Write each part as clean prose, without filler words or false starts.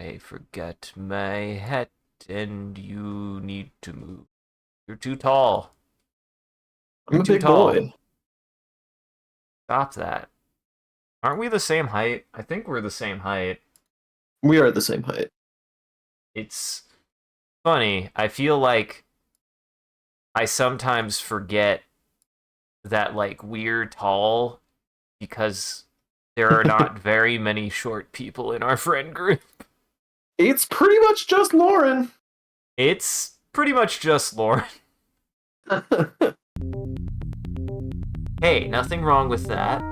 I forget my hat and you need to move. You're too tall. I'm You're a too big tall. boy. Stop that. Aren't we the same height? I think we're the same height. We are the same height. It's funny. I feel like I sometimes forget that, like, we're tall because there are not very many short people in our friend group. It's pretty much just Lauren. It's pretty much just Lauren. Hey, nothing wrong with that.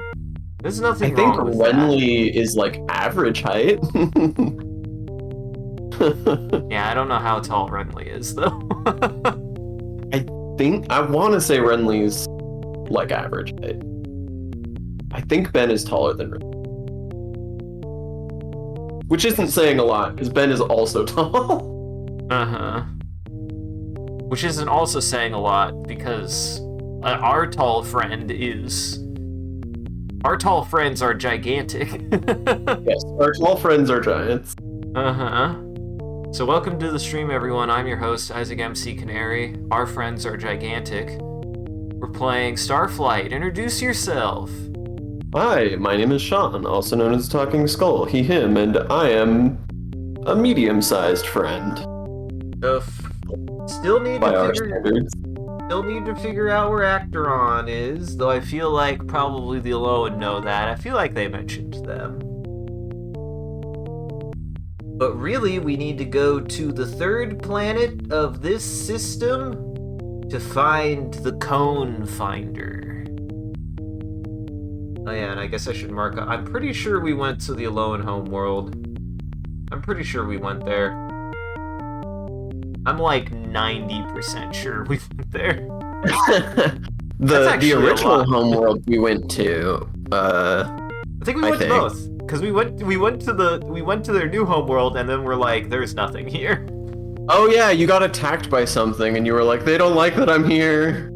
There's I nothing think wrong with that. Renly is like average height. Yeah, I don't know how tall Renly is, though. I want to say Renly's like average height. I think Ben is taller than Renly. Which isn't saying a lot, because Ben is also tall. Uh-huh. Which isn't also saying a lot, because our tall friend is... Our tall friends are gigantic. Yes, our tall friends are giants. Uh-huh. So welcome to the stream, everyone. I'm your host, Isaac MCCanary. Our friends are gigantic. We're playing Starflight. Introduce yourself. Hi, my name is Sean, also known as Talking Skull, he, him, and I am a medium-sized friend Still need by to our figure standards. Still need to figure out where Acteron is, though I feel like probably the Alolan know that. I feel like they mentioned them. But really, we need to go to the third planet of this system to find the Cone Finder. Oh yeah, and I guess I should mark up. I'm pretty sure we went to the Alolan homeworld. I'm pretty sure we went there. I'm like 90% sure we went there. the original homeworld we went to. I think we went to both, because we went to their new homeworld, and then we're like, there's nothing here. Oh yeah, you got attacked by something, and you were like, they don't like that I'm here.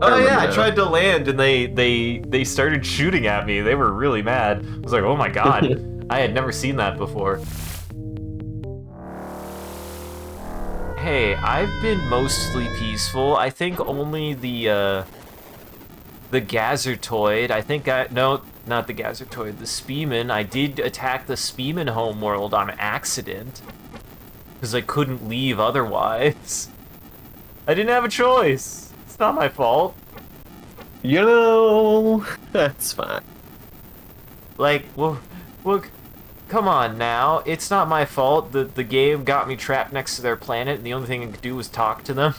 Oh yeah, I tried to land, and they started shooting at me. They were really mad. I was like, oh my god, I had never seen that before. Hey, I've been mostly peaceful. I think only the Gazertoid, no, not the Gazertoid, the Speeman. I did attack the Speeman homeworld on accident, because I couldn't leave otherwise. I didn't have a choice. It's not my fault. You know, that's fine. Like, well, come on now. It's not my fault. The game got me trapped next to their planet, and the only thing I could do was talk to them.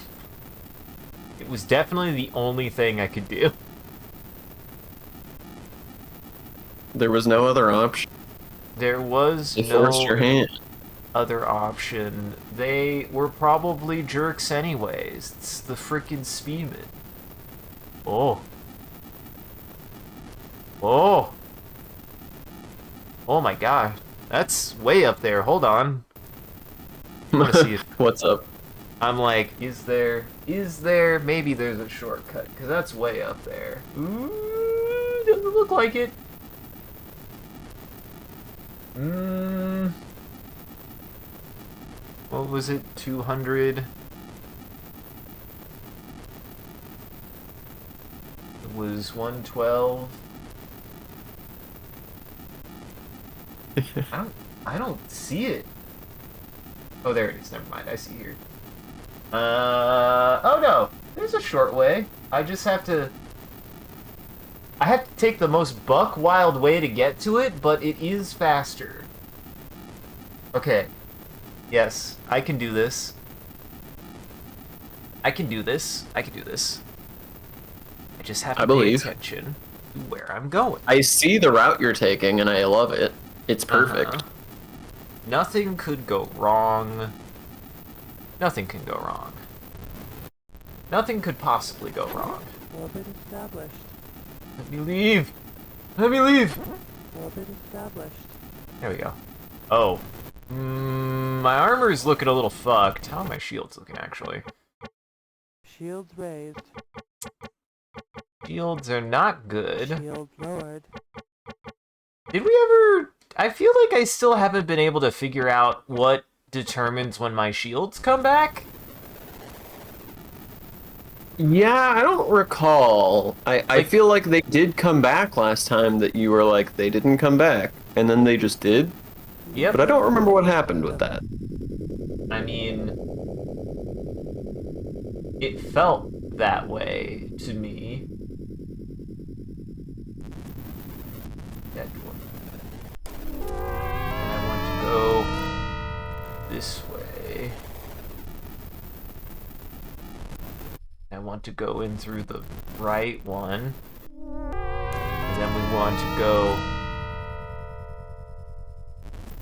It was definitely the only thing I could do. There was no other option. There was They forced your hand. Other option. They were probably jerks anyways. It's the frickin' Speedman. Oh. Oh. Oh my god. That's way up there. Hold on. I wanna see it. What's up? I'm like, is there, maybe there's a shortcut, because that's way up there. Ooh, doesn't look like it. What was it, 200? It was 112. I don't see it. Oh, there it is. Never mind. I see here. Oh no. There's a short way. I just have to... I have to take the most buck wild way to get to it, but it is faster. Okay. Yes, I can do this. I can do this. I can do this. I just have to pay attention to where I'm going. I see the route you're taking, and I love it. It's perfect. Nothing could go wrong. Nothing can go wrong. Nothing could possibly go wrong. Orbit established. Let me leave! Let me leave! Orbit established. There we go. Oh. My armor's looking a little fucked. How are my shields looking, actually? Shields raised. Shields are not good. Shields lowered. Did we ever I feel like I still haven't been able to figure out what determines when my shields come back. Yeah, I don't recall. I Like- feel like they did come back last time that you were like, they didn't come back. And then they just did. Yep. But I don't remember what happened with that. I mean, it felt that way to me. That one. And I want to go this way. I want to go in through the right one. And then we want to go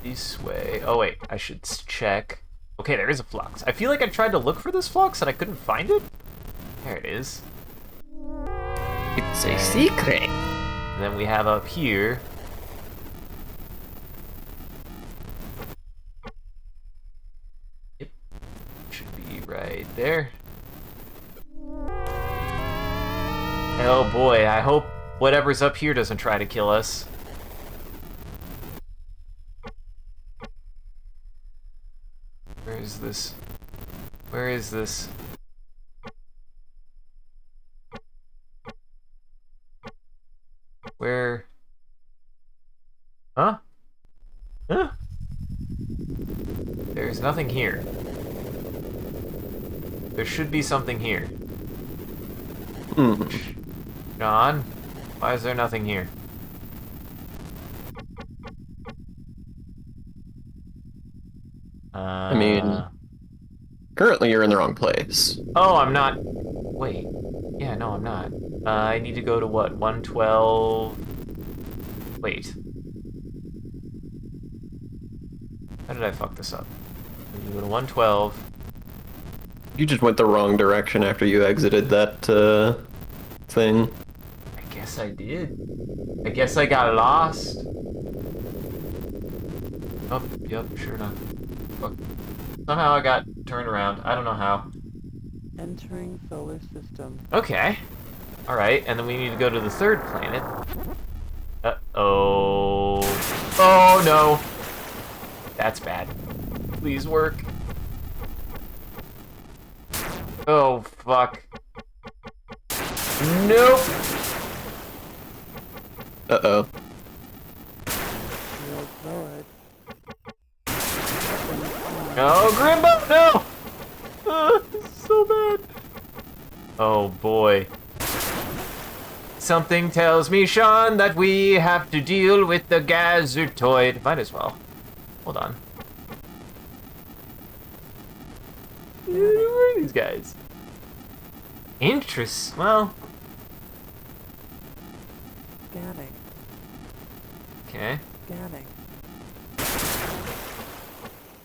this way. Oh wait, I should check. Okay, there is a flux. I feel like I tried to look for this flux and I couldn't find it. There it is. It's a secret. And then we have up here. Yep. Should be right there. Oh boy, I hope whatever's up here doesn't try to kill us. Where is this? Where is this? Where? Huh? Huh? There's nothing here. There should be something here. John, why is there nothing here? I mean, currently you're in the wrong place. Oh, I'm not. Wait. Yeah, no, I'm not. I need to go to what? 112. Wait. How did I fuck this up? I need to go to 112. You just went the wrong direction after you exited that thing. I guess I did. I guess I got lost. Oh, yep, sure enough. Fuck. Somehow I got turned around. I don't know how. Entering solar system. Okay. Alright, and then we need to go to the third planet. Uh-oh. Oh, no. That's bad. Please work. Oh, fuck. Nope. Uh-oh. Shield lowered. No, Grimbo, no! This is so bad. Oh, boy. Something tells me, Sean, that we have to deal with the Gazertoid. Might as well. Hold on. Where are these guys? Interest. Well. Scanning. Okay. Scanning.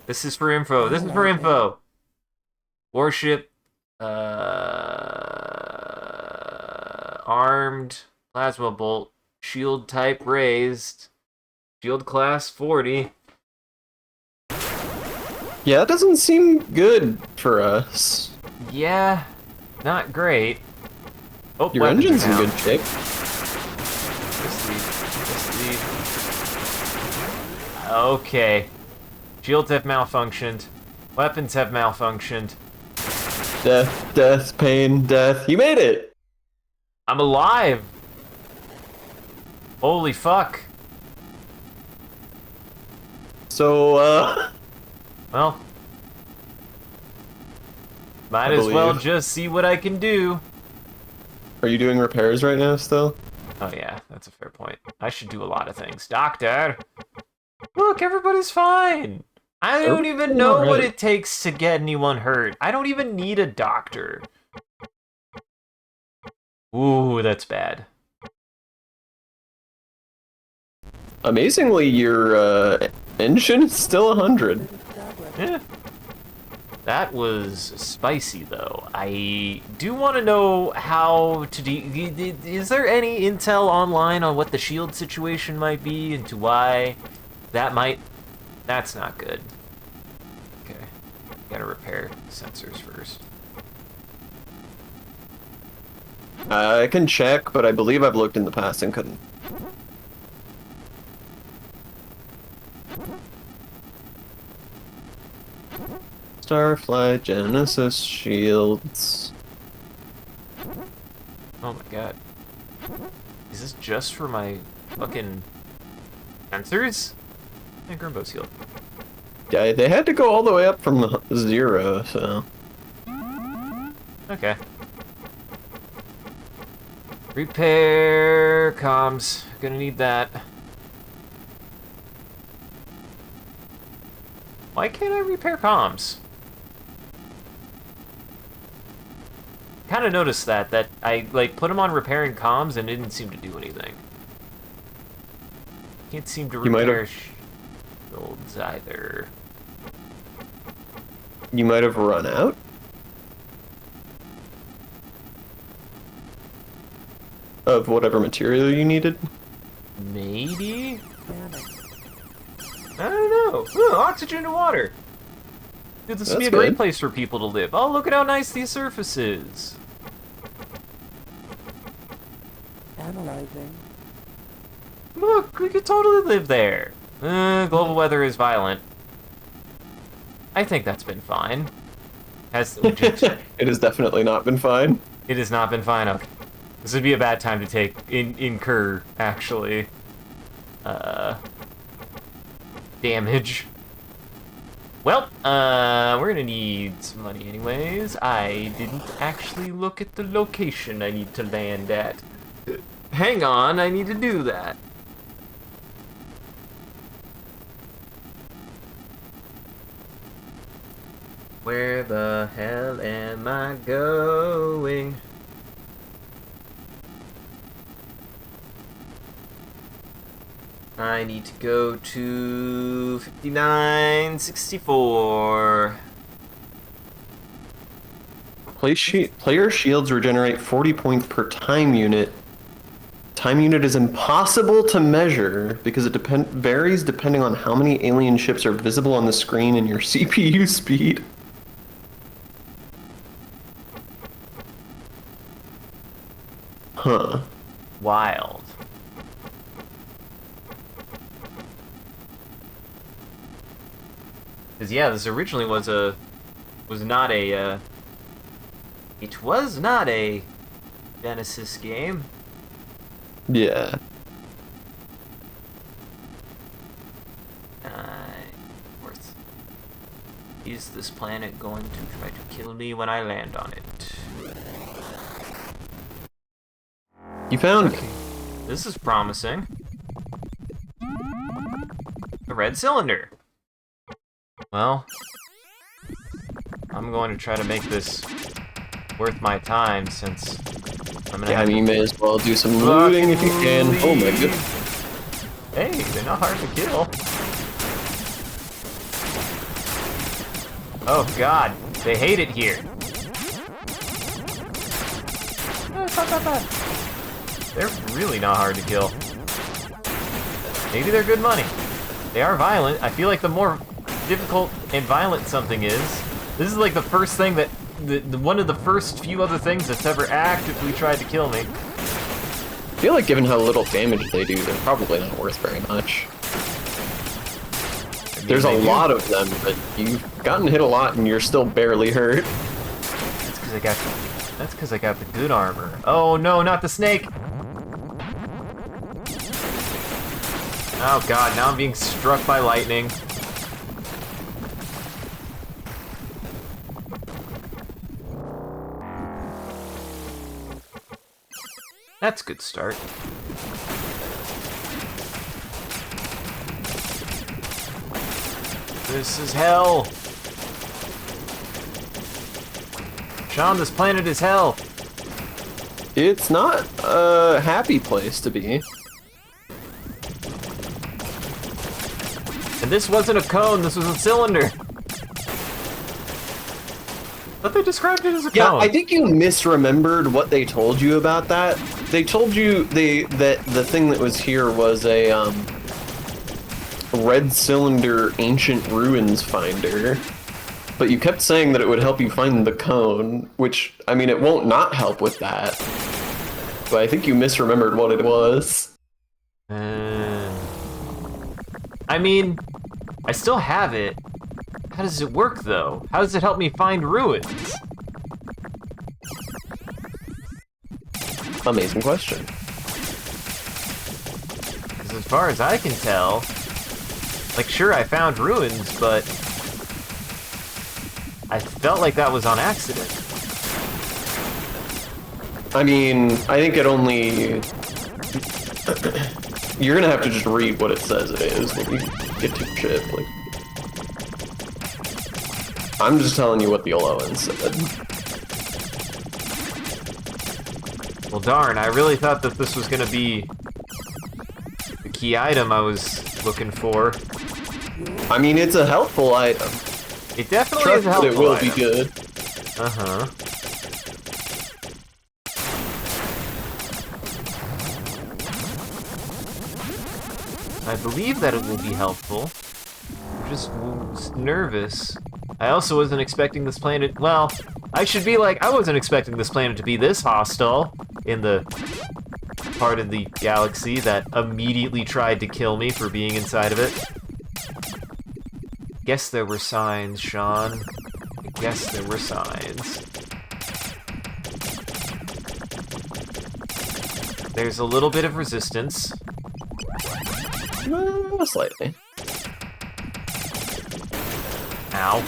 This is for info. This is for info. Warship. Armed. Plasma bolt. Shield type raised. Shield class 40. Yeah, it doesn't seem good for us. Yeah. Not great. Oh, Your weapons engine's are in down. good shape. Just leave. Okay. Shields have malfunctioned. Weapons have malfunctioned. Death, death, pain, death. You made it! I'm alive! Holy fuck. So, Well. Might I as well believe. just see what I can do. Are you doing repairs right now still? Oh yeah, that's a fair point. I should do a lot of things. Doctor! Look, everybody's fine! I don't even Everything's know what alright. it takes to get anyone hurt. I don't even need a doctor. Ooh, that's bad. Amazingly, your engine is still 100. Been established. Yeah. That was spicy, though. I do want to know how to is there any intel online on what the shield situation might be and to why that might... That's not good. Okay. Gotta repair sensors first. I can check, but I believe I've looked in the past and couldn't. Starflight, Genesis, shields. Oh my god. Is this just for my fucking sensors? And Grimbo shield. Yeah, they had to go all the way up from the 0, so. Okay. Repair comms. Gonna need that. Why can't I repair comms? Kind of noticed that I like put them on repairing comms and it didn't seem to do anything. Can't seem to You might repair have- shields either. You might have run out? Of whatever material you needed? Maybe? Scanning. I don't know. Ooh, oxygen and water. Dude, this would be a That's great good. place for people to live. Oh, look at how nice the surface is. Analyzing. Look, we could totally live there. Global weather is violent. I think that's been fine. It has definitely not been fine. It has not been fine. Okay. This would be a bad time to incur, actually, damage. Well, we're gonna need some money anyways. I didn't actually look at the location I need to land at. Hang on, I need to do that. Where the hell am I going? I need to go to 5964. Player shields regenerate 40 points per time unit. Time unit is impossible to measure because it varies depending on how many alien ships are visible on the screen and your CPU speed. Huh. Wild. Because yeah, this originally was not a Genesis game. Yeah. Worth. Is this planet going to try to kill me when I land on it? You found me. This is promising. A red cylinder. Well, I'm going to try to make this worth my time since I'm gonna Yeah, I have mean, you to may as well do some looting if you can. Oh my goodness. Hey, they're not hard to kill. Oh god, they hate it here. They're really not hard to kill. Maybe they're good money. They are violent. I feel like the more difficult and violent something is, this is like the first thing that, one of the first few other things that's ever actively tried to kill me. I feel like given how little damage they do, they're probably not worth very much. I mean, There's a they do. lot of them, but you've gotten hit a lot and you're still barely hurt. That's because I got the good armor. Oh no, not the snake! Oh god, now I'm being struck by lightning. That's a good start. This is hell. Sean, this planet is hell. It's not a happy place to be. And this wasn't a cone, this was a cylinder. But they described it as a Yeah, cone. I think you misremembered what they told you about that. They told you that the thing that was here was a red cylinder ancient ruins finder. But you kept saying that it would help you find the cone, which, I mean, it won't not help with that. But I think you misremembered what it was. I mean, I still have it. How does it work, though? How does it help me find ruins? Amazing question. Because as far as I can tell, like, sure, I found ruins, but I felt like that was on accident. I mean, I think it only... You're gonna have to just read what it says it is when you get to shit. Like, I'm just telling you what the allowance said. Well, darn, I really thought that this was gonna be the key item I was looking for. I mean, it's a helpful item. It definitely Trust is a that helpful it will item. be good. Uh-huh. I believe that it will be helpful. I'm just nervous. I also wasn't expecting this planet... Well, I should be like, I wasn't expecting this planet to be this hostile in the part of the galaxy that immediately tried to kill me for being inside of it. Guess there were signs, Sean. I guess there were signs. There's a little bit of resistance. Slightly. Ow.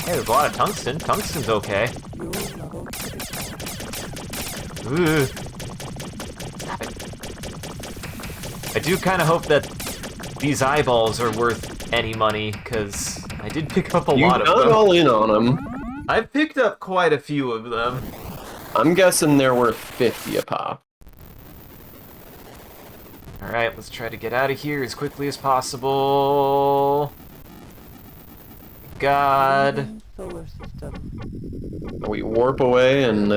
Hey, there's a lot of tungsten. Tungsten's okay. Ooh. Stop it. I do kind of hope that these eyeballs are worth any money, because I did pick up a lot of You them. got all in on them. I picked up quite a few of them. I'm guessing they're worth 50 a pop. Alright, let's try to get out of here as quickly as possible. God. Solar system. We warp away and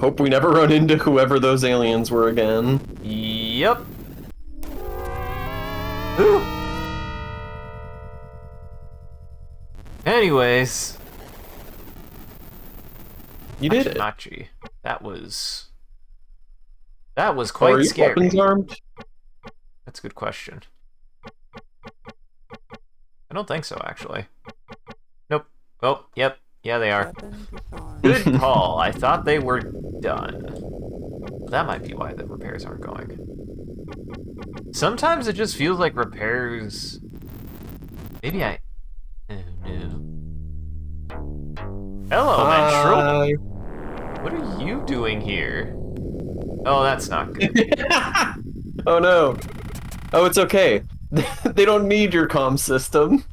hope we never run into whoever those aliens were again. Yep. Ooh. Anyways. You did it. Machi. That was Are quite your scary. weapons armed? That's a good question. I don't think so, actually. Nope. Oh, yep. Yeah, they are. Weapon disarmed. Good call. I thought they were done. That might be why the repairs aren't going. Sometimes it just feels like repairs... Maybe I... Oh, no. Hello, Menstrual. Hi. What are you doing here? Oh, that's not good. Oh no. Oh, it's okay. They don't need your comm system.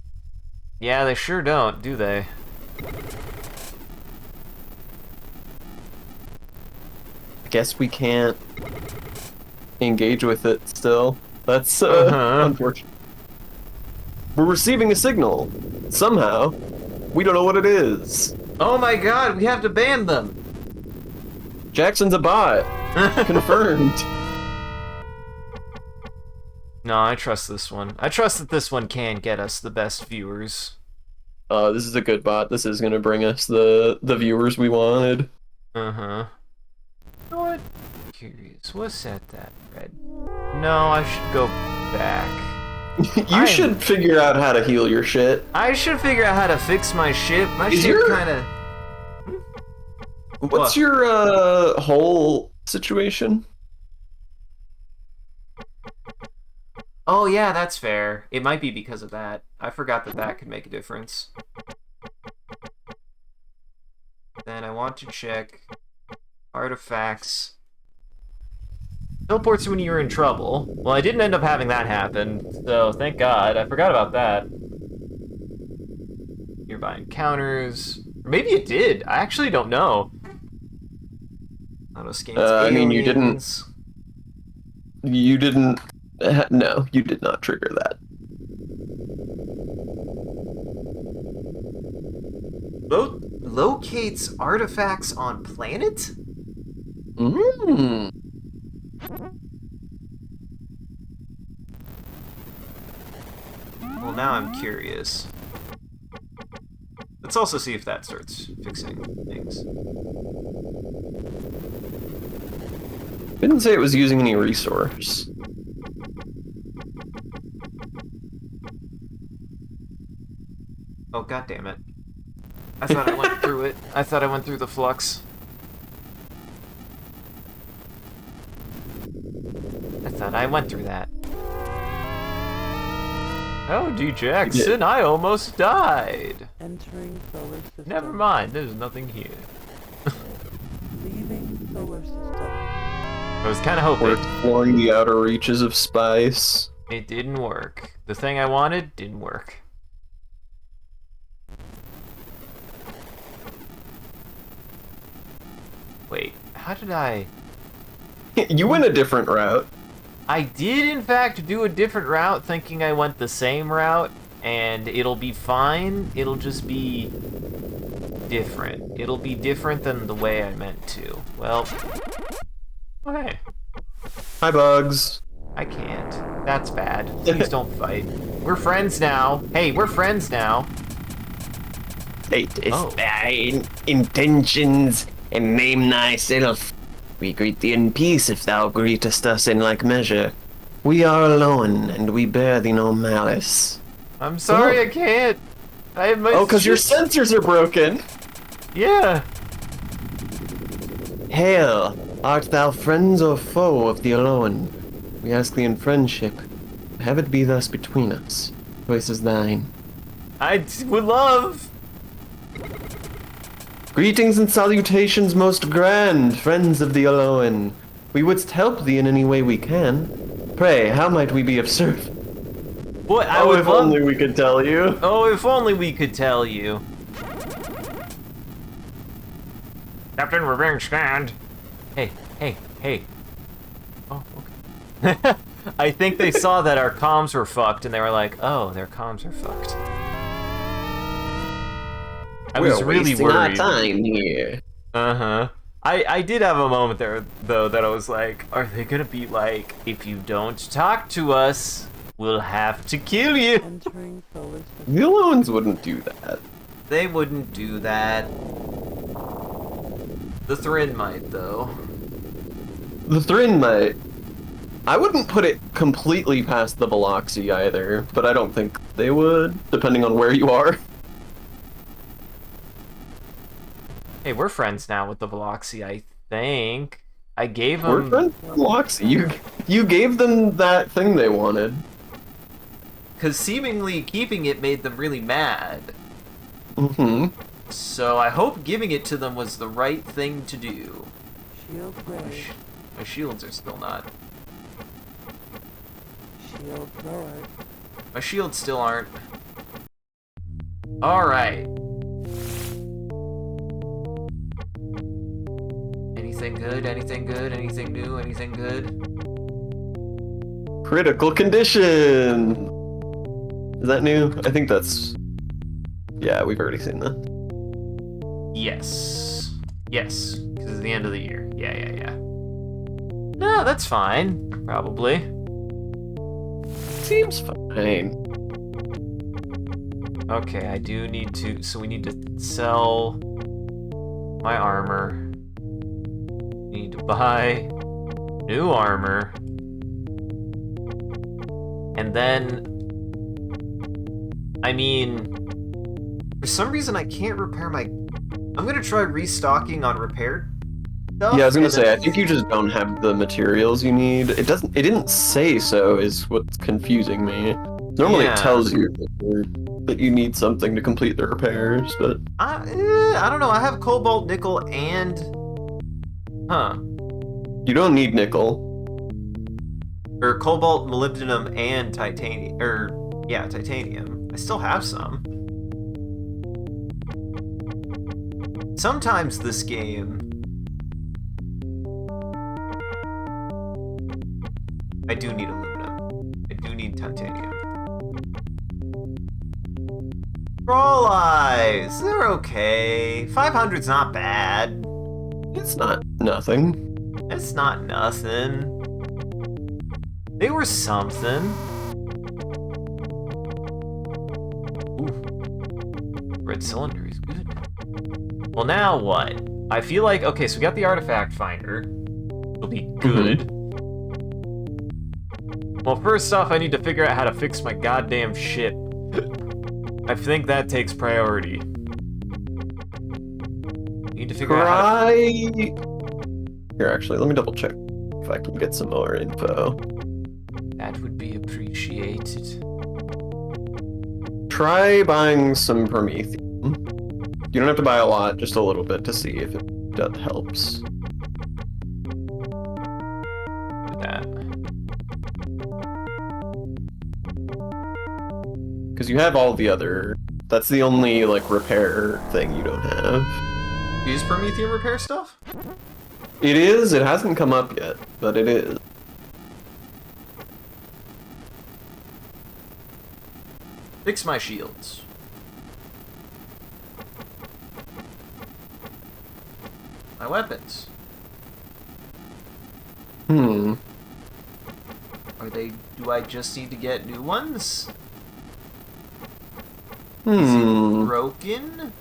Yeah, they sure don't, do they? I guess we can't engage with it still. That's unfortunate. We're receiving a signal. Somehow. We don't know what it is. Oh my god, we have to ban them! Jackson's a bot. Confirmed. No, I trust this one. I trust that this one can get us the best viewers. This is a good bot. This is gonna bring us the viewers we wanted. Uh-huh. You know what? Curious, what's at that red? No, I should go back. You should figure out how to heal your shit. I should figure out how to fix my ship. My Is ship your- kinda... What's What? your whole situation? Oh yeah, that's fair. It might be because of that. I forgot that that could make a difference. Then I want to check artifacts. Teleports when you're in trouble. Well, I didn't end up having that happen, so thank God. I forgot about that. Nearby encounters. Or maybe it did. I actually don't know. Auto scans I mean, you didn't- aliens. You didn't... No, you did not trigger that. Locates artifacts on planet? Mm. Well, now I'm curious. Let's also see if that starts fixing things. Didn't say it was using any resource. Oh, god damn it. I thought I went through it. I thought I went through the flux. I thought I went through that. Oh, D. Jackson, I almost died. Entering solar system. Never mind, there's nothing here. Leaving solar system. I was kind of We're hoping. exploring the outer reaches of space. It didn't work. The thing I wanted didn't work. Wait, how did I... You went a different route. I did, in fact, do a different route, thinking I went the same route, and it'll be fine. It'll just be different. It'll be different than the way I meant to. Well, okay. Hi, Bugs. I can't. That's bad. Please don't fight. We're friends now. Hey, we're friends now. It is Oh. thine intentions, and name thyself. We greet thee in peace if thou greetest us in like measure. We are alone, and we bear thee no malice. I'm sorry, I can't. I have my... Oh, because your sensors are broken. Yeah. Hail, art thou friends or foe of the alone? We ask thee in friendship. Have it be thus between us. Choice is thine. Would love. Greetings and salutations most grand, friends of the Alolan. We wouldst help thee in any way we can. Pray, how might we be of service? Boy, I Oh, would if love... only we could tell you. Oh, if only we could tell you. Captain Revenge Stand. Hey, hey, hey. Oh, okay. I think they saw that our comms were fucked, and they were like, oh, their comms are fucked. I was really wasting our worried. time here. Uh-huh. I did have a moment there, though, that I was like, are they gonna be like, if you don't talk to us, we'll have to kill you? Entering solar system. The Alonans wouldn't do that. They wouldn't do that. The Thrin might, though. The Thrin might. I wouldn't put it completely past the Veloxy either, but I don't think they would, depending on where you are. Hey, we're friends now with the Veloxy, I think. I gave We're them... friends with Veloxy. You gave them that thing they wanted. Because seemingly keeping it made them really mad. Mm-hmm. So I hope giving it to them was the right thing to do. Shield ready. My shields are still not. Shield lowered. My shields still aren't. Alright. Anything good? Anything good? Anything new? Anything good? Critical condition! Is that new? I think that's... Yeah, we've already seen that. Yes. Yes. Because it's the end of the year. Yeah, yeah, yeah. No, that's fine. Probably. Seems fine. Okay, I do need to... So we need to sell my armor. We need to buy new armor. And then... I mean... For some reason, I can't repair my... I'm gonna try restocking on repaired stuff. Yeah, I was gonna and say, then- I think you just don't have the materials you need. It didn't say so, is what's confusing me. Normally Yeah. it tells you that you need something to complete the repairs, but... I don't know, I have cobalt, nickel, and... Huh. You don't need nickel. Or cobalt, molybdenum, and titanium. Yeah, titanium. I still have some. Sometimes this game... I do need aluminum. I do need titanium. Roll eyes! They're okay. 500's not bad. It's not nothing. It's not nothing. They were something. Ooh. Red cylinder is good. Well, now what? I feel like... Okay, so we got the artifact finder. It'll be good. Well, first off, I need to figure out how to fix my goddamn ship. I think that takes priority. Need to figure out how to... Here, actually, let me double check if I can get some more info. That would be appreciated. Try buying some Promethium. You don't have to buy a lot, just a little bit to see if that helps. Do that. Because you have all the other... That's the only, like, repair thing you don't have. Use Prometheum repair stuff? It is. It hasn't come up yet, but it is. Fix my shields. My weapons. Hmm. Are they... Do I just need to get new ones? Is it broken?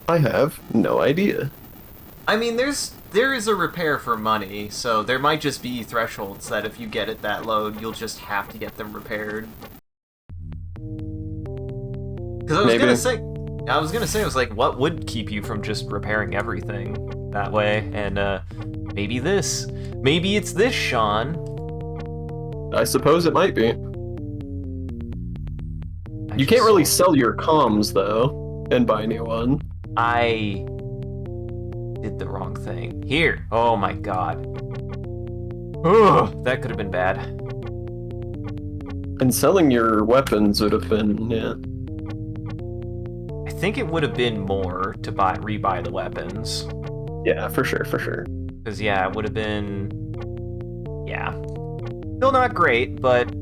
I have no idea. I mean, there is a repair for money, so there might just be thresholds that if you get it that low, you'll just have to get them repaired. Because I was gonna say, I was like, what would keep you from just repairing everything that way? And maybe this, maybe it's this, Sean. I suppose it might be. You can't really sell your comms though, and buy a new one. I did the wrong thing. Here. Oh my god. Ugh, that could have been bad. And selling your weapons would have been, yeah. I think it would have been more to rebuy the weapons. Yeah, for sure, for sure. Because, yeah, it would have been... Yeah. Still not great, but...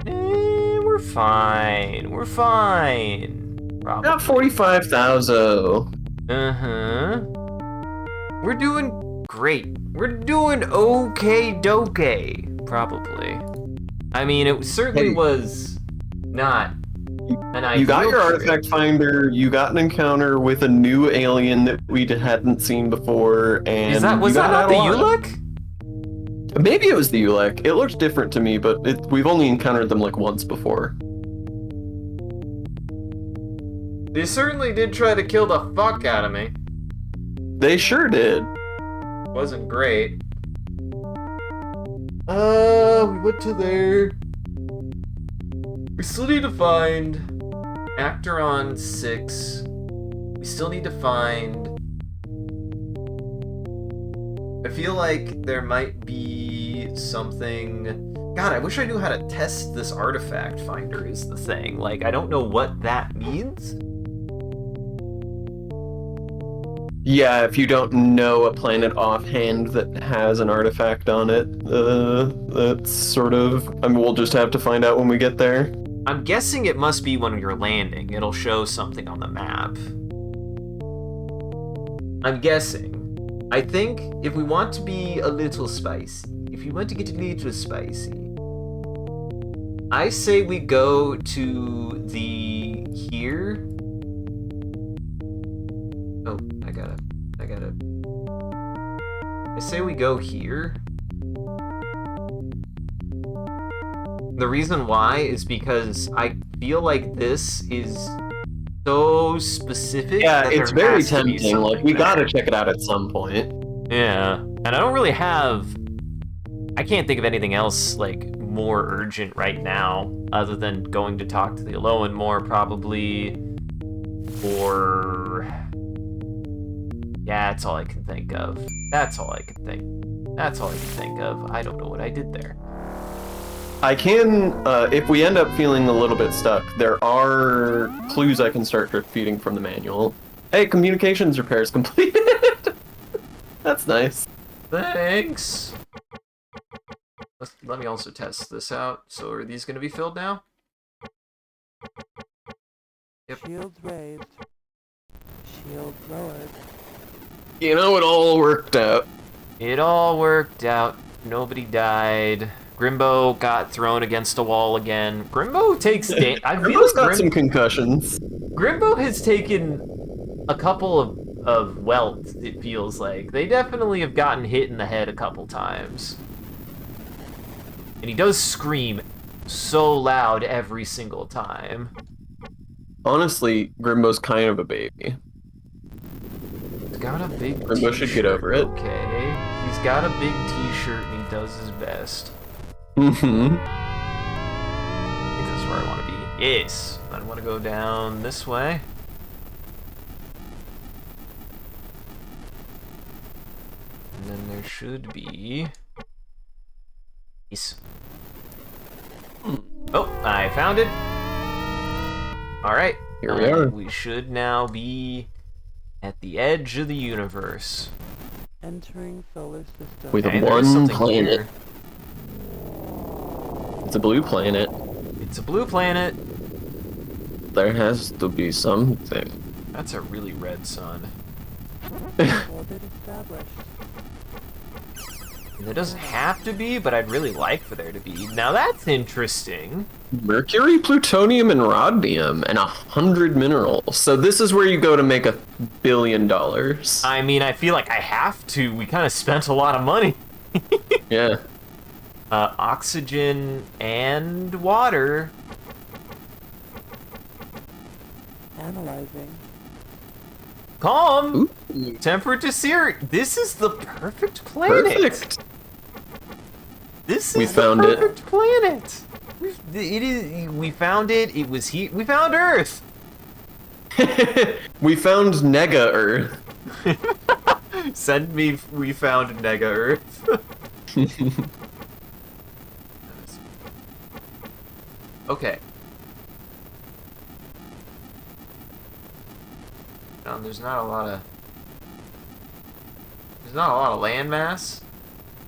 we're fine. We're fine. Probably. Got 45,000. Uh-huh. We're doing great. We're doing okay-dokay, probably. I mean, it certainly was not an ideal You got your trip. artifact finder, you got an encounter with a new alien that we hadn't seen before, and Was that not the Ulek? Maybe it was the Ulek. It looked different to me, but we've only encountered them like once before. They certainly did try to kill the fuck out of me. They sure did. Wasn't great. We went to there. We still need to find Acteron 6. We still need to find... I feel like there might be something... God, I wish I knew how to test this artifact finder is the thing. Like, I don't know what that means. Yeah, if you don't know a planet offhand that has an artifact on it, that's sort of... I mean, we'll just have to find out when we get there. I'm guessing it must be when you're landing. It'll show something on the map. I'm guessing. I think if we want to be a little spicy, if you want to get a little spicy, I say we go to the here. Oh, I say we go here. The reason why is because I feel like this is so specific. Yeah, that it's there very has to be tempting. Like, something we there. gotta check it out at some point. Yeah, and I don't really have... I can't think of anything else, like, more urgent right now, other than going to talk to the Alolan more, probably, or... Yeah, that's all I can think of. That's all I can think of. I don't know what I did there. I can, if we end up feeling a little bit stuck, there are clues I can start feeding from the manual. Hey, communications repairs completed! That's nice. Thanks! Let me also test this out. So are these going to be filled now? Yep. Shields raised. Shields lowered. You know, it all worked out. It all worked out. Nobody died. Grimbo got thrown against a wall again. Grimbo takes damage. I feel Grimbo's like got some concussions. Grimbo has taken a couple of welts, it feels like. They definitely have gotten hit in the head a couple times. And he does scream so loud every single time. Honestly, Grimbo's kind of a baby. He's got a big Grimbo t-shirt. should get over it. Okay. He's got a big t-shirt and he does his best. Mm-hmm. I think that's where I want to be. Yes. I want to go down this way. And then there should be... Yes. Oh, I found it. Alright. Here we are. We should now be at the edge of the universe. Entering solar system. With Okay, there's one something planet. here. It's a blue planet. It's a blue planet. There has to be something. That's a really red sun. Orbit established. And there doesn't have to be, but I'd really like for there to be. Now that's interesting. Mercury, plutonium, and rhodium, and 100 minerals. So this is where you go to make $1 billion. I mean, I feel like I have to. We kind of spent a lot of money. Yeah. Oxygen and water. Analyzing. Calm. Ooh, Temperate to sear. This is the perfect planet. perfect. This We is found the it. perfect planet. It is. We found it. It was heat. We found Earth. We found Nega-Earth. Send me. We found Nega-Earth. Okay. No, there's not a lot of. There's not a lot of landmass.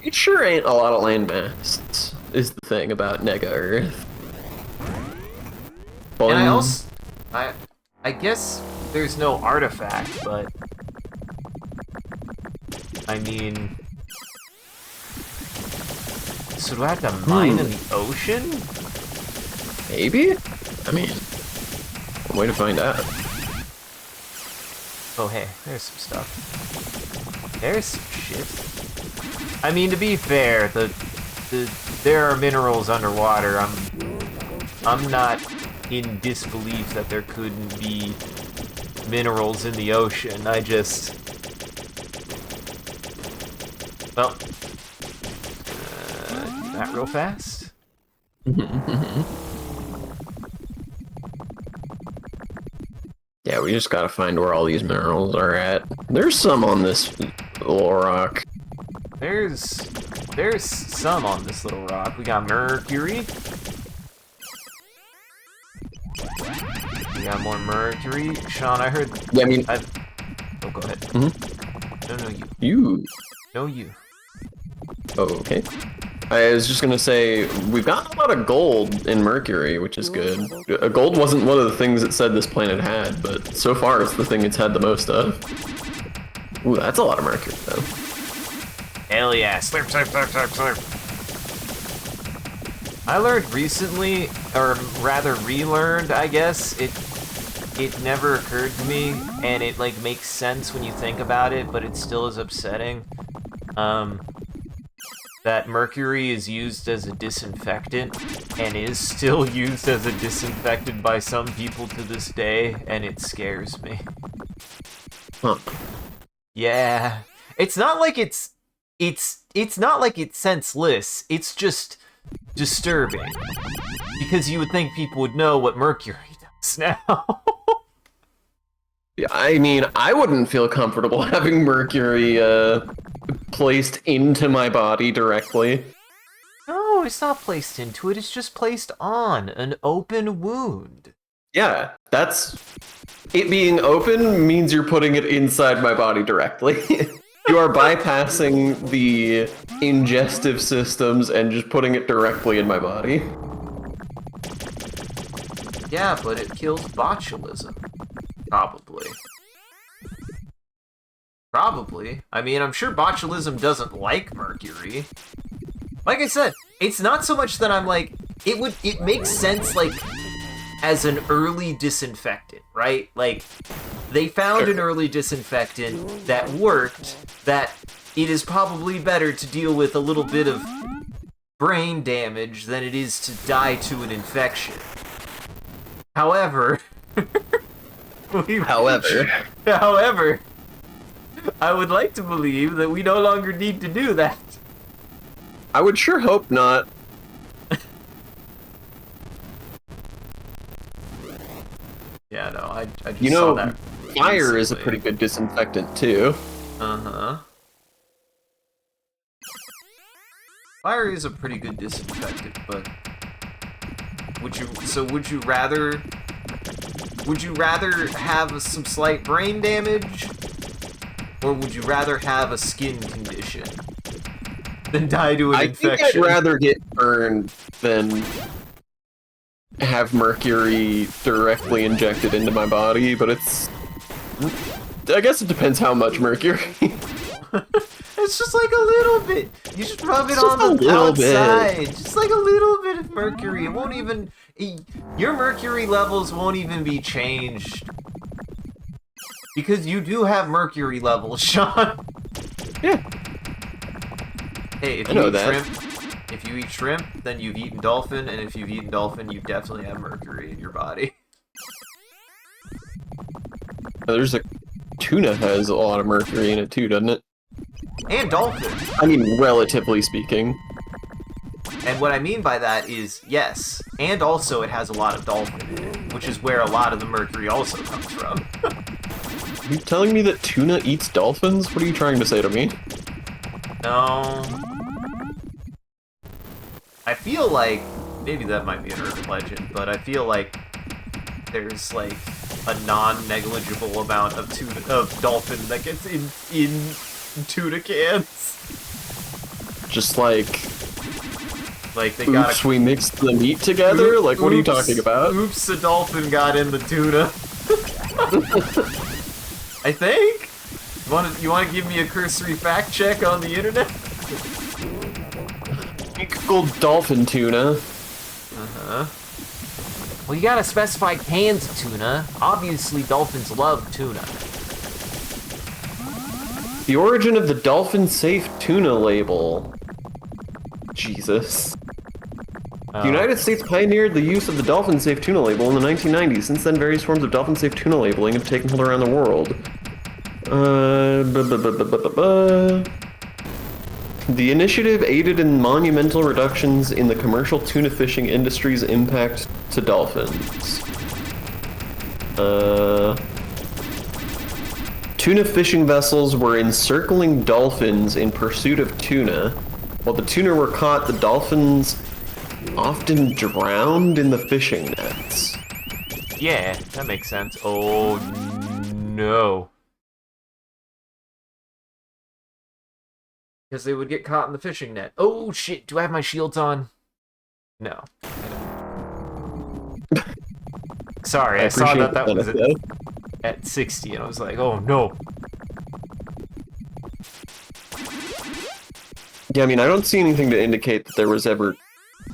It sure ain't a lot of landmass, is the thing about Nega-Earth. And I also, I guess there's no artifact, but I mean, so do I have to mine in the ocean? Maybe? I mean, one way to find out. Oh hey, there's some stuff. There's some shit. I mean, to be fair, there are minerals underwater. I'm not in disbelief that there couldn't be minerals in the ocean. I just, well, do that real fast. Yeah, we just gotta find where all these minerals are at. There's some on this little rock. There's some on this little rock. We got mercury. We got more mercury. Sean, I heard. Yeah, I mean, Oh, go ahead. Mhm. No, you. you. No, you. Oh, okay. I was just gonna say, we've got a lot of gold in Mercury, which is good. Gold wasn't one of the things it said this planet had, but so far it's the thing it's had the most of. Ooh, that's a lot of Mercury, though. Hell yeah. Slurp, slurp, slurp, slurp, slurp. I learned recently, or rather relearned, I guess, it never occurred to me, and it like makes sense when you think about it, but it still is upsetting. That mercury is used as a disinfectant, and is still used as a disinfectant by some people to this day, and it scares me. Huh. Yeah. It's not like it's not like it's senseless, it's just disturbing. Because you would think people would know what mercury does now. Yeah, I mean, I wouldn't feel comfortable having Mercury placed into my body directly. No, it's not placed into it, it's just placed on an open wound. Yeah, that's... It being open means you're putting it inside my body directly. You are bypassing the ingestive systems and just putting it directly in my body. Yeah, but it kills botulism. Probably. Probably. I mean, I'm sure botulism doesn't like mercury. Like I said, it's not so much that I'm like, it makes sense, like, as an early disinfectant, right? Like, they found an early disinfectant that worked, that it is probably better to deal with a little bit of brain damage than it is to die to an infection. However, however, I would like to believe that we no longer need to do that. I would sure hope not. Yeah, no, I just You saw know, that. fire is a recently. pretty good disinfectant too. Uh-huh. Fire is a pretty good disinfectant, but would you rather have some slight brain damage, or would you rather have a skin condition than die to an I infection? think I'd rather get burned than have mercury directly injected into my body, but I guess it depends how much mercury. It's just like a little bit. You just rub it It's just on a the little bit. outside. Just like a little bit of mercury. It won't even... Your mercury levels won't even be changed. Because you do have mercury levels, Sean. Yeah. Hey, if I you know eat that. shrimp, if you eat shrimp, then you've eaten dolphin, and if you've eaten dolphin, you definitely have mercury in your body. Tuna has a lot of mercury in it too, doesn't it? And dolphin. I mean, relatively speaking. And what I mean by that is, yes, and also it has a lot of dolphin in it, which is where a lot of the mercury also comes from. Are you telling me that tuna eats dolphins? What are you trying to say to me? No. I feel like, maybe that might be an urban legend, but I feel like there's like a non-negligible amount of dolphin that gets in tuna cans. Just like, Like they got oops, we mixed the meat together? Like, what are you talking about? Oops, a dolphin got in the tuna. I think. You want to give me a cursory fact check on the internet? You Google dolphin tuna. Uh-huh. Well, you gotta specify cans of tuna. Obviously, dolphins love tuna. The origin of the dolphin-safe tuna label. Jesus. The United States pioneered the use of the dolphin-safe tuna label in the 1990s. Since then, various forms of dolphin-safe tuna labeling have taken hold around the world. The initiative aided in monumental reductions in the commercial tuna fishing industry's impact to dolphins. Tuna fishing vessels were encircling dolphins in pursuit of tuna. While the tuna were caught, the dolphins often drowned in the fishing nets. Yeah, that makes sense. Oh, no. Because they would get caught in the fishing net. Oh, shit. Do I have my shields on? No. Sorry, I saw appreciate that the was benefit. at 60, and I was like, oh, no. Yeah, I mean, I don't see anything to indicate that there was ever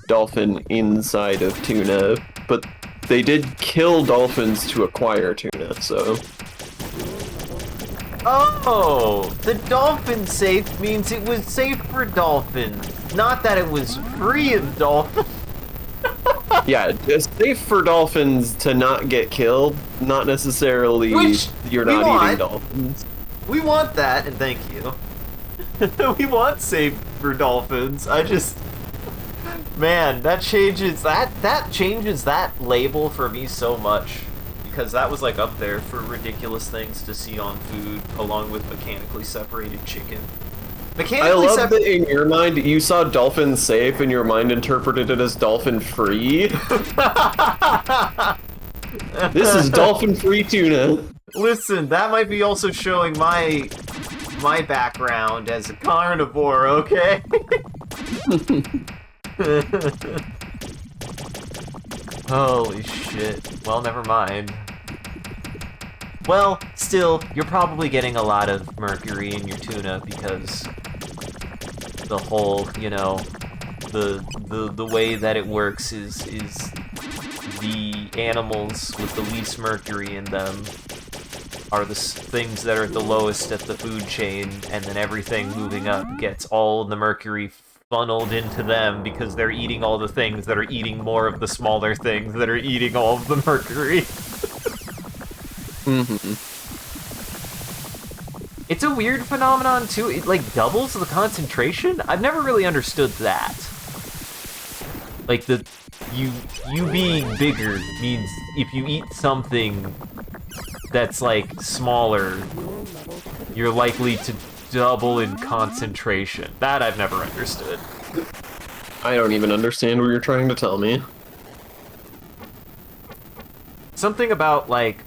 dolphin inside of tuna, but they did kill dolphins to acquire tuna, so... Oh, the dolphin safe means it was safe for dolphins, not that it was free of dolphins. Yeah, it's safe for dolphins to not get killed, not necessarily Which you're we not want. eating dolphins. We want that, and thank you. We want safe for dolphins. I just... Man, that changes that label for me so much. Because that was like up there for ridiculous things to see on food, along with mechanically separated chicken. I love that in your mind you saw dolphin safe and your mind interpreted it as dolphin free. This is dolphin free tuna. Listen, that might be also showing my background as a carnivore, okay? Holy shit. Well, never mind. Well, still, you're probably getting a lot of mercury in your tuna because the whole, you know, the way that it works is the animals with the least mercury in them are the things that are the lowest at the food chain, and then everything moving up gets all the mercury funneled into them because they're eating all the things that are eating more of the smaller things that are eating all of the mercury. Mm-hmm. It's a weird phenomenon, too. It, like, doubles the concentration? I've never really understood that. Like, you being bigger means if you eat something that's, like, smaller, you're likely to double in concentration. That I've never understood. I don't even understand what you're trying to tell me. Something about, like,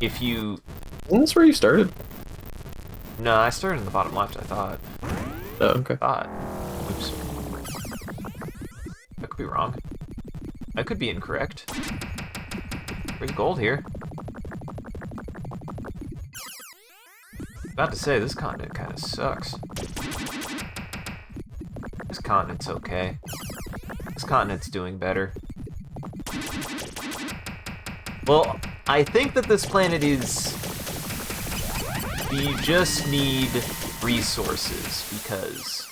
if you... Isn't this where you started? No, I started in the bottom left, I thought. Oh, okay. Oops. I could be wrong. I could be incorrect. There's gold here. About to say, this continent kind of sucks. This continent's okay. This continent's doing better. Well, I think that this planet is... We just need resources, because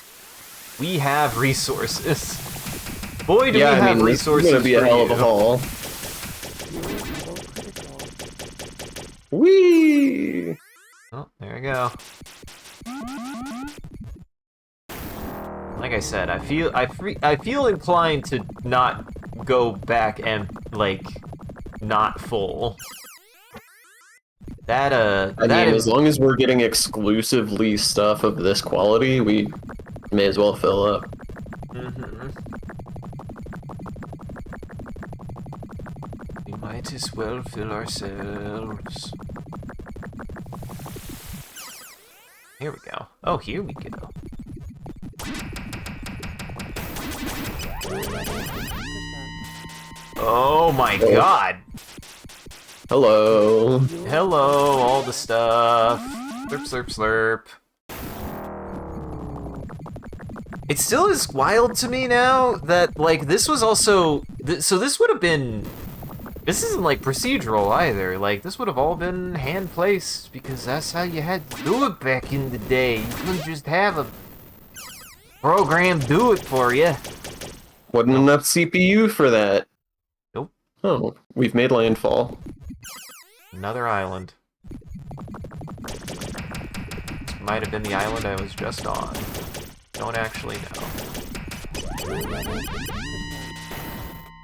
we have resources. Boy, do we have resources. It's gonna be a hell of a haul. Whee! Oh, there we go. Like I said, I feel inclined to not go back and like not full. That I mean, as long as we're getting exclusively stuff of this quality, we may as well fill up. Mm-hmm. We might as well fill ourselves. Here we go. Oh, here we go. Oh my god! Hello. Hello, all the stuff. Slurp, slurp, slurp. It still is wild to me now that, like, this was also... so this would have been... This isn't, like, procedural either. Like, this would have all been hand-placed, because that's how you had to do it back in the day. You couldn't just have a program do it for you. Wasn't enough CPU for that. Nope. Oh, we've made landfall. Another island. This might have been the island I was just on. Don't actually know.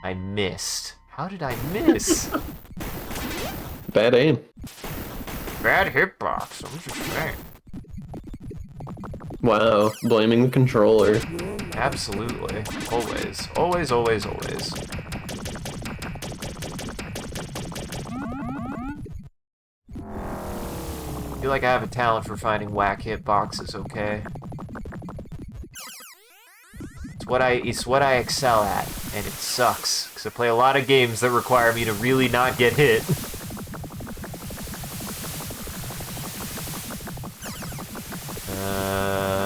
I missed. How did I miss? Bad aim. Bad hitbox, I'm just saying. Wow, blaming the controller. Absolutely. Always. Always, always, always. I feel like I have a talent for finding whack hitboxes, okay? It's what I excel at, and it sucks, because I play a lot of games that require me to really not get hit.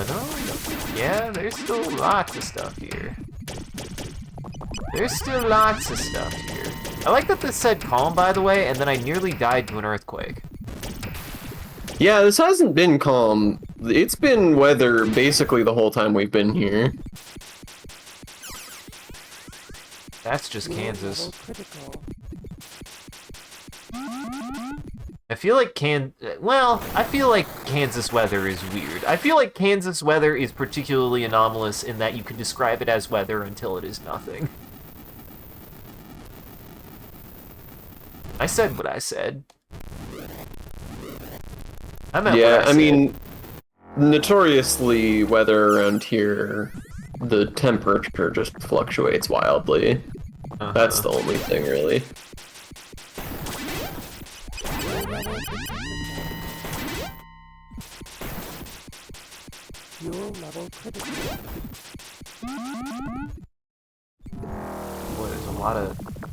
No, yeah, there's still lots of stuff here. There's still lots of stuff here. I like that this said calm, by the way, and then I nearly died to an earthquake. Yeah, this hasn't been calm. It's been weather basically the whole time we've been here. That's just Kansas. I feel like I feel like Kansas weather is weird. I feel like Kansas weather is particularly anomalous in that you can describe it as weather until it is nothing. I said what I said. I meant what I said. mean, notoriously, weather around here, the temperature just fluctuates wildly. That's the only thing, really. Fuel level critical. Boy,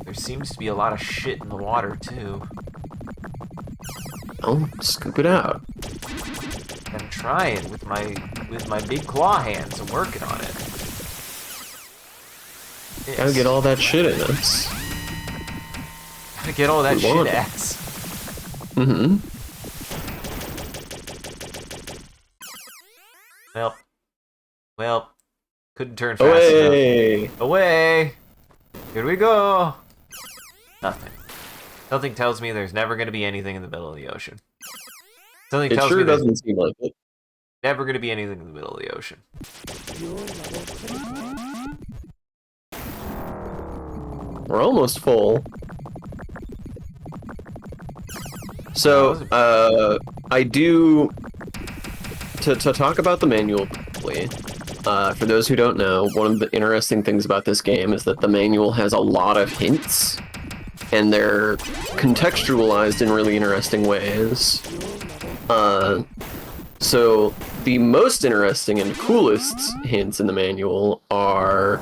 there seems to be a lot of shit in the water, too. Oh, scoop it out. I'm trying with my big claw hands. I'm working on it. Yes. Gotta get all that shit in us. Gotta get all that We shit want it. ass. Mm-hmm. Well, Well, couldn't turn fast enough. Away! Away! Here we go! Nothing. Something tells me there's never going to be anything in the middle of the ocean. Something It tells sure me there's doesn't seem like it. never going to be anything in the middle of the ocean. Fuel level critical. We're almost full. So, I do... To talk about the manual briefly, for those who don't know, one of the interesting things about this game is that the manual has a lot of hints, and they're contextualized in really interesting ways. So, the most interesting and coolest hints in the manual are...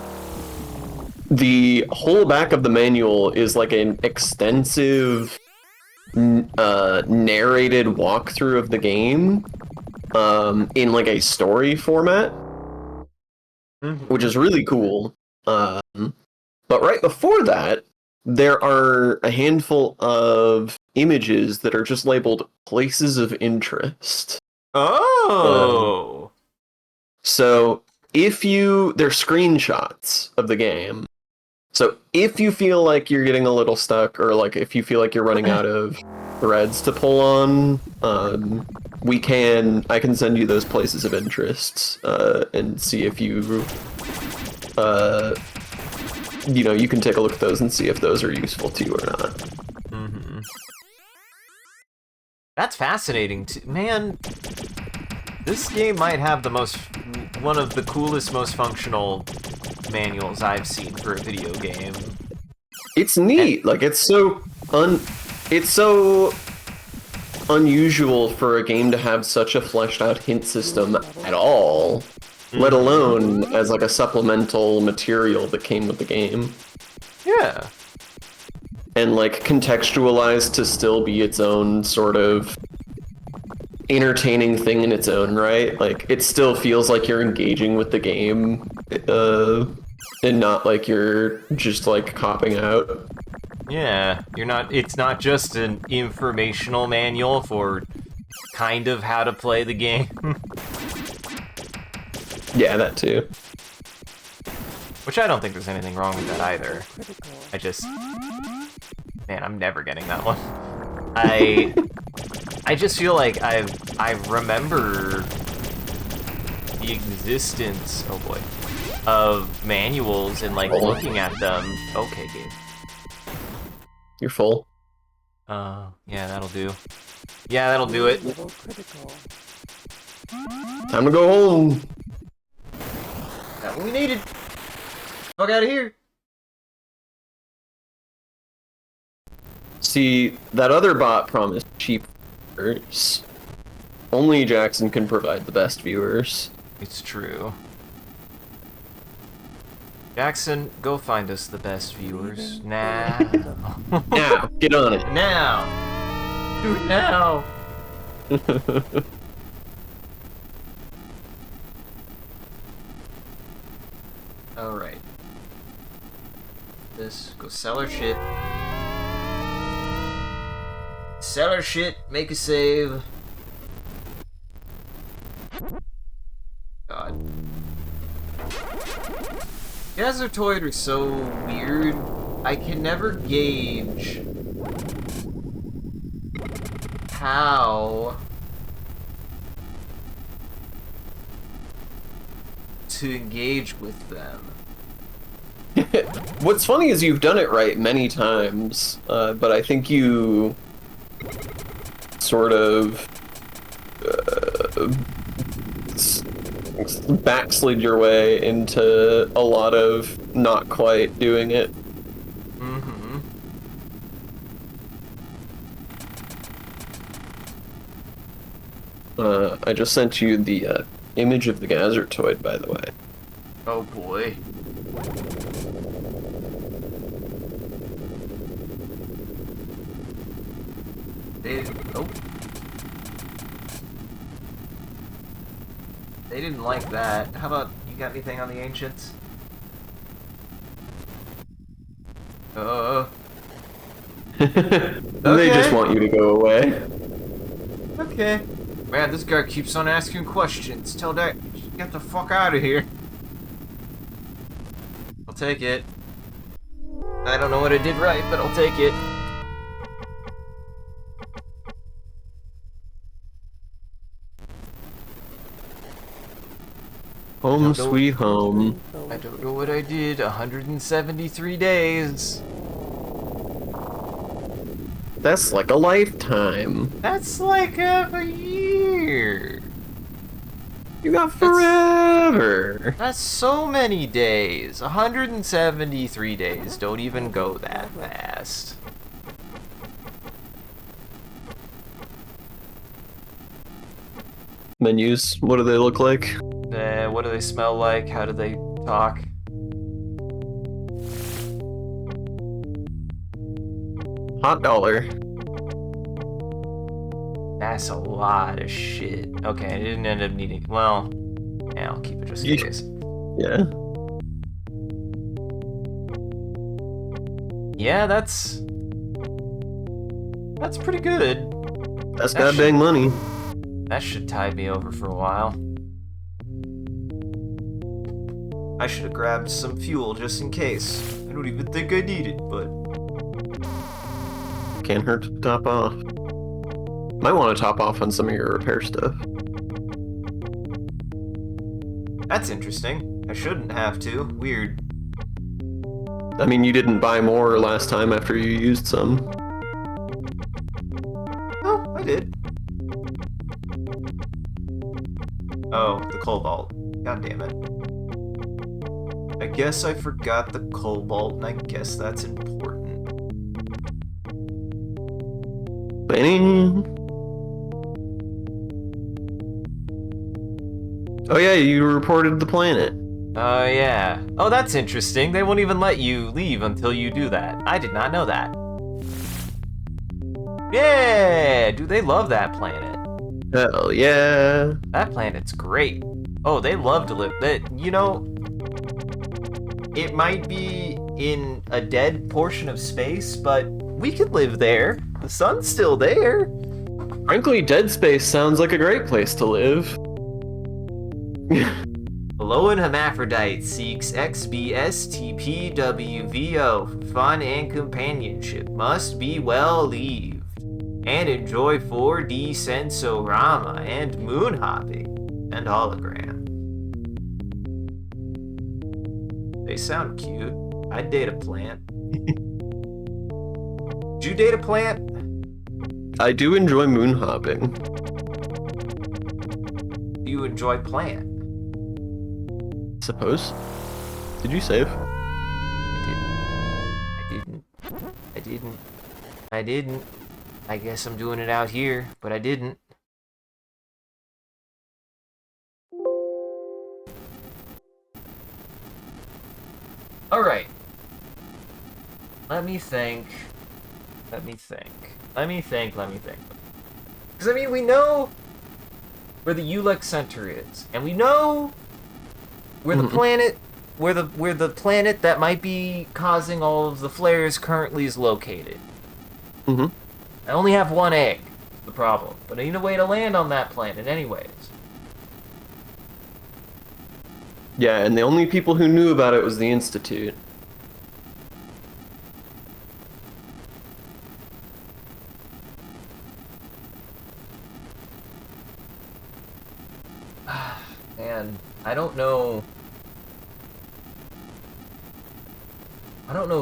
The whole back of the manual is like an extensive narrated walkthrough of the game in like a story format, which is really cool. But right before that, there are a handful of images that are just labeled places of interest. Oh! So if you... They're screenshots of the game. So if you feel like you're getting a little stuck, or like if you feel like you're running out of threads to pull on, I can send you those places of interest, and see if you, you can take a look at those and see if those are useful to you or not. Mm-hmm. That's fascinating, man. This game might have one of the coolest, most functional manuals I've seen for a video game. It's neat. Like it's so unusual for a game to have such a fleshed out hint system at all, let alone as like a supplemental material that came with the game. Yeah. And like contextualized to still be its own sort of entertaining thing in its own right. Like it still feels like you're engaging with the game, and not like you're just like copping out. Yeah, it's not just an informational manual for kind of how to play the game. Yeah, that too. Which I don't think there's anything wrong with that either. Critical. Man, I'm never getting that one. I just feel like I remember the existence, oh boy, of manuals and like looking at them. Okay, Gabe. You're full. Yeah, that'll do. Yeah, that'll do it. Level critical. Time to go home. That's what we needed. Fuck out of here. See, that other bot promised cheap viewers. Only Jackson can provide the best viewers. It's true. Jackson, go find us the best viewers. Now. Now, get on it. Now. Do it now. Alright. This, go sell our shit. Sell our shit, make a save. God. Gazertoid are so weird. I can never gauge how to engage with them. What's funny is you've done it right many times, but I think you sort of backslid your way into a lot of not quite doing it. Mm-hmm. I just sent you the image of the Gazertoid, by the way. Oh boy. Oh. They didn't like that. How about, you got anything on the Ancients? They just want you to go away. Okay. Man, this guy keeps on asking questions. Tell that. Get the fuck out of here. I'll take it. I don't know what I did right, but I'll take it. Home sweet home. I don't know what I did. 173 days. That's like a lifetime. That's like half a year. You got forever. That's so many days. 173 days don't even go that fast. Menus, what do they look like? What do they smell like? How do they talk? Hot dollar. That's a lot of shit. Okay, I didn't end up needing. Well, yeah, I'll keep it just in Yeesh. case. Yeah. Yeah, that's pretty good. That's That goddamn money. That should tide me over for a while. I should have grabbed some fuel just in case. I don't even think I need it, but Can't hurt to top off. Might want to top off on some of your repair stuff. that's interesting. I shouldn't have to. Weird. I mean, you didn't buy more last time after you used some. Oh, I did. Oh, the cobalt. God damn it. I guess I forgot the cobalt, and I guess that's important. Benny. Oh yeah, you reported the planet. Oh, yeah. Oh, that's interesting. They won't even let you leave until you do that. I did not know that. Yeah! Dude, they love that planet. Hell yeah. That planet's great. Oh, they love to live. You know, it might be in a dead portion of space, but we could live there. The sun's still there. Frankly, Dead Space sounds like a great place to live. Alolan Hermaphrodite seeks XBSTPWVO for fun and companionship. Must be well leaved. And enjoy 4D Sensorama and moon hopping and hologram. They sound cute. I'd date a plant. Would you date a plant? I do enjoy moon hopping. Do you enjoy plant? Suppose. Did you save? I didn't. I guess I'm doing it out here, but I didn't. Alright. Let me think. Because, I mean, we know where the Ulex Center is, and we know where the planet, where the planet that might be causing all of the flares currently is located. Mm-hmm. I only have one egg, the problem, but I need a way to land on that planet anyways. Yeah, and the only people who knew about it was the Institute. Man, I don't know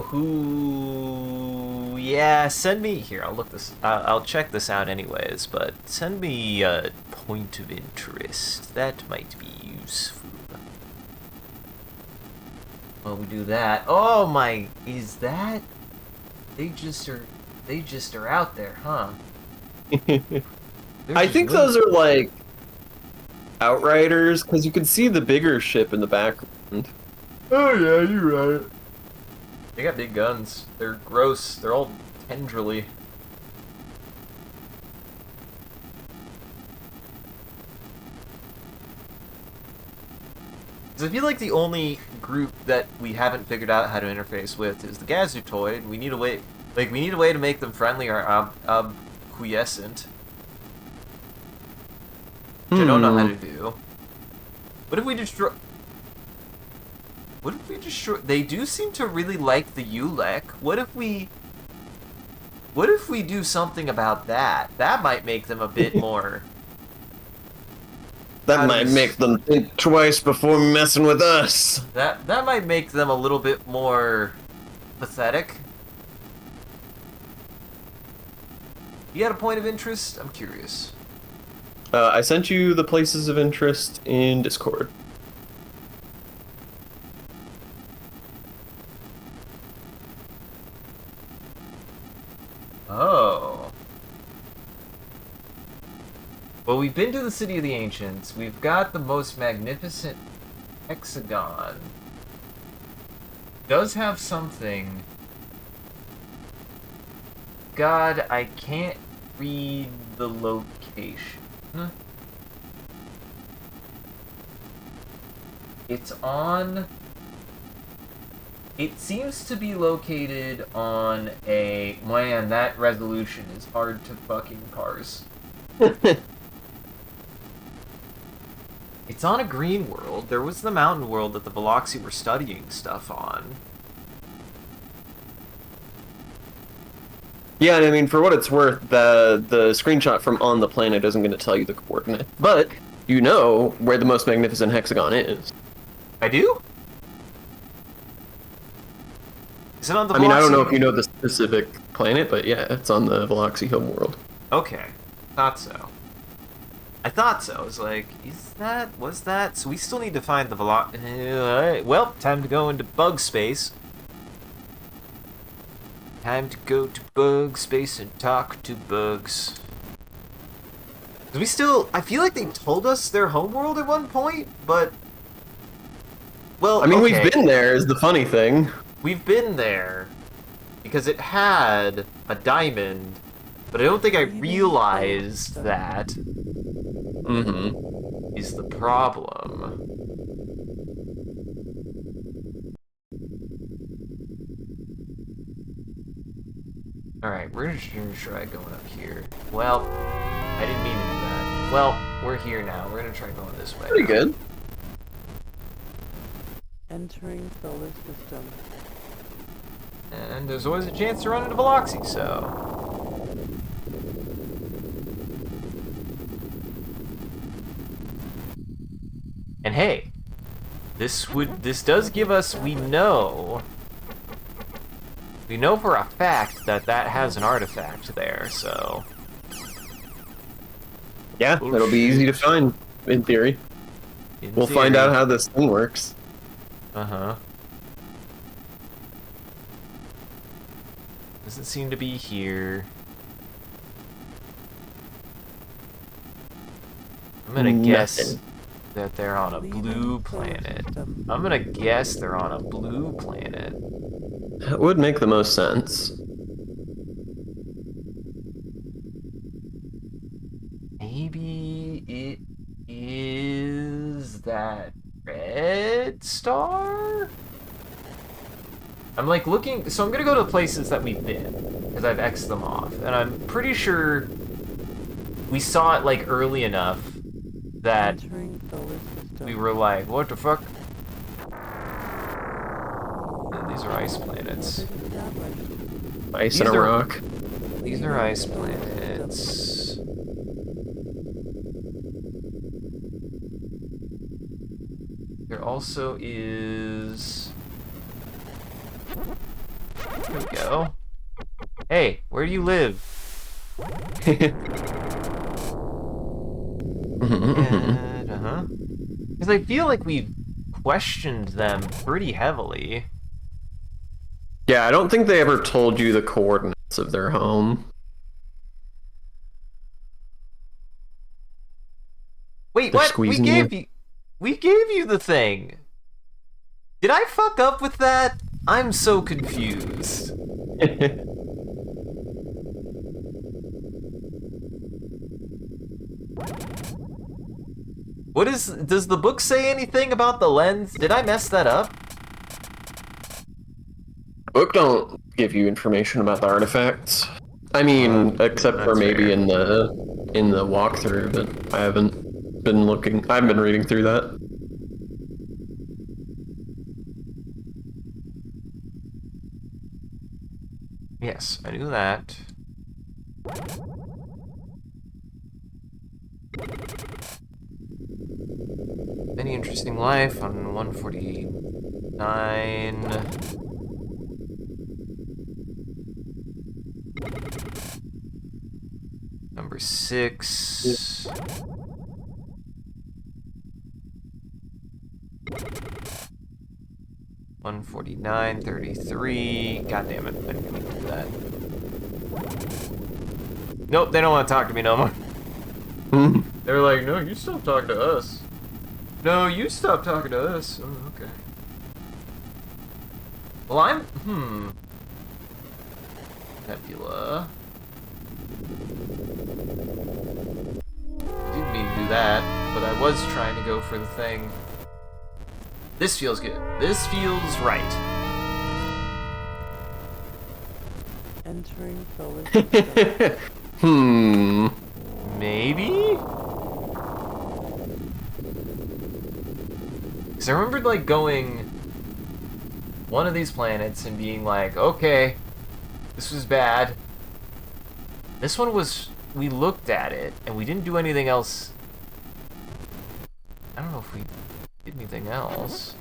who. Yeah, send me here. I'll look this. I'll check this out anyways. But send me a point of interest. That might be useful. Well, we do that. Oh my! Is that? They just are out there, huh? I think those are like Outriders, because you can see the bigger ship in the background. Oh yeah, you're right. They got big guns. They're gross. They're all tendrily. Because I feel like the only group that we haven't figured out how to interface with is the Gazutoid. We need a way, to make them friendly or quiescent. Which I don't know how to do. What if we destroy... What if we destroy... They do seem to really like the Ulek. What if we do something about that? That might make them a bit more... That might make them think twice before messing with us. That might make them a little bit more pathetic. You got a point of interest? I'm curious. I sent you the places of interest in Discord. Oh. Well, we've been to the City of the Ancients. We've got the most magnificent hexagon. Does have something. God, I can't read the location. It's on... It seems to be located on a... Man, that resolution is hard to fucking parse. It's on a green world. There was the mountain world that the Veloxi were studying stuff on. Yeah, and I mean, for what it's worth, the screenshot from on the planet isn't going to tell you the coordinate, but you know where the most magnificent hexagon is. I do? Is it on the Veloxi? I mean, I don't know if you know the specific planet, but yeah, it's on the Veloxi homeworld. Okay. Thought so. I thought so. I was like, was that? So we still need to find the Veloxi. Alright, well, time to go into bug space. Time to go to bug space and talk to bugs. I feel like they told us their homeworld at one point, but... Well, I mean, okay. we've been there is the funny thing. We've been there because it had a diamond, but I don't think I realized that is the problem. Alright, we're just gonna try going up here. Well, I didn't mean to do that. Well, we're here now. We're gonna try going this way. Pretty good. Entering solar system. And there's always a chance to run into Veloxi, so... And hey, this does give us, we know for a fact that has an artifact there, so... Yeah, Oh, it'll be easy to find, in theory. We'll find out how this thing works. Uh-huh. Doesn't seem to be here. I'm gonna guess that they're on a blue planet. I'm gonna guess they're on a blue planet. That would make the most sense. Maybe it is that red star? I'm like looking, so I'm gonna go to the places that we've been, because I've X'd them off, and I'm pretty sure we saw it like early enough that Entering solar system. we were like, what the fuck? And these are ice planets. Established. Ice and a These are- rock. These are ice planets. There also is... There we go. Hey, where do you live? Because I feel like we've questioned them pretty heavily. Yeah, I don't think they ever told you the coordinates of their home. Wait, They're what? We squeezing gave you. you... We gave you the thing. Did I fuck up with that? I'm so confused. What is... Does the book say anything about the lens? Did I mess that up? Book don't give you information about the artifacts. I mean, except for that's maybe fair. in the walkthrough, but I haven't been looking. I haven't been reading through that. Yes, I knew that. Any interesting life on 149. Number 6. $149.33. God damn it! I didn't mean to do that. Nope, they don't want to talk to me no more. They're like, no, you stop talking to us. No, you stop talking to us. Oh, okay. Well, Nebula. Didn't mean to do that, but I was trying to go for the thing. This feels good. This feels right. Entering solar system. Maybe? Because I remembered, like, going one of these planets and being like, okay, this was bad. This one was, we looked at it, and we didn't do anything else. I don't know if we did anything else.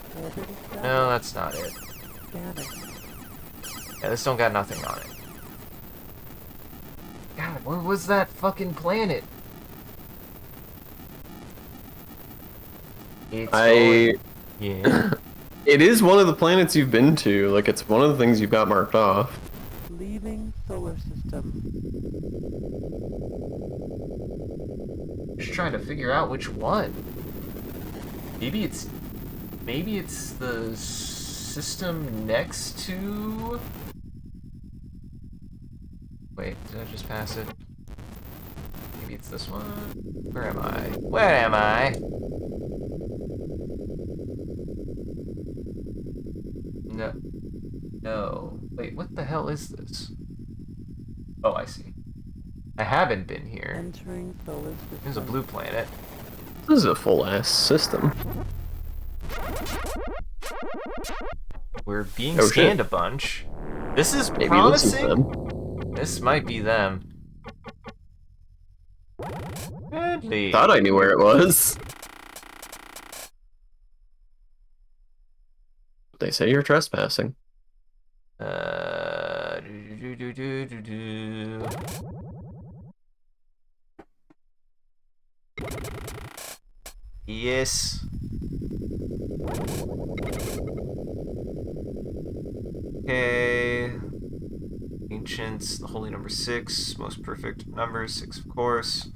No, that's not it. Yeah, this don't got nothing on it. God, where was that fucking planet? It's yeah. It is one of the planets you've been to. Like, it's one of the things you've got marked off. Leaving solar system. Just trying to figure out which one. Maybe it's the system next to. Wait, did I just pass it? Maybe it's this one. Where am I? Where am I? No. No. Wait, what the hell is this? Oh, I see. I haven't been here. Entering solar system. There's a blue planet. This is a full-ass system. We're being Oh, scanned shit. a bunch. This is Maybe promising. this is them. This might be them. Deadly. Thought I knew where it was. They say you're trespassing. Do. Yes. Okay. Ancients, the holy number 6, most perfect number, 6 of course.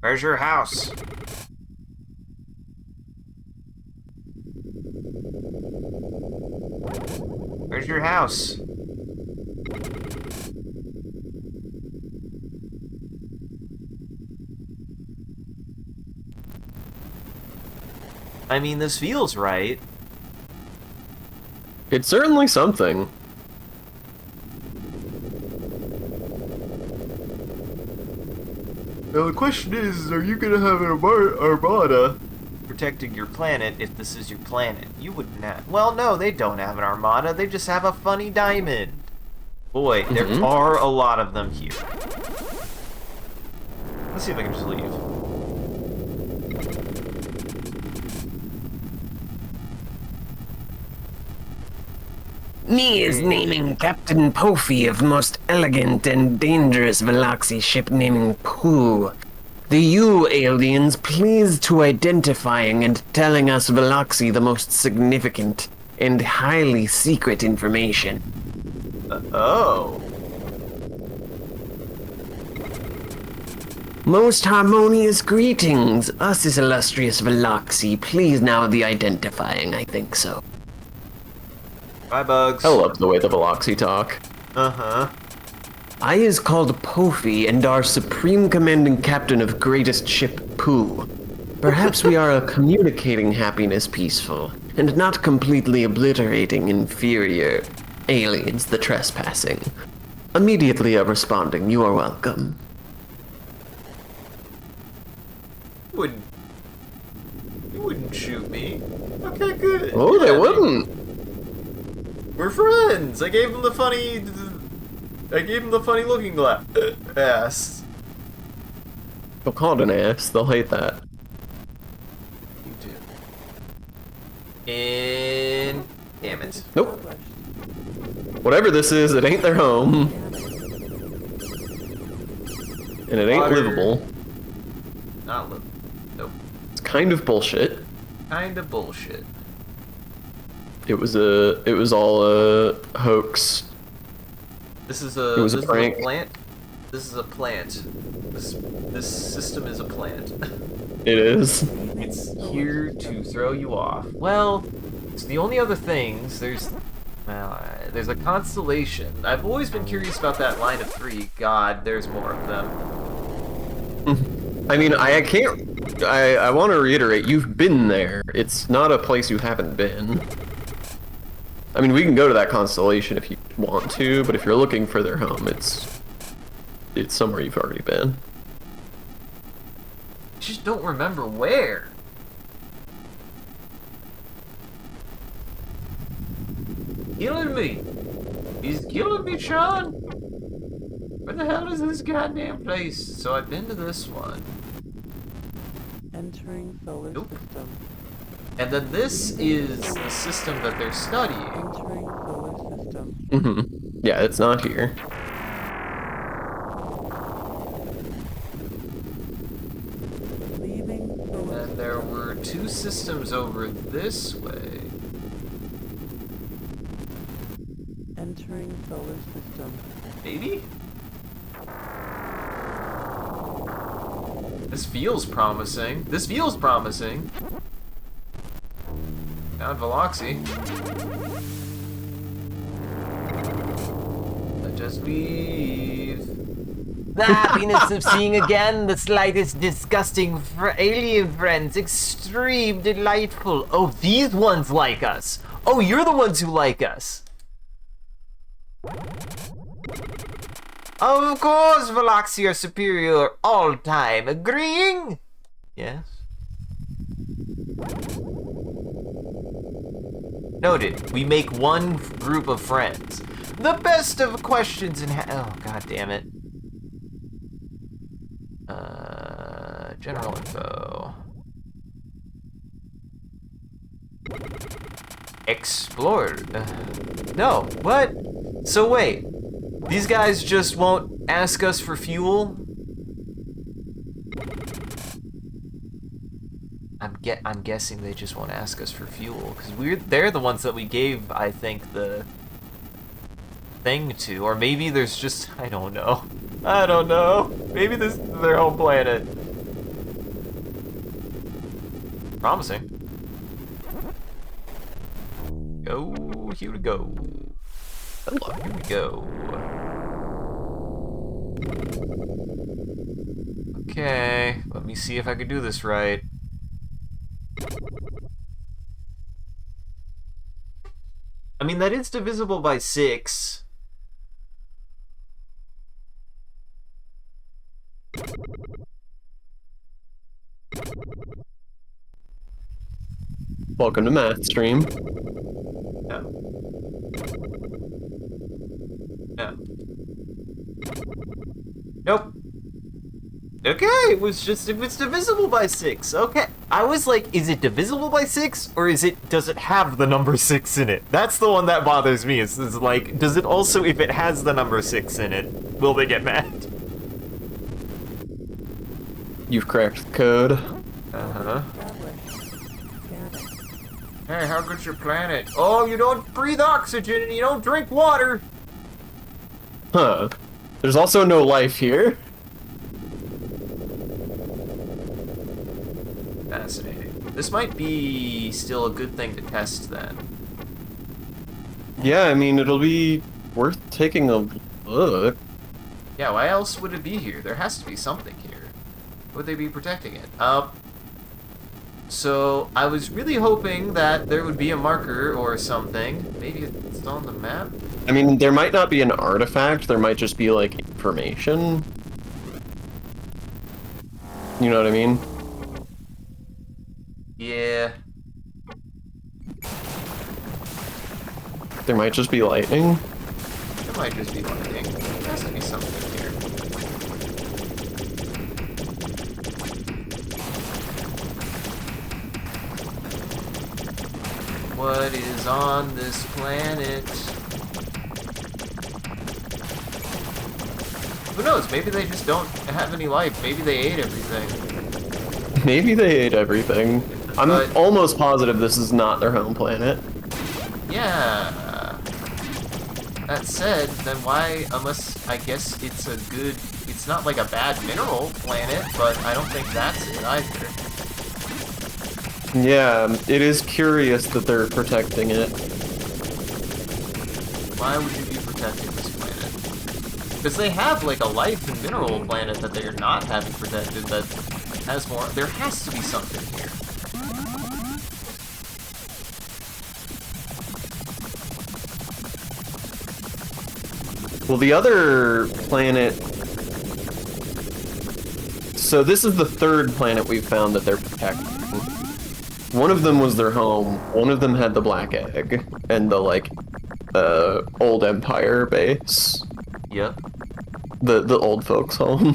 Where's your house? Where's your house? I mean, this feels right. It's certainly something. Now the question is, are you gonna have an armada protecting your planet if this is your planet? You wouldn't have. Well, no, they don't have an armada. They just have a funny diamond. Boy, there are a lot of them here. Let's see if I can just leave. Me is naming Captain Pofi of most elegant and dangerous Veloxy ship naming Pooh. The you aliens pleased to identifying and telling us Veloxy the most significant and highly secret information. Oh. Most harmonious greetings, us is illustrious Veloxy. Please now the identifying, I think so. Bye, Bugs. I love the way the Veloxy talk. Uh-huh. I is called Pofi and our supreme commanding captain of greatest ship Pooh. Perhaps we are a communicating happiness peaceful, and not completely obliterating inferior aliens the trespassing. Immediately responding, you are welcome. You wouldn't shoot me. Okay, good. Oh, they Yeah, wouldn't. We're friends. I gave him the funny looking glass. Ass. Don't call it an ass. They'll hate that. You too. And damn it. Nope. Whatever this is, it ain't their home. And it ain't Water. livable. Not livable. Nope. It's kind of bullshit. Kinda bullshit. It was all a hoax. This is It was a prank. plant. This is a plant. This system is a plant. It is. It's here to throw you off. Well, it's the only other things. There's a constellation. I've always been curious about that line of 3. God, there's more of them. I mean, I can't. I want to reiterate. You've been there. It's not a place you haven't been. I mean, we can go to that constellation if you want to, but if you're looking for their home, it's somewhere you've already been. I just don't remember where. Killing me. He's killing me, Sean. Where the hell is this goddamn place? So I've been to this one. Entering solar Nope. system. And then this is the system that they're studying. Entering solar system. Mm-hmm. Yeah, it's not here. Leaving solar And there were 2 systems over this way. Entering solar system. Maybe? This feels promising. This feels promising. Found Veloxy. Let us leave. The happiness of seeing again the slightest disgusting alien friends. Extreme delightful. Oh, these ones like us. Oh, you're the ones who like us. Of course, Veloxy are superior all time. Agreeing? Yes. Noted. We make one group of friends. The best of questions and oh, god damn it. General info. Explored. No, what? So wait. These guys just won't ask us for fuel? I'm guessing they just won't ask us for fuel because they're the ones that we gave, I think, the thing to, or maybe there's just I don't know. Maybe this is their home planet. Promising. Go, here we go. Hello, here we go. Okay, let me see if I can do this right. I mean, that is divisible by 6. Welcome to Math Stream. No. No. Nope. Okay, it was divisible by 6. Okay. I was like, is it divisible by 6 or does it have the number 6 in it? That's the one that bothers me. Is like, does it also, if it has the number 6 in it, will they get mad? You've cracked the code. Uh-huh. established. Scanning. Hey, how good's your planet? Oh, you don't breathe oxygen and you don't drink water. Huh. There's also no life here. Fascinating. This might be still a good thing to test then. Yeah, I mean, it'll be worth taking a look. Yeah, why else would it be here? There has to be something here. Would they be protecting it? So I was really hoping that there would be a marker or something. Maybe it's on the map? I mean, there might not be an artifact, there might just be, like, information. You know what I mean? Yeah. There might just be lightning. There might just be lightning. There has to be something here. What is on this planet? Who knows? Maybe they just don't have any life. Maybe they ate everything. Maybe they ate everything. I'm But- almost positive this is not their home planet. Yeah. That said, then why, unless, I guess it's a good, it's not like a bad mineral planet, but I don't think that's it either. Yeah, it is curious that they're protecting it. Why would you be protecting this planet? Because they have like a life and mineral planet that they are not having protected that has more, there has to be something here. Well, the other planet... So this is the third planet we've found that they're protecting. One of them was their home, one of them had the black egg, and the, like, old Empire base. Yep. The old folks' home.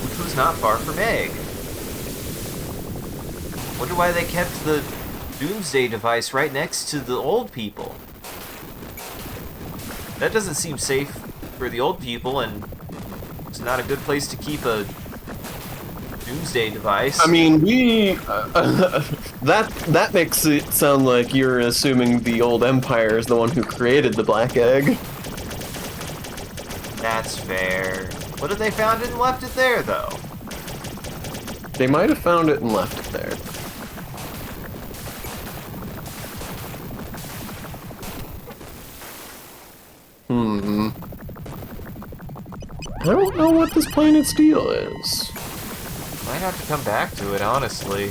Which was not far from Egg. Wonder why they kept the Doomsday device right next to the old people. That doesn't seem safe for the old people, and it's not a good place to keep a Doomsday device. I mean, that makes it sound like you're assuming the old Empire is the one who created the black egg. That's fair. What if they found it and left it there, though? They might have found it and left it there. I don't know what this planet's deal is. Might have to come back to it, honestly.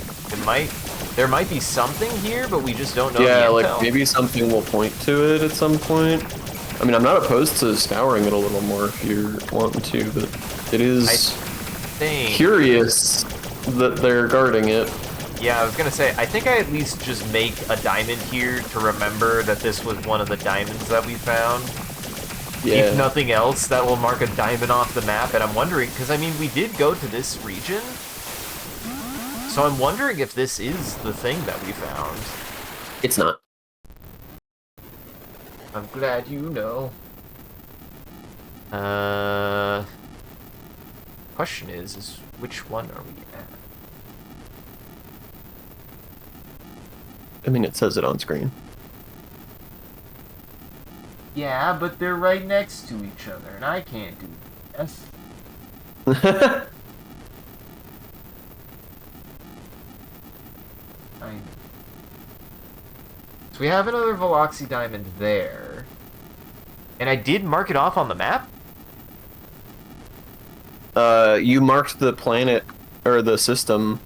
There might be something here, but we just don't know Yeah, the like intel. maybe something will point to it at some point. I mean, I'm not opposed to scouring it a little more if you're wanting to, but it is Thing. curious that they're guarding it. Yeah, I was gonna say, I think I at least just make a diamond here to remember that this was one of the diamonds that we found. Yeah. If nothing else, that will mark a diamond off the map, and I'm wondering, because I mean, we did go to this region, so I'm wondering if this is the thing that we found. It's not. I'm glad you know. Question is which one are we at? I mean, it says it on screen. Yeah, but they're right next to each other, and I can't do this. So we have another Veloxy diamond there. And I did mark it off on the map? You marked the planet, or the system.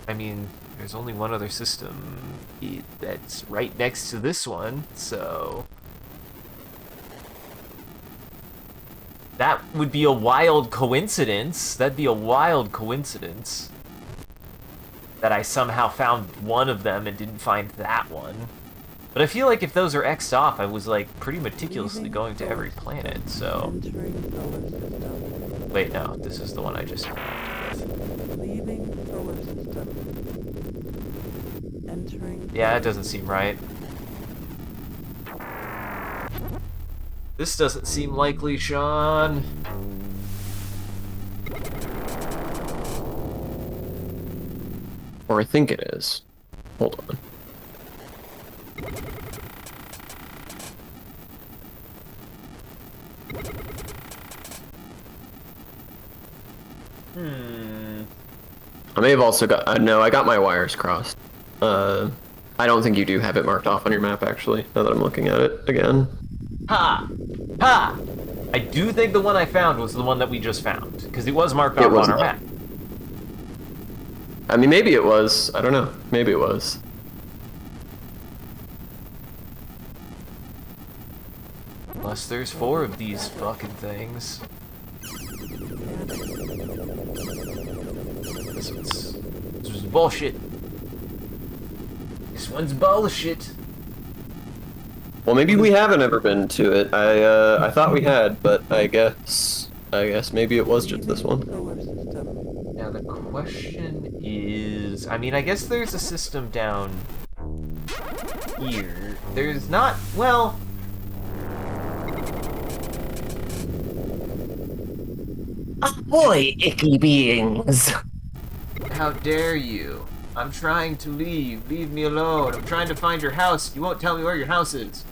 I mean, there's only one other system that's right next to this one, so... That would be a wild coincidence. That'd be a wild coincidence. That I somehow found one of them and didn't find that one. But I feel like if those are X'd off, I was like pretty meticulously going to every planet, so... Entering solar system. Wait, no, this is the one I just interacted with. Leaving solar system. Entering. Yeah, that doesn't seem right. This doesn't seem likely, Sean. Or I think it is. Hold on. I may have also got... no, I got my wires crossed. I don't think you do have it marked off on your map, actually, now that I'm looking at it again. Ha! Ha! I do think the one I found was the one that we just found, because it was marked It off was on our not. map. I mean, maybe it was. I don't know. Maybe it was. Unless there's 4 of these fucking things. This was bullshit. This one's bullshit. Well, maybe we haven't ever been to it. I thought we had, but I guess maybe it was just this one. Solar system. Now the question is, I mean, I guess there's a system down here. There's not, well... Ahoy, icky beings! How dare you? I'm trying to leave. Leave me alone. I'm trying to find your house. You won't tell me where your house is.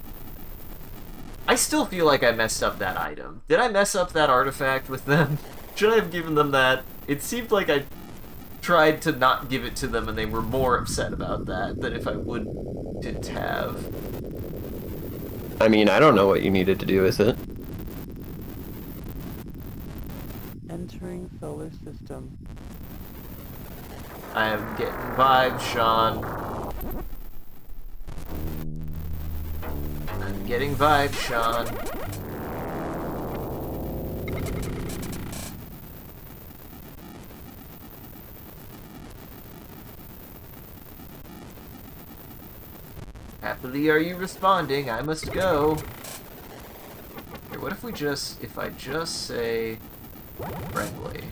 I still feel like I messed up that item. Did I mess up that artifact with them? Should I have given them that? It seemed like I tried to not give it to them and they were more upset about that than if I wouldn't have. I mean, I don't know what you needed to do with it. Entering solar system. I am getting vibes, Sean. I'm getting vibes, Sean. Happily are you responding? I must go. Here, what if I just say friendly?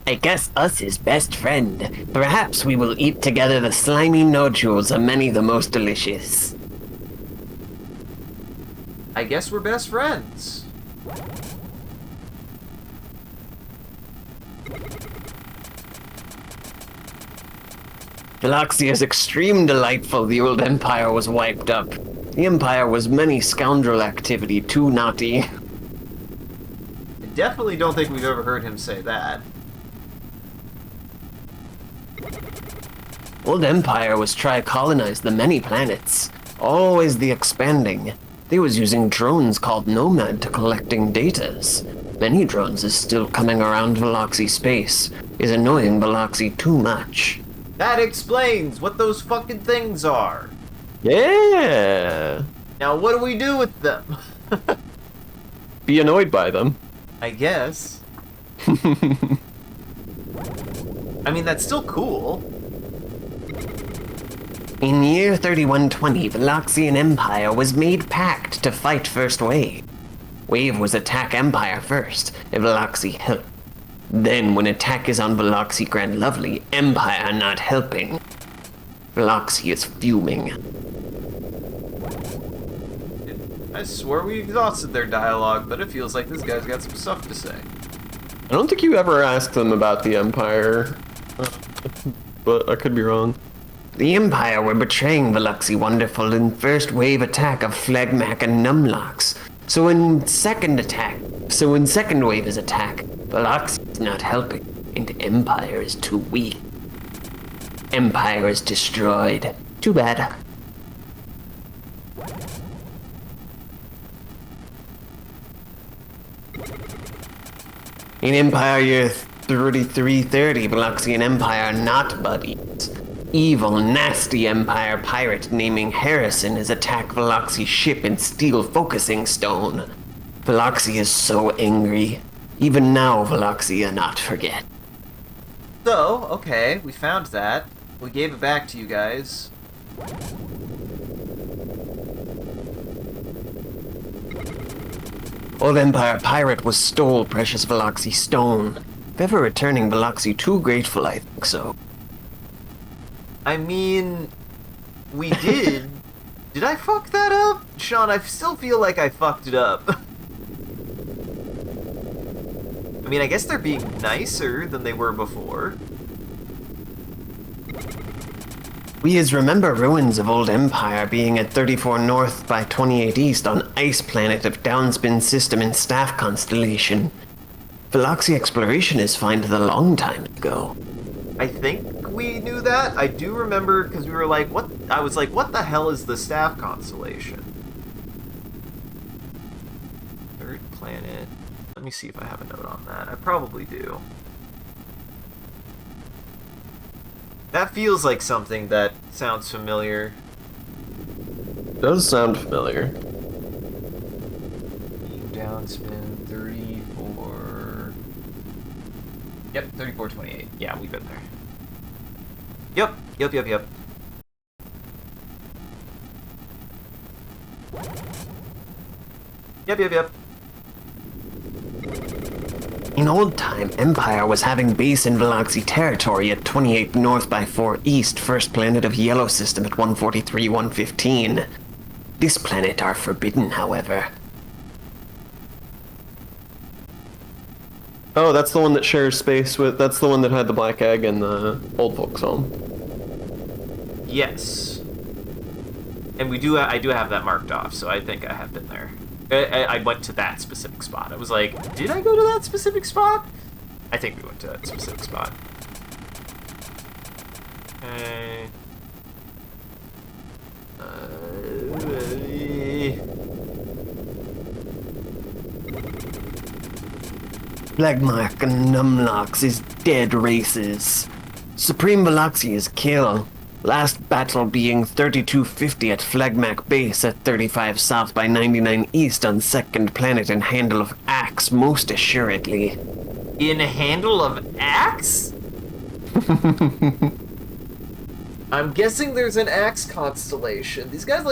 I guess us is best friend. Perhaps we will eat together the slimy nodules of many the most delicious. I guess we're best friends. Philoxia's extreme delightful the old empire was wiped up. The empire was many scoundrel activity too naughty. I definitely don't think we've ever heard him say that. Old empire was try colonize the many planets. Always the expanding. They was using drones called Nomad to collecting datas. Many drones is still coming around Veloxy space. Is annoying Veloxy too much. That explains what those fucking things are. Yeah. Now what do we do with them? Be annoyed by them. I guess. I mean, that's still cool. In year 3120, Veloxian Empire was made pact to fight First Wave. Wave was attack Empire first, and Veloxy help. Then, when attack is on Veloxy Grand Lovely, Empire not helping. Veloxy is fuming. I swore we exhausted their dialogue, but it feels like this guy's got some stuff to say. I don't think you ever asked them about the Empire, but I could be wrong. The Empire were betraying Veloxy Wonderful in first wave attack of Phlegmac and Numlocks. So in second wave is attack, Veloxy is not helping, and Empire is too weak. Empire is destroyed. Too bad. In Empire year 3330, Veloxian Empire not buddies. Evil, nasty Empire pirate naming Harrison is attack Veloxy ship and steal focusing stone. Veloxy is so angry. Even now, Veloxy not forget. So, okay, we found that. We gave it back to you guys. Old Empire pirate was stole precious Veloxy stone. If ever returning Veloxy too grateful, I think so. I mean, we did. Did I fuck that up? Sean, I still feel like I fucked it up. I mean, I guess they're being nicer than they were before. We is remember ruins of old Empire being at 34 North by 28 East on ice planet of downspin system and staff constellation. Veloxy exploration is find the long time ago. I think we knew that. I do remember because we were like, what? I was like, what the hell is the staff constellation? Third planet. Let me see if I have a note on that. I probably do. That feels like something that sounds familiar. Does sound familiar. downspin 34. Yep, 3428. Yeah, we've been there. Yep. Yep. In old time, Empire was having base in Veloxy territory at 28 North by 4 East, first planet of Yellow System at 143-115. This planet are forbidden, however. Oh, that's the one that shares space with. That's the one that had the black egg and the old folks home. Yes. And I do have that marked off, so I think I have been there. I went to that specific spot. I was like, did I go to that specific spot? I think we went to that specific spot. Okay. Flagmark and Numlocks is dead races. Supreme Veloxy is kill. Last battle being 3250 at Flagmark base at 35 south by 99 east on second planet and handle of Axe, most assuredly. In handle of Axe? I'm guessing there's an Axe constellation. These guys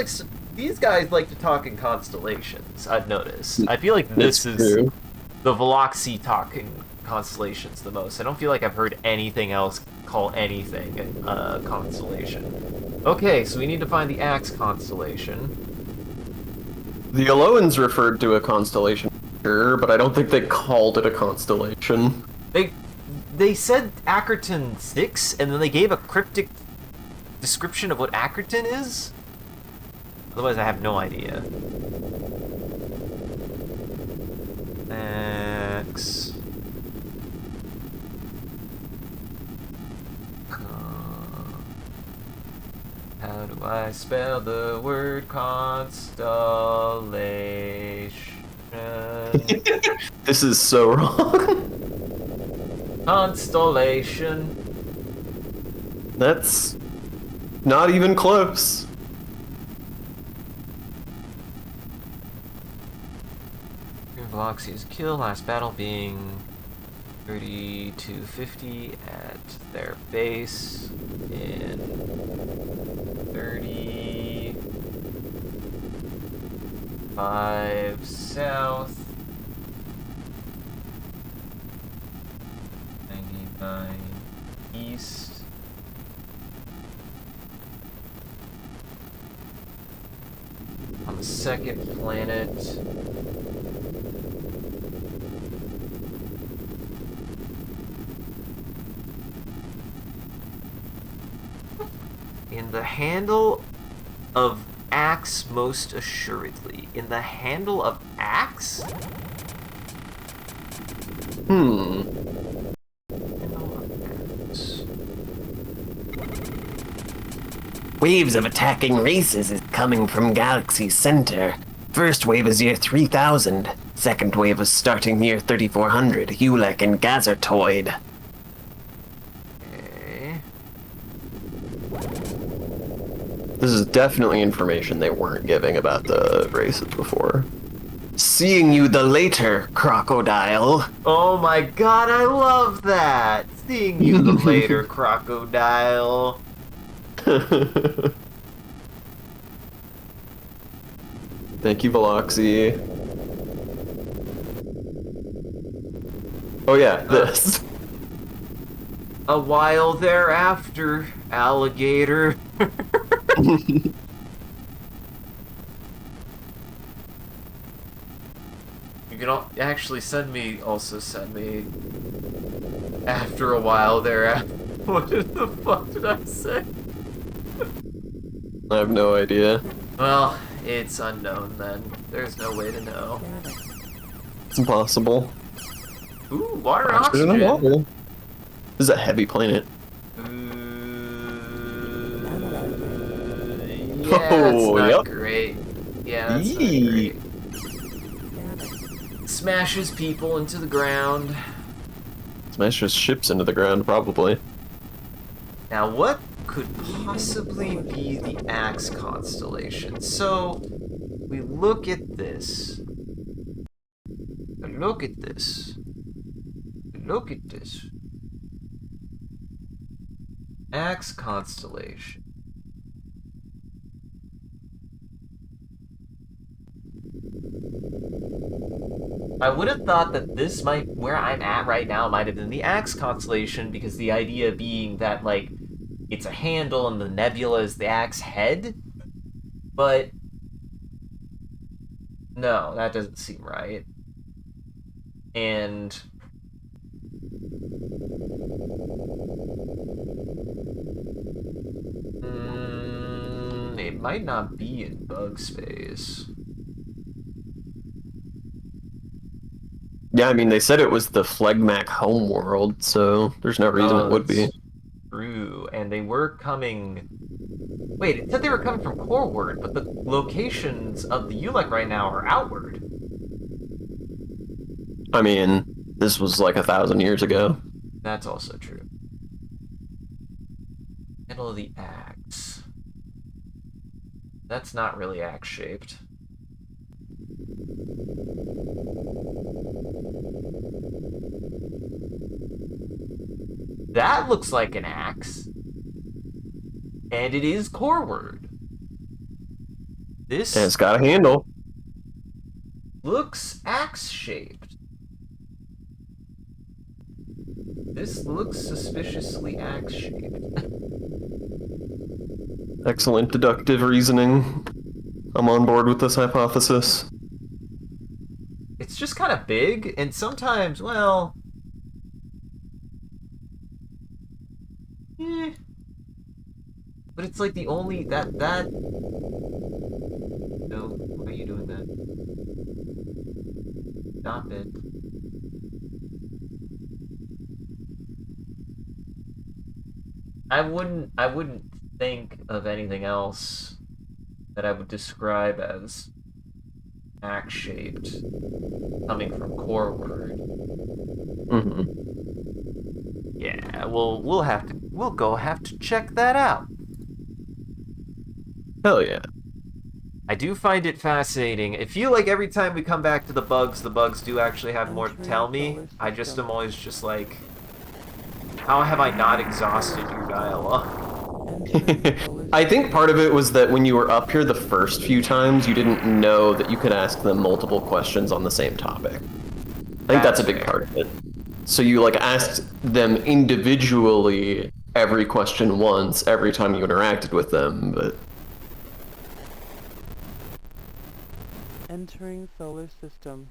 like to talk in constellations. I've noticed. I feel like this is true. the Veloxy talking constellations the most. I don't feel like I've heard anything else call anything a constellation. Okay, so we need to find the Axe constellation. The Elohans referred to a constellation, sure, but I don't think they called it a constellation. They said Ackerton 6, and then they gave a cryptic description of what Ackerton is? Otherwise, I have no idea. Axe. How do I spell the word constellation? This is so wrong. Constellation. That's not even close. Veloxy's kill, last battle being 3250 at their base in 35 south, 99 east. On the second planet. In the handle of Axe, most assuredly. In the handle of Axe? Hmm. Handle of Axe. Waves of attacking races is coming from Galaxy's center. First wave is year 3000. Second wave is starting near 3400, Ulek and Gazertoid. Okay. This is definitely information they weren't giving about the races before. Seeing you the later, Crocodile. Oh my god, I love that! Seeing you the later, Crocodile. Thank you, Veloxy. Oh yeah, this. A while thereafter, alligator. You can actually send me after a while thereafter. What the fuck did I say? I have no idea. Well, it's unknown then. There's no way to know. It's impossible. Ooh, water There's oxygen. no water. This is a heavy planet. Yeah, that's Oh, not yep. great. Yeah, that's not Yee. great. Smashes people into the ground. Smashes ships into the ground, probably. Now, what could possibly be the Axe constellation? So, we look at this. Look at this. Look at this. Axe constellation. I would have thought that this might, where I'm at right now, might have been the Axe constellation, because the idea being that, like, it's a handle and the nebula is the axe head. But no, that doesn't seem right. And it might not be in bug space. Yeah, I mean, they said it was the Phlegmac homeworld, so there's no reason it would be. True, and they were coming... Wait, it said they were coming from Coreward, but the locations of the Ulek right now are outward. I mean, this was like 1,000 years ago. That's also true. Middle of the axe. That's not really axe-shaped. That looks like an axe. And it is Coreward. This And it's got a handle. looks axe-shaped. This looks suspiciously axe-shaped. Excellent deductive reasoning. I'm on board with this hypothesis. It's just kind of big, and sometimes, well... But it's like the only... That... No, why are you doing that? Stop it. I wouldn't think of anything else that I would describe as axe-shaped coming from Coreward. Mm-hmm. Yeah, we'll have to check that out. Hell yeah. I do find it fascinating. I feel like every time we come back to the bugs do actually have more to tell me. I just am always just like, how have I not exhausted your dialogue? I think part of it was that when you were up here the first few times, you didn't know that you could ask them multiple questions on the same topic. I think that's a big part of it. So you like asked them individually every question once every time you interacted with them, but Entering solar system.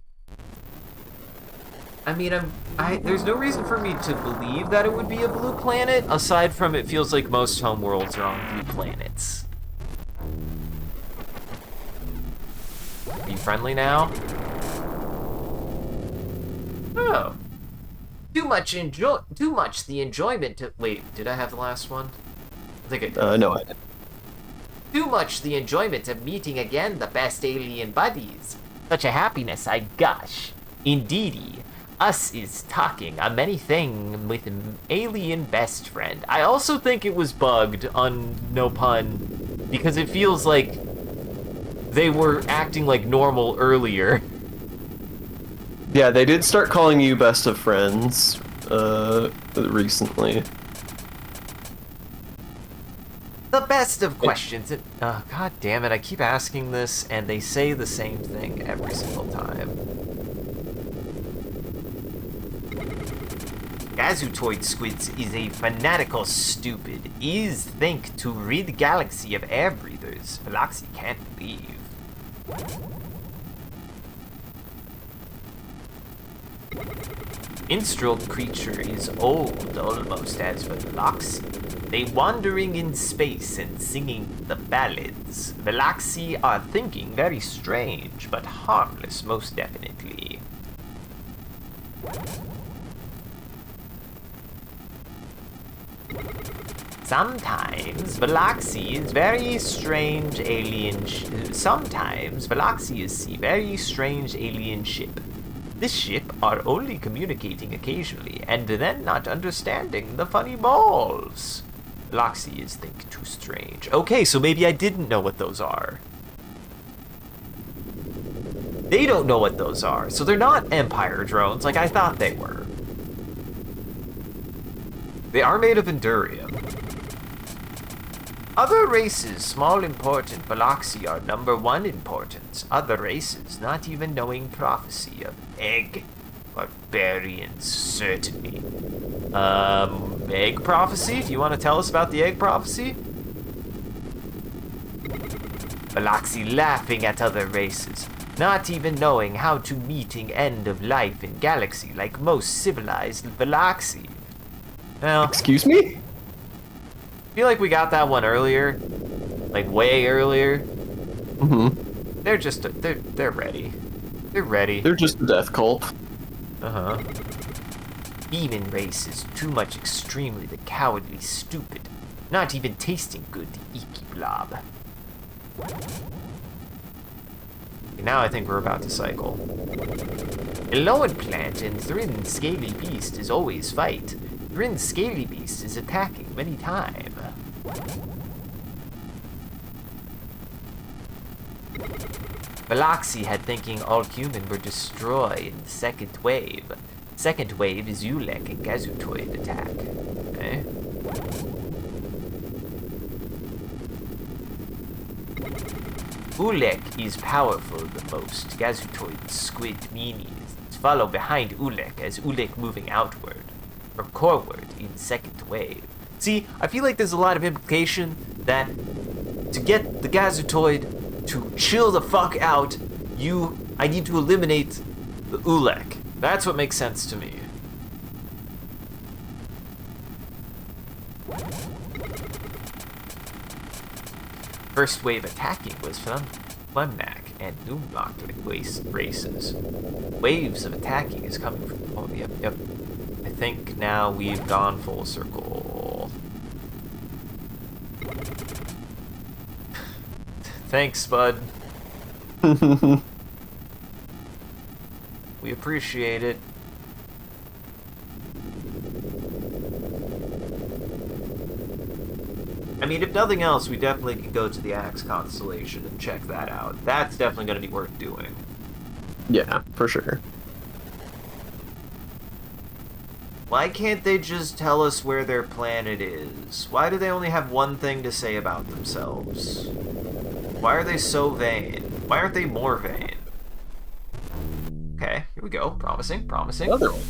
I mean, there's no reason for me to believe that it would be a blue planet, aside from it feels like most homeworlds are on blue planets. Are you friendly now? Oh. Too much the enjoyment of... Wait, did I have the last one? I think I did. no, I didn't. Too much the enjoyment of meeting again the best alien buddies. Such a happiness, I gush. Indeedy. Us is talking a many thing with an alien best friend. I also think it was bugged, on no pun, because it feels like they were acting like normal earlier. Yeah, they did start calling you best of friends, recently. The best of questions. God damn it, I keep asking this, and they say the same thing every single time. Gazutoid Squids is a fanatical stupid. Is think to rid galaxy of air breathers. Veloxy can't believe. Minstrel creature is old, almost as Veloxy. They wandering in space and singing the ballads. Veloxy are thinking very strange, but harmless most definitely. Sometimes Veloxy is very strange alien Sometimes Veloxy is see very strange alien ship. This ship are only communicating occasionally, and then not understanding the funny balls. Veloxy is think too strange. Okay, so maybe I didn't know what those are. They don't know what those are, so they're not Empire drones like I thought they were. They are made of Endurium. Other races, small important, Biloxi are #1 importance. Other races, not even knowing prophecy of egg. Barbarians, certainly. Egg prophecy? Do you want to tell us about the egg prophecy? Biloxi laughing at other races, not even knowing how to meeting end of life in galaxy like most civilized Biloxi. Well, Excuse me? I feel like we got that one earlier, like way earlier. Mm-hmm. They're just they're ready. They're ready. They're just a death cult. Uh-huh. Demon race is too much extremely the cowardly stupid. Not even tasting good, the icky blob. Okay, now I think we're about to cycle. Eloan plant and Thrin scaly beast is always fight. Thrin scaly beast is attacking many time. Biloxi had thinking all human were destroyed in the second wave. Second wave is Ulek and Gazutoid attack. Okay. Ulek is powerful the most. Gazutoid squid meanies follow behind Ulek as Ulek moving outward or coreward in second wave. See, I feel like there's a lot of implication that to get the Gazutoid to chill the fuck out, I need to eliminate the Ulek. That's what makes sense to me. First wave attacking was from Flemnak and Noomlock races. Waves of attacking is coming from... Oh, yep. I think now we've gone full circle. Thanks, bud. We appreciate it. I mean, if nothing else, we definitely can go to the Axe constellation and check that out. That's definitely going to be worth doing. Yeah, for sure. Why can't they just tell us where their planet is? Why do they only have one thing to say about themselves? Why are they so vain? Why aren't they more vain? Okay, here we go. Promising. Another one.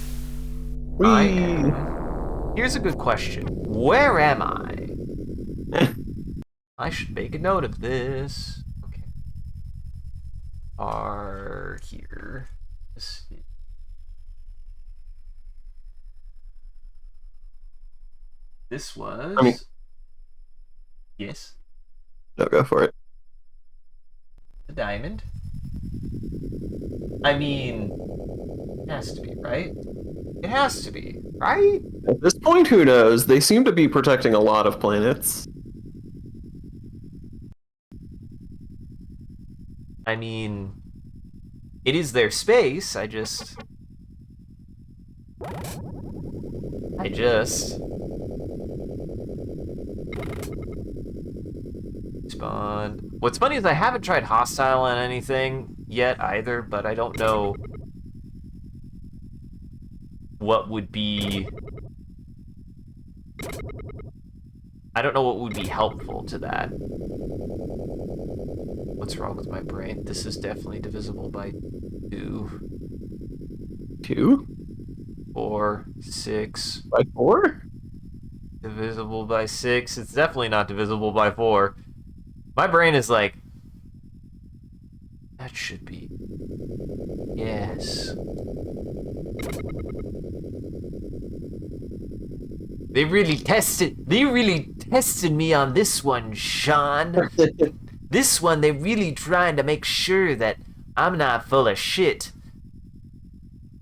I Whee! am... Here's a good question. Where am I? I should make a note of this. Okay. Are here. This was... I mean... Yes. No, go for it. The diamond. I mean... It has to be, right? It has to be, right? At this point, who knows? They seem to be protecting a lot of planets. I mean... It is their space, I just... Spawn. What's funny is I haven't tried hostile on anything yet either, but I don't know what would be... I don't know what would be helpful to that. What's wrong with my brain? This is definitely divisible by 2. 2? 4, 6. By 4? Divisible by 6. It's definitely not divisible by 4. My brain is like... That should be... Yes. They really tested me on this one, Sean. This one, they're really trying to make sure that I'm not full of shit.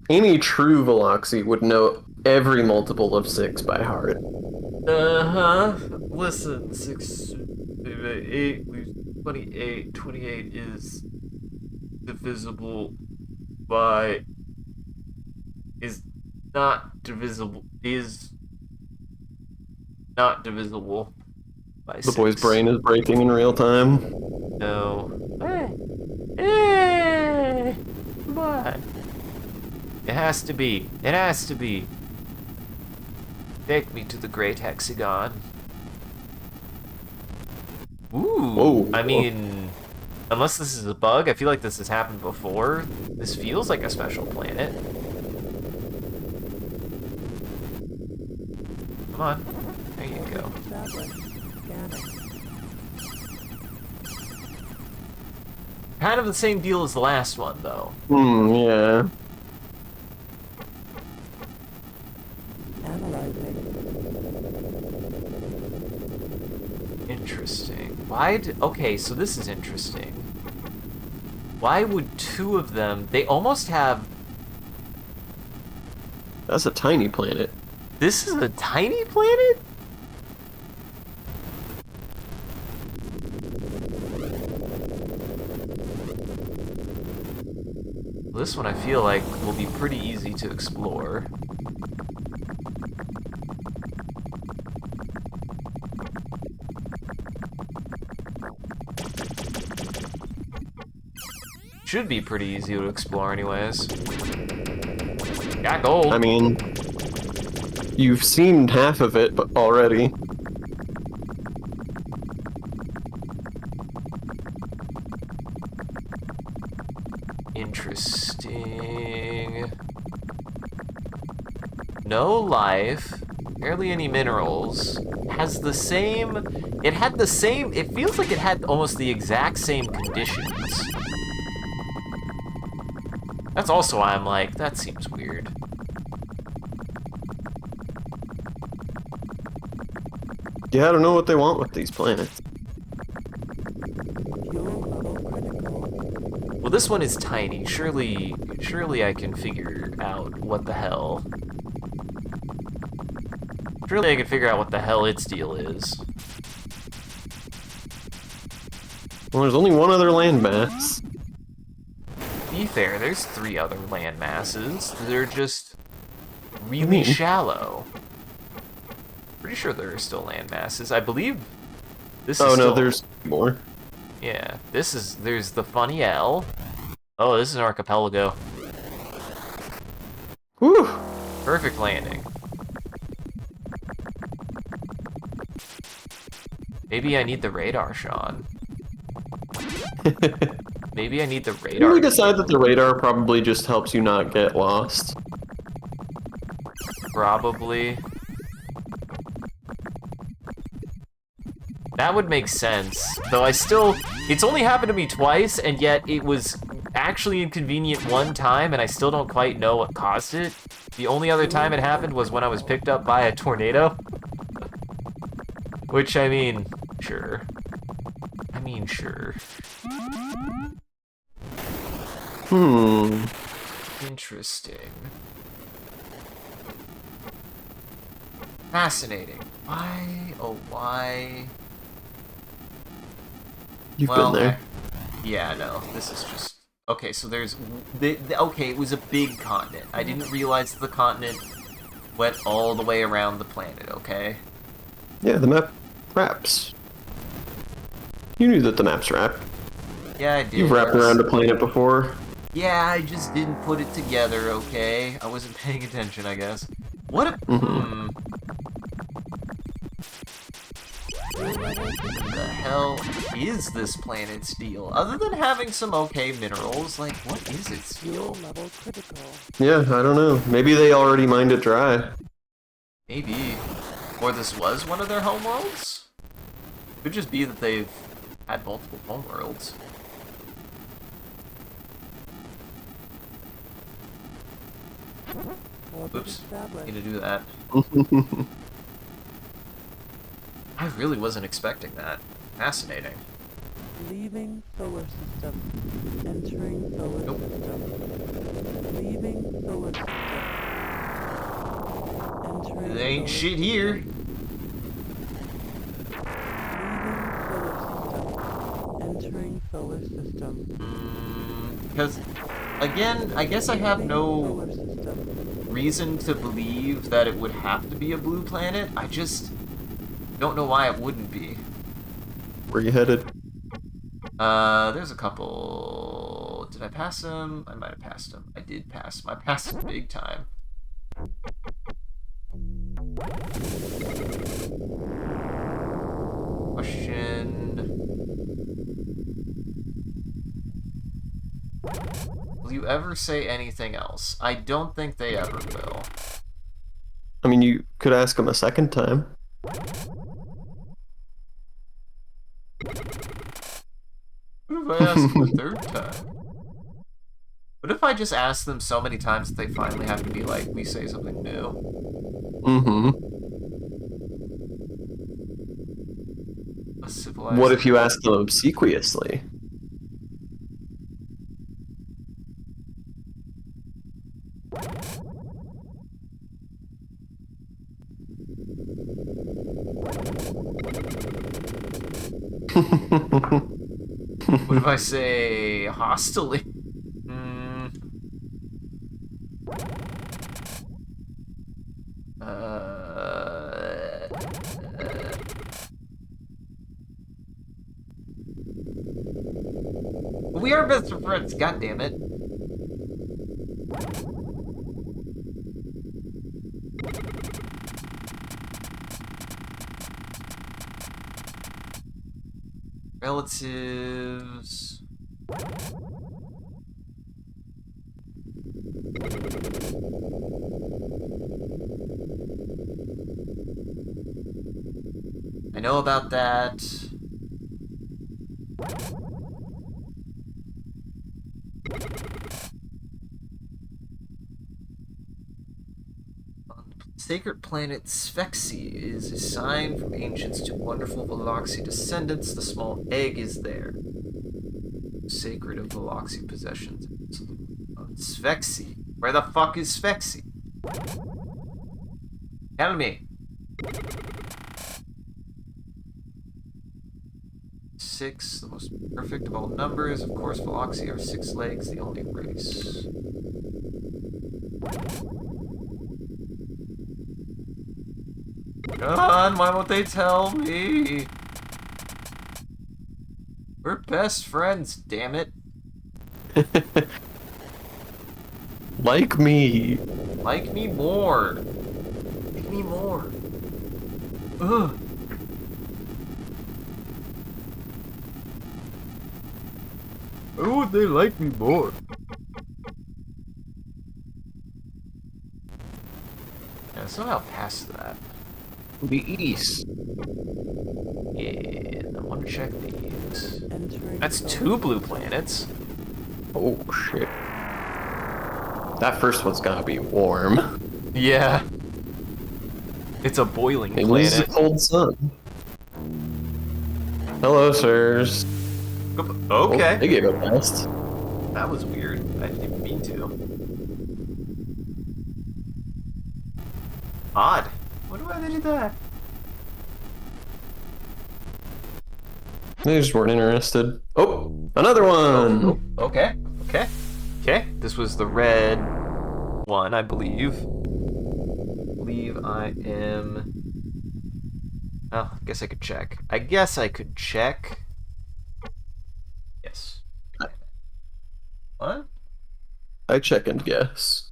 Any true Veloxy would know every multiple of 6 by heart. Uh-huh. Listen, 6, 8, 28. 28 is divisible by... Is not divisible by 6. The boy's brain is breaking in real time. No. Come on. It has to be. It has to be. Take me to the Great Hexagon. Ooh. Whoa. I mean, unless this is a bug, I feel like this has happened before. This feels like a special planet. Come on. There you go. Kind of the same deal as the last one, though. Yeah. Interesting. Why okay, so this is interesting. Why would two of them... They almost have... That's a tiny planet. This is a tiny planet? This one I feel like will be pretty easy to explore. Should be pretty easy to explore anyways. Got gold. I mean, you've seen half of it already. Interesting. No life, barely any minerals. Has the same... It had the same... It feels like it had almost the exact same conditions. That's also why I'm like, that seems weird. Yeah, I don't know what they want with these planets. Well, this one is tiny. Surely I can figure out what the hell. Surely I can figure out what the hell its deal is. Well, there's only one other landmass. Be fair, there's 3 other land masses. They're just really shallow. Pretty sure there are still land masses. I believe this is Oh no, still... there's more. Yeah, there's the Funny L. Oh, this is an archipelago. Whew. Perfect landing. Maybe I need the radar, Sean. Maybe I need the radar. We decide that the radar probably just helps you not get lost. Probably. That would make sense. Though it's only happened to me twice, and yet it was actually inconvenient one time, and I still don't quite know what caused it. The only other time it happened was when I was picked up by a tornado. Which, I mean, sure. Sure. Interesting. Fascinating. Why? Oh, why? You've been there. Yeah, no. This is just... Okay, so there's... Okay, it was a big continent. I didn't realize the continent went all the way around the planet, okay? Yeah, the map wraps. You knew that the maps wrap. Yeah, I did. You've wrapped around a planet before. Yeah, I just didn't put it together, okay? I wasn't paying attention, I guess. What a... What the hell is this planet's deal? Other than having some okay minerals, like, what is its deal? Yeah, I don't know. Maybe they already mined it dry. Maybe. Or this was one of their homeworlds? Could just be that they've had multiple homeworlds. Oops, need to do that. I really wasn't expecting that. Fascinating. Leaving solar system. Entering solar system. Leaving solar system. Entering There ain't solar shit here. Entering solar system. Because, again, I guess I have no reason to believe that it would have to be a blue planet. I just don't know why it wouldn't be. Where you headed? There's a couple Did I pass him? I might have passed him. I did pass him. I passed him big time. Question. Will you ever say anything else? I don't think they ever will. I mean, you could ask him a second time. What if I ask them a third time? What if I just ask them so many times that they finally have to be like, we say something new? Mm-hmm. A civilized... What if you ask them obsequiously? What if I say hostily? We are best of friends, god damn it. Relatives. I know about that. On the sacred planet Sphexy is a sign from ancients to wonderful Veloxy descendants. The small egg is there. Sacred of Veloxy possessions. Sphexy. Where the fuck is Sphexy? Tell me. 6, the most perfect of all numbers. Of course, Veloxy are 6 legs, the only race. God, why won't they tell me? We're best friends, damn it. Like me. Like me more. Like me more. Ugh. Why would they like me more? Yeah, somehow past that. The east. Yeah, I want to check these. Entering That's solar 2 blue system. planets. Oh, shit. That first one's gotta be warm. Yeah. It's a boiling It was a planet. cold sun. Hello, sirs. Okay. Oh, they gave it best. That was weird. I didn't even mean to. Odd. Wonder why they did that. They just weren't interested. Oh, another one! Oh, okay. Okay. Okay. This was the red one, I believe. I am... Oh, I guess I could check. I guess I could check. Yes. What? I check and guess.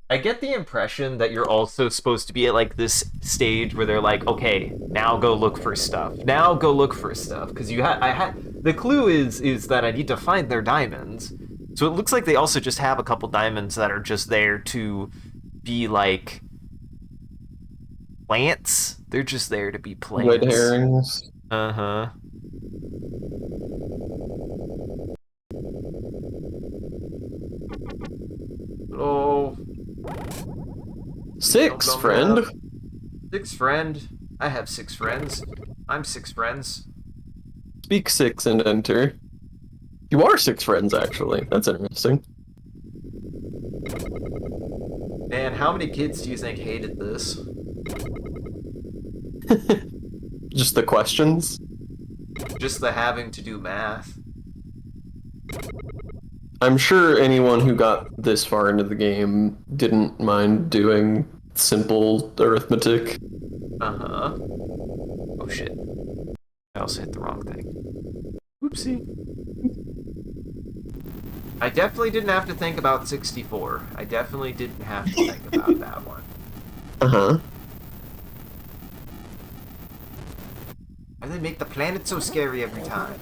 I get the impression that you're also supposed to be at like this stage where they're like, okay, now go look for stuff. Now go look for stuff, because the clue is that I need to find their diamonds. So it looks like they also just have a couple diamonds that are just there to be like plants. They're just there to be plants. Red herrings. Uh-huh. Oh. 6, Nom, nom, friend. nom. 6 friend. I have 6 friends. I'm 6 friends. Speak 6 and enter. You are 6 friends, actually. That's interesting. Man, how many kids do you think hated this? Just the questions? Just the having to do math. I'm sure anyone who got this far into the game didn't mind doing simple arithmetic. Uh-huh. Oh shit. I also hit the wrong thing. Oopsie. I definitely didn't have to think about 64. I definitely didn't have to think about that one. Uh-huh. Why do they make the planet so scary every time?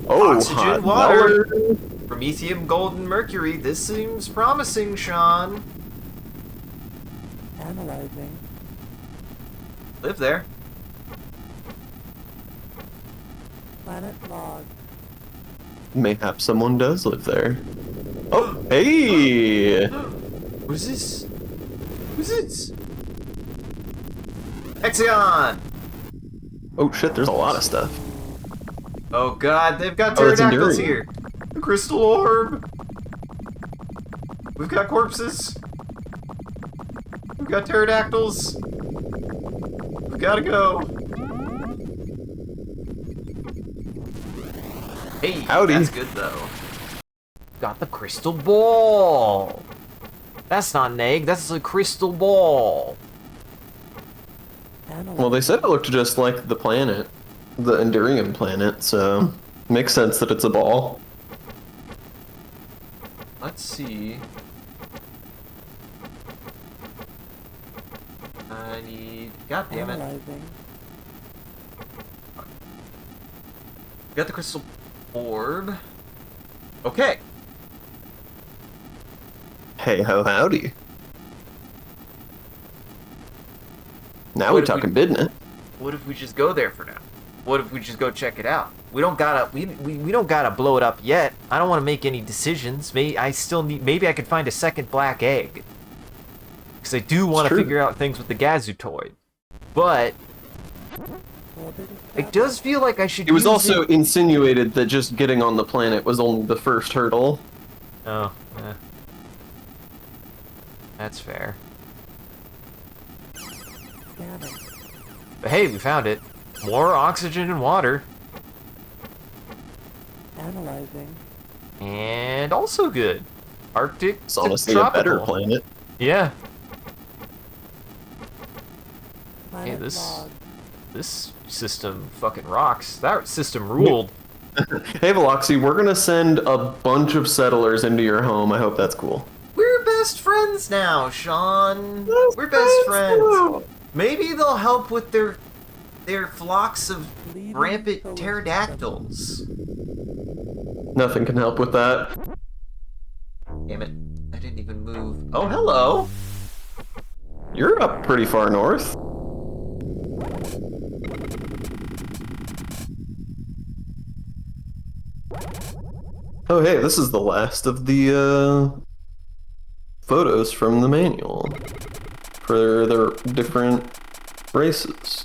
Oh, Oxygen, hot water. water. Promethium, gold, and mercury. This seems promising, Sean. Analyzing. Live there. Planet log. Mayhap someone does live there. Oh, hey! What is this? Who's this? Hexion! Oh shit, there's a lot of stuff. Oh god, they've got Oh, that's pterodactyls enduring. here. The crystal orb. We've got corpses. We've got pterodactyls. We gotta go. Hey, Howdy. that's good though. Got the crystal ball. That's not an egg, that's a crystal ball. Analyzing. Well, they said it looked just like the planet, the Endurium planet, so makes sense that it's a ball. Let's see. I need... God damn it. Analyzing. Got the crystal orb. Okay. Hey ho howdy. Now What we're if talking business. What if we just go there for now? What if we just go check it out? We don't gotta we don't gotta blow it up yet. I don't want to make any decisions. Maybe I still need. Maybe I could find a second black egg. Because I do want to true. figure out things with the Gazutoid. But Orbit it does feel like I should. It was use also insinuated that just getting on the planet was only the first hurdle. Oh, yeah. That's fair. Scanning. But hey, we found it. More oxygen and water. Analyzing. And also good. Arctic It's to honestly tropical. a better planet. Yeah. Planet this- log. This system fucking rocks. That system ruled. Hey Veloxy, we're gonna send a bunch of settlers into your home. I hope that's cool. We're best friends now, Sean. We're best friends. Maybe they'll help with their flocks of Leaving rampant solar pterodactyls. Nothing can help with that. Damn it. I didn't even move. Oh, hello. You're up pretty far north. Oh hey, this is the last of the photos from the manual for their different races.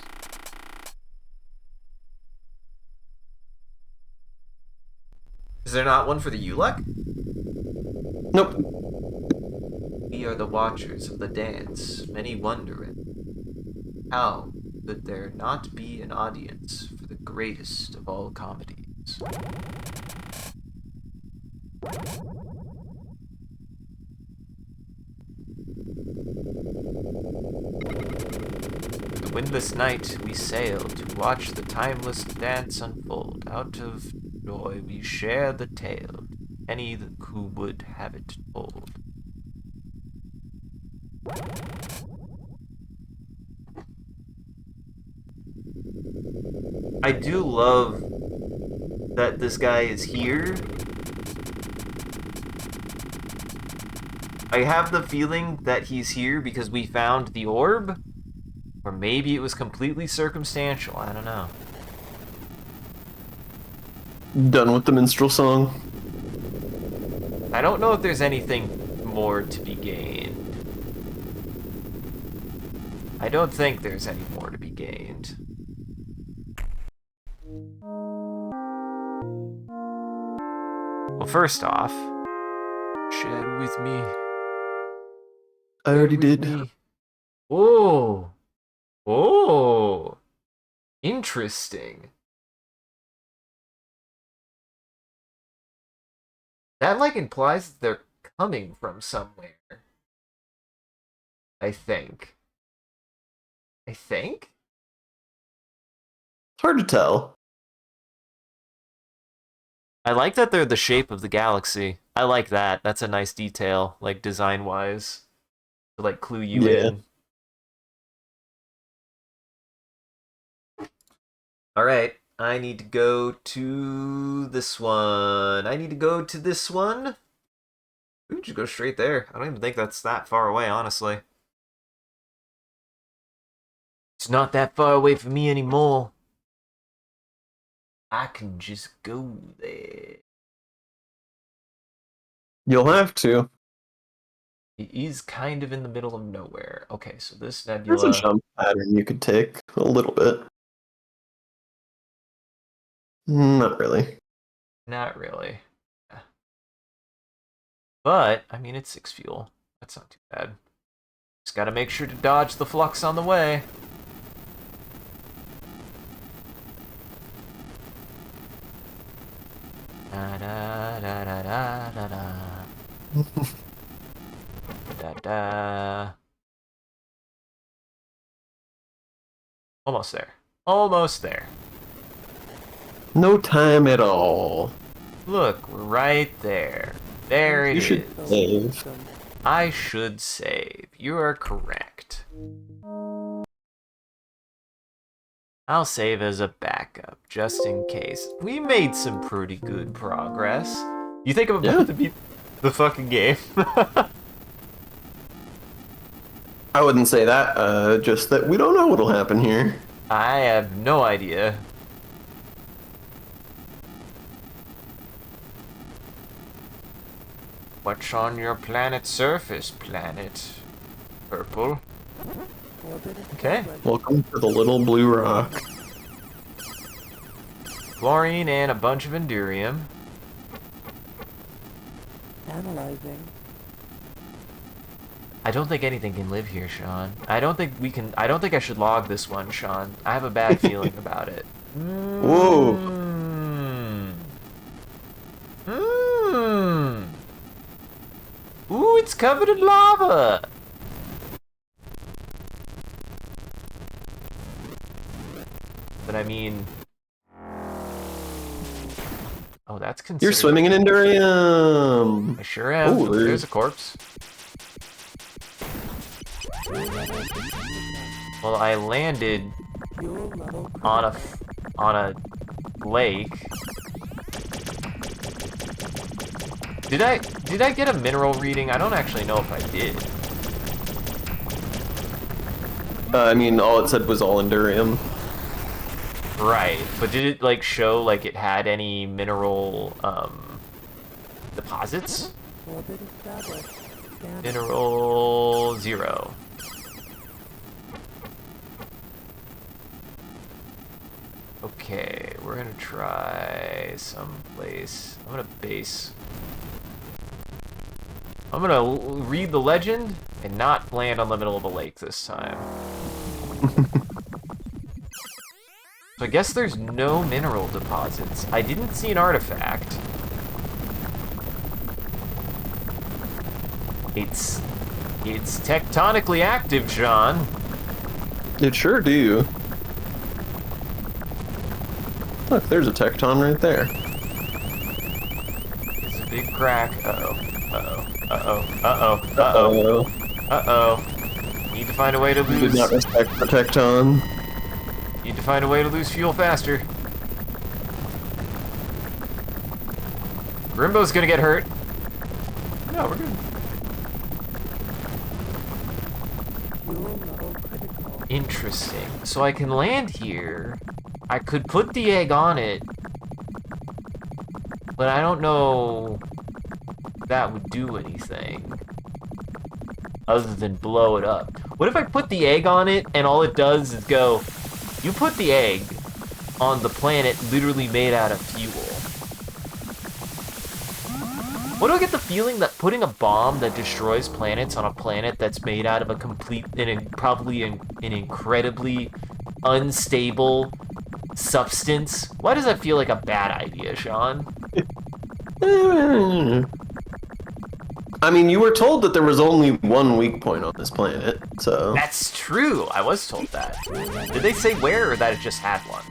Is there not one for the Ulek? Nope. We are the watchers of the dance, many wondering. How could there not be an audience for the greatest of all comedies? The windless night we sailed to watch the timeless dance unfold. Out of joy we share the tale, any who would have it told. I do love that this guy is here. I have the feeling that he's here because we found the orb. Or maybe it was completely circumstantial. I don't know. Done with the minstrel song. I don't know if there's anything more to be gained. I don't think there's any more to be gained. Well, first off, shed with me. I already with did. me. Oh. Oh. Interesting. That, like, implies that they're coming from somewhere. I think. hard to tell. I like that they're the shape of the galaxy. I like that. That's a nice detail, like design-wise, to like clue you Yeah. in. All right, I need to go to this one. I need to go to this one. We could just go straight there. I don't even think that's that far away, honestly. It's not that far away from me anymore. I can just go there. You'll have to. It is kind of in the middle of nowhere. Okay, so this There's a nebula... jump pattern you could take a little bit. Not really. Not really. Yeah. But, I mean, it's 6 fuel. That's not too bad. Just gotta make sure to dodge the flux on the way. Da da da da da da da. Da da. Almost there. Almost there. No time at all. Look, we're right there. There it You should is. save. I should save. You are correct. I'll save as a backup, just in case. We made some pretty good progress. You think I'm about to beat the fucking game? I wouldn't say that, just that we don't know what'll happen here. I have no idea. What's on your planet's surface, planet? Purple. Okay. Welcome to the little blue rock. Chlorine and a bunch of Endurium. Analyzing. I don't think anything can live here, Sean. I don't think we can... I don't think I should log this one, Sean. I have a bad feeling about it. Whoa. Ooh, it's covered in lava! But I mean... Oh, that's considered... You're swimming in Endurium! I sure am. Ooh, There's a corpse. Well, I landed on a lake. Did I get a mineral reading? I don't actually know if I did. I mean, all it said was all Endurium. Right, but did it like show like it had any mineral deposits? Mineral 0. Okay, we're gonna try someplace. I'm gonna base. I'm gonna read the legend and not land on the middle of a lake this time. So I guess there's no mineral deposits. I didn't see an artifact. It's tectonically active, John. It sure do. Look, there's a tecton right there. It's a big crack. Uh-oh. Uh-oh. Uh-oh. Uh-oh. Uh-oh. Uh-oh. Need to find a way to You did lose... not respect the tecton. Need to find a way to lose fuel faster. Grimbo's gonna get hurt. No, we're good. Interesting. So I can land here. I could put the egg on it. But I don't know if that would do anything. Other than blow it up. What if I put the egg on it and all it does is go... You put the egg on the planet literally made out of fuel. What do I get the feeling that putting a bomb that destroys planets on a planet that's made out of a complete and probably an incredibly unstable substance? Why does that feel like a bad idea, Sean? I mean, you were told that there was only one weak point on this planet, so... That's true. I was told that. Did they say where or that it just had one?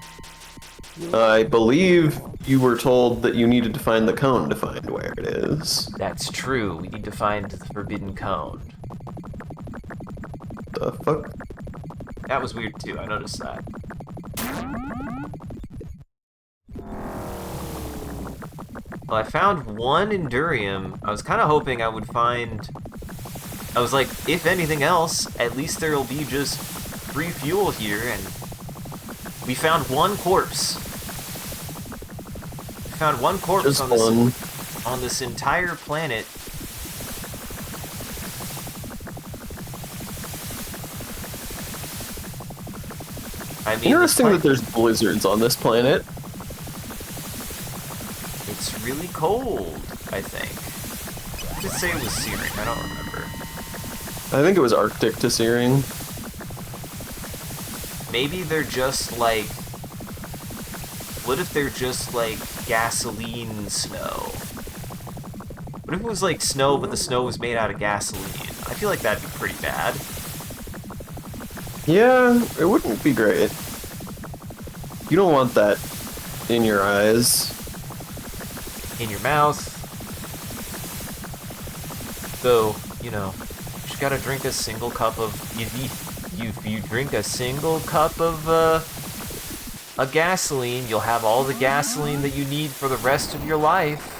I believe you were told that you needed to find the cone to find where it is. That's true. We need to find the forbidden cone. The fuck? That was weird too. I noticed that. Well, I found one Endurium. I was kind of hoping I would find... I was like, if anything else, at least there'll be just free fuel here, and... We found one corpse. We found one corpse Just on this entire planet. I mean, Interesting that there's blizzards on this planet. It's really cold, I think. I did say it was searing, I don't remember. I think it was Arctic to searing. Maybe they're just like... What if they're just like gasoline snow? What if it was like snow, but the snow was made out of gasoline? I feel like that'd be pretty bad. Yeah, it wouldn't be great. You don't want that in your eyes. In your mouth. Though, you know, you just gotta drink a single cup of... If you drink a single cup of a gasoline, you'll have all the gasoline that you need for the rest of your life.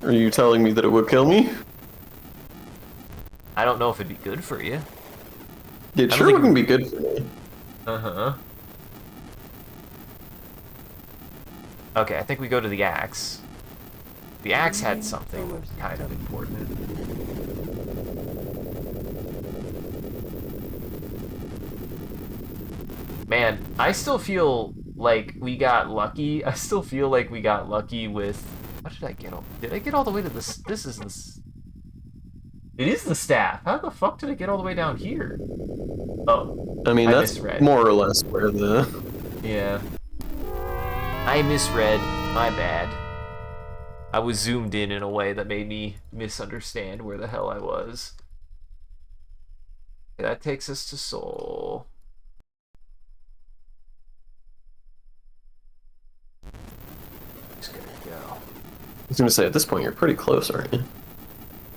Are you telling me that it would kill me? I don't know if it'd be good for you. It sure wouldn't be good for me. Uh-huh. Okay, I think we go to the axe. The axe had something kind of important. Man, I still feel like we got lucky. I still feel like we got lucky with... What did I get? Did I get all the way to this? This is this... It is the staff. How the fuck did it get all the way down here? Oh. I mean, that's misread. more or less where the... Yeah. I misread. My bad. I was zoomed in a way that made me misunderstand where the hell I was. Okay, that takes us to Seoul. Just gotta go. I was gonna say, at this point, you're pretty close, aren't you?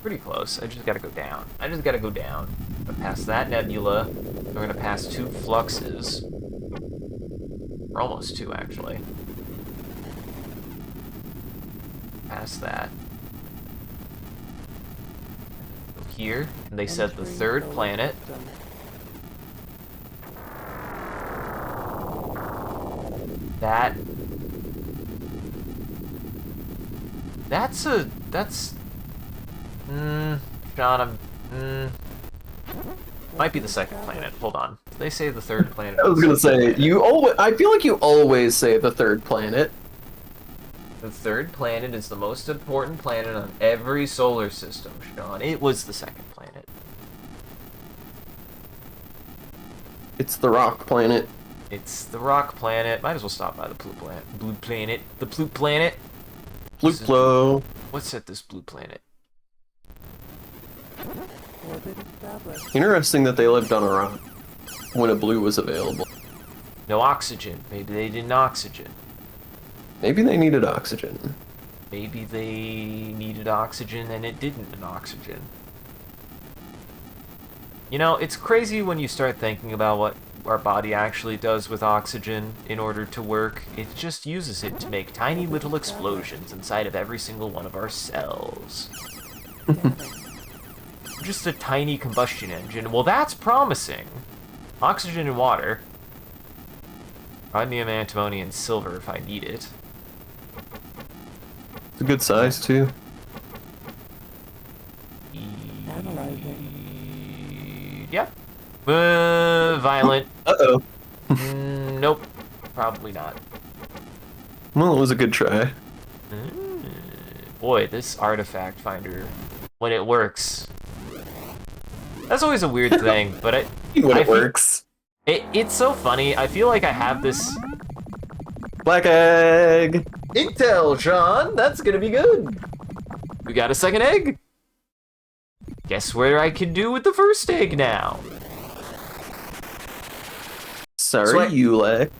Pretty close. I just gotta go down. I just gotta go down. I'm gonna pass that nebula. We're gonna pass 2 fluxes. Or almost 2, actually. Past that. Go here, and they said the 3rd planet. That's John, might be the 2nd planet. Hold on. They say the 3rd planet. I was gonna say, I feel like you always say the 3rd planet. The 3rd planet is the most important planet on every solar system, Sean. It was the 2nd planet. It's the rock planet. It's the rock planet. Might as well stop by the blue planet. Blue planet. The blue planet. Blue. What's at this blue planet? Interesting that they lived on a rock when a blue was available. No oxygen. Maybe they didn't oxygen. Maybe they needed oxygen. Maybe they needed oxygen and it didn't an oxygen. You know, it's crazy when you start thinking about what our body actually does with oxygen in order to work. It just uses it to make tiny little explosions inside of every single one of our cells. Just a tiny combustion engine. Well, that's promising. Oxygen and water. Rhodium, antimony, and silver if I need it. It's a good size, too. Yep. Violent. Uh-oh. Nope. Probably not. Well, it was a good try. Boy, this artifact finder, when it works... That's always a weird thing, but When it works. It's so funny. I feel like I have this... Black egg! Intel, Sean! That's gonna be good! We got a 2nd egg? Guess where I can do with the 1st egg now? Sorry, Ulek.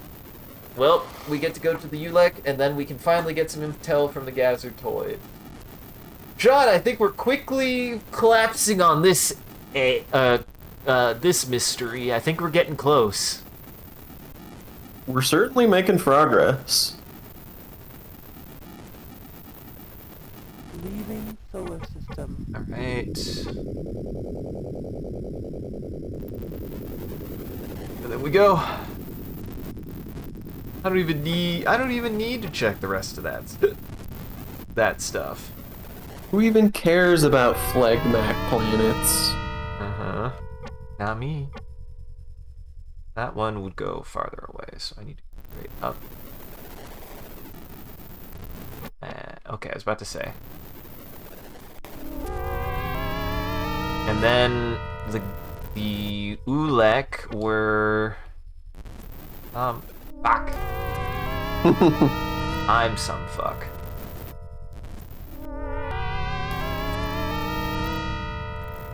Well, we get to go to the ULEC, and then we can finally get some intel from the Gazertoid. John, I think we're quickly collapsing on this this mystery. I think we're getting close. We're certainly making progress. Leaving solar system. All right. And then we go. I don't even need to check the rest of that stuff. Who even cares about Phlegmac planets? Uh-huh. Not me. That one would go farther away, so I need to go straight up. Okay, I was about to say. And then the Ulek were fuck. I'm some fuck.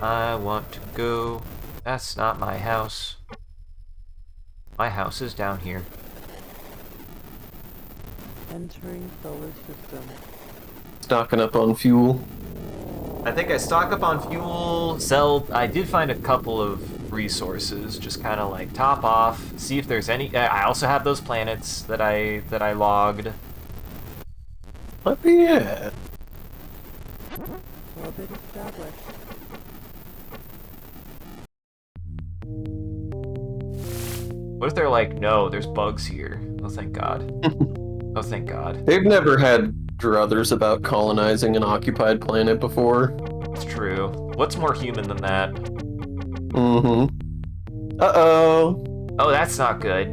I want to go. That's not my house. My house is down here. Entering solar system. Stocking up on fuel. I think I stock up on fuel, sell. I did find a couple of resources, just kind of like top off, see if there's any. I also have those planets that I logged. But yeah. Orbit established. What if they're like, no, there's bugs here? Oh, thank God. Oh, thank God. They've never had druthers about colonizing an occupied planet before. It's true. What's more human than that? Mm-hmm. Uh-oh. Oh, that's not good.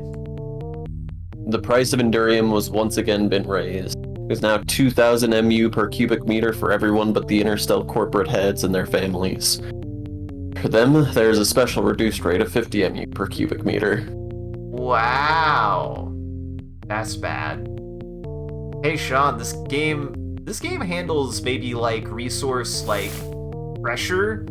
The price of Endurium was once again been raised. It's now 2,000 MU per cubic meter for everyone but the Interstellar corporate heads and their families. For them, there is a special reduced rate of 50 MU per cubic meter. Wow. That's bad. Hey Sean, this game handles maybe like resource like pressure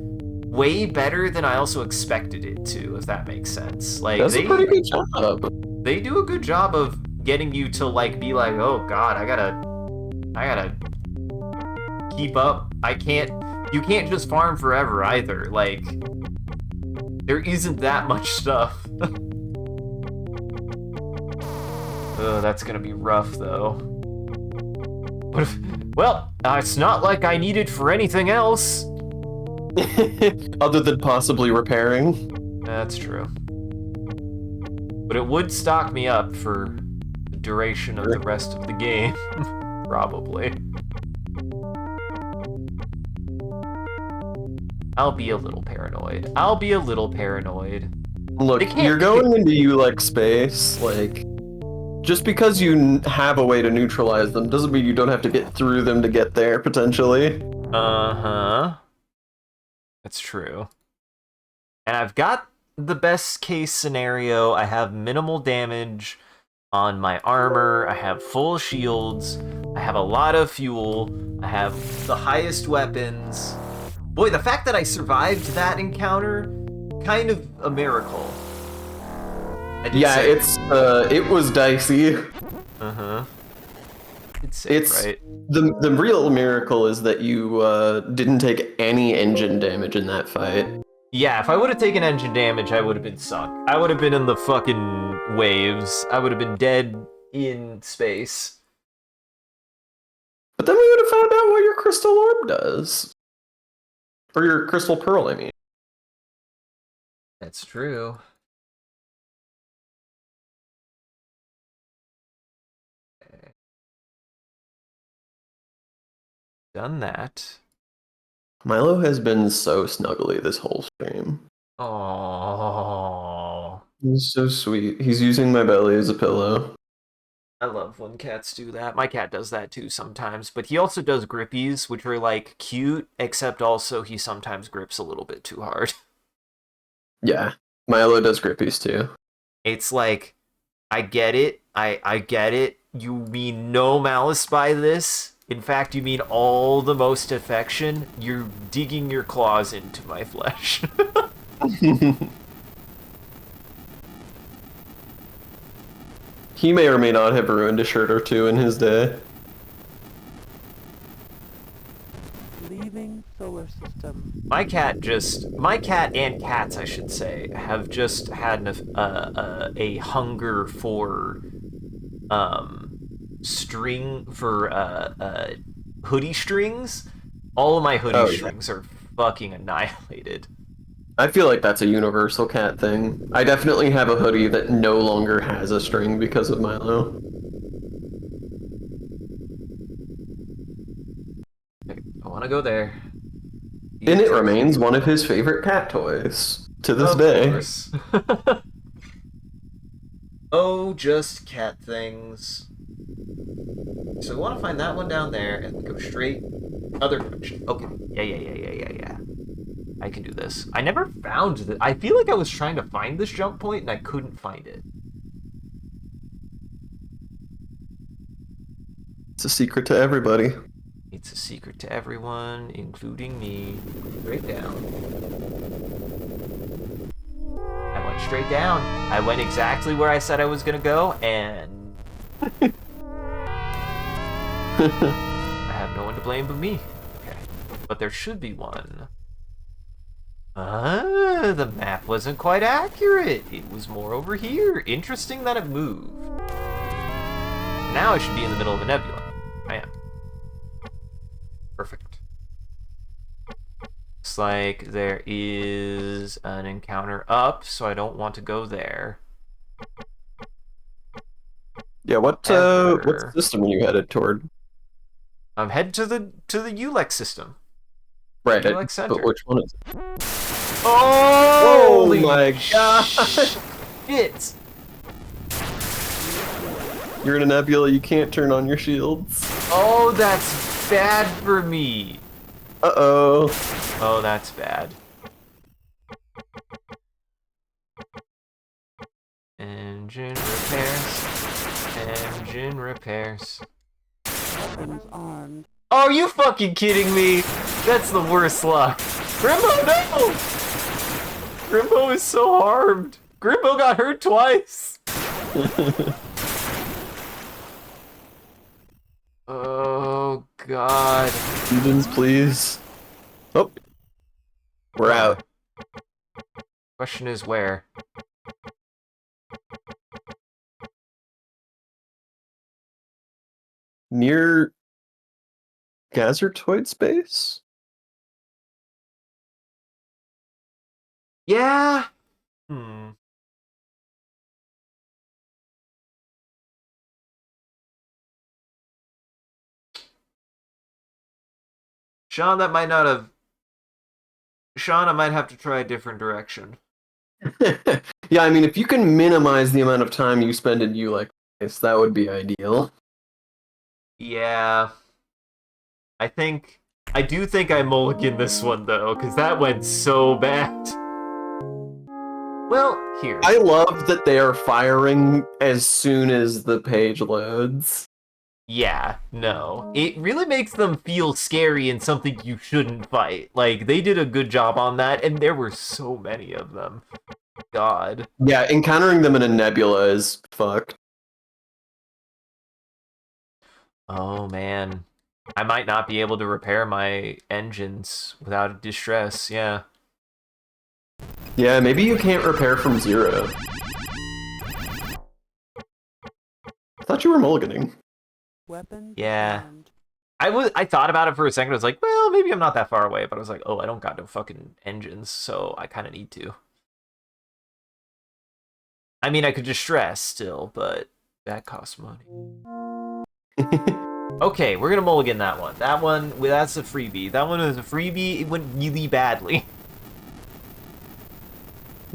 way better than I also expected it to, if that makes sense. Like That's a pretty good job. They do a good job of getting you to like be like, oh God, I gotta keep up. You can't just farm forever either. Like there isn't that much stuff. Oh, that's gonna be rough though. What if, well, it's not like I need it for anything else. Other than possibly repairing. That's true. But it would stock me up for the duration of the rest of the game. Probably. I'll be a little paranoid. Look, you're going into ULEC space, like, just because you have a way to neutralize them doesn't mean you don't have to get through them to get there, potentially. Uh-huh. That's true. And I've got the best case scenario. I have minimal damage on my armor. I have full shields. I have a lot of fuel. I have the highest weapons. Boy, the fact that I survived that encounter, kind of a miracle. Yeah, it was dicey. Uh-huh. It's right. The real miracle is that you didn't take any engine damage in that fight. Yeah, if I would have taken engine damage, I would have been sunk. I would have been in the fucking waves. I would have been dead in space. But then we would have found out what your crystal orb does. Or your crystal pearl, I mean. That's true. Done that. Milo has been so snuggly this whole stream. Oh, He's so sweet. He's using my belly as a pillow. I love when cats do that. My cat does that too sometimes, but he also does grippies, which are like cute, except also he sometimes grips a little bit too hard. Yeah, Milo does grippies too. It's like, I get it. I get it. You mean no malice by this. In fact, you mean all the most affection. You're digging your claws into my flesh. He may or may not have ruined a shirt or two in his day. Leaving solar system. My cat and cats, I should say, have just had a hunger for hoodie strings. All of my hoodie strings are fucking annihilated. I feel like that's a universal cat thing. I definitely have a hoodie that no longer has a string because of Milo. I want to go there. And it remains one of his favorite cat toys to this day. Course. Oh, just cat things. So we want to find that one down there and go straight other direction. Okay. Yeah. I can do this. I never found that. I feel like I was trying to find this jump point and I couldn't find it. It's a secret to everybody. It's a secret to everyone, including me. Straight down. I went straight down. I went exactly where I said I was gonna go, and I have no one to blame but me. Okay. But there should be one. The map wasn't quite accurate. It was more over here. Interesting that it moved. Now I should be in the middle of a nebula. I am. Perfect. Looks like there is an encounter up, so I don't want to go there. Yeah, what system are you headed toward? I'm headed to the ULEX system. Right, ULEX Center. but which one is it? Oh my gosh! Shit! You're in a nebula, you can't turn on your shields. Oh, that's bad for me. Uh-oh. Oh, that's bad. Engine repairs. Engine repairs. Weapons armed. Oh, are you fucking kidding me? That's the worst luck. Grimbo, no! Grimbo is so harmed. Grimbo got hurt twice. Oh, God. Engines, please. Oh. We're out. Question is where? Near Gazertoid space? Yeah. Sean, I might have to try a different direction. Yeah, I mean, if you can minimize the amount of time you spend in ULEX space, that would be ideal. Yeah. I do think I mulligan this one, though, because that went so bad. Well, here. I love that they are firing as soon as the page loads. Yeah, no. It really makes them feel scary and something you shouldn't fight. Like, they did a good job on that, and there were so many of them. God. Yeah, encountering them in a nebula is fucked. Oh, man. I might not be able to repair my engines without distress, yeah. Yeah, maybe you can't repair from zero. I thought you were mulliganing. Weapons Yeah. armed. I thought about it for a second. I was like, well, maybe I'm not that far away. But I was like, oh, I don't got no fucking engines, so I kind of need to. I mean, I could distress still, but that costs money. Okay, we're gonna mulligan that one. That's a freebie. That one is a freebie. It went really badly.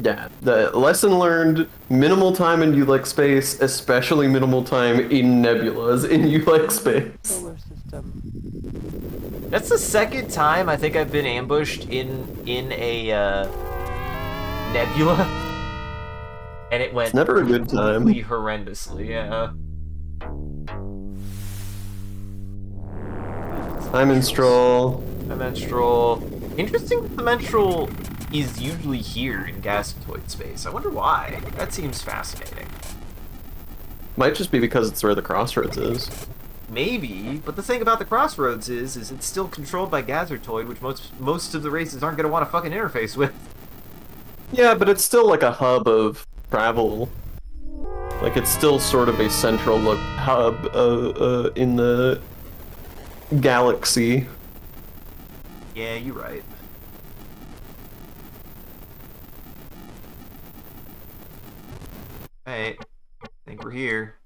Yeah, the lesson learned, minimal time in ULEX space, especially minimal time in nebulas in ULEX space. Solar system. That's the second time I think I've been ambushed in a nebula, and it went It's never a good time. really horrendously. Yeah. I'm in Stroll. The menstrual. Interesting that the menstrual is usually here in Gasetoid space. I wonder why. That seems fascinating. Might just be because it's where the crossroads is. Maybe, but the thing about the crossroads is it's still controlled by Gazertoid, which most of the races aren't gonna want to fucking interface with. Yeah, but it's still like a hub of travel. Like it's still sort of a central hub in the galaxy. Yeah, you're right. Alright, I think we're here.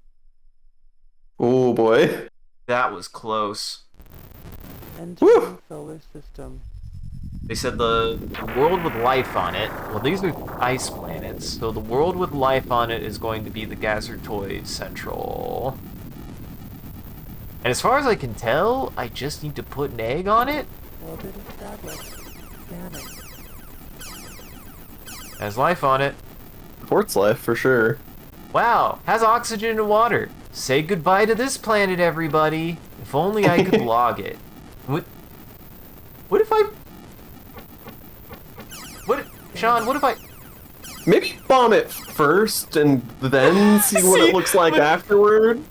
Oh boy. That was close. Entering solar system. They said the world with life on it, well, these are ice planets, so the world with life on it is going to be the Gazertoid Central. And as far as I can tell, I just need to put an egg on it. Orbit established. Scanning. Has life on it. Port's life for sure. Wow, has oxygen and water. Say goodbye to this planet, everybody. If only I could log it. What if I... Sean, what if I... Maybe bomb it first and then see what See, it looks like afterward.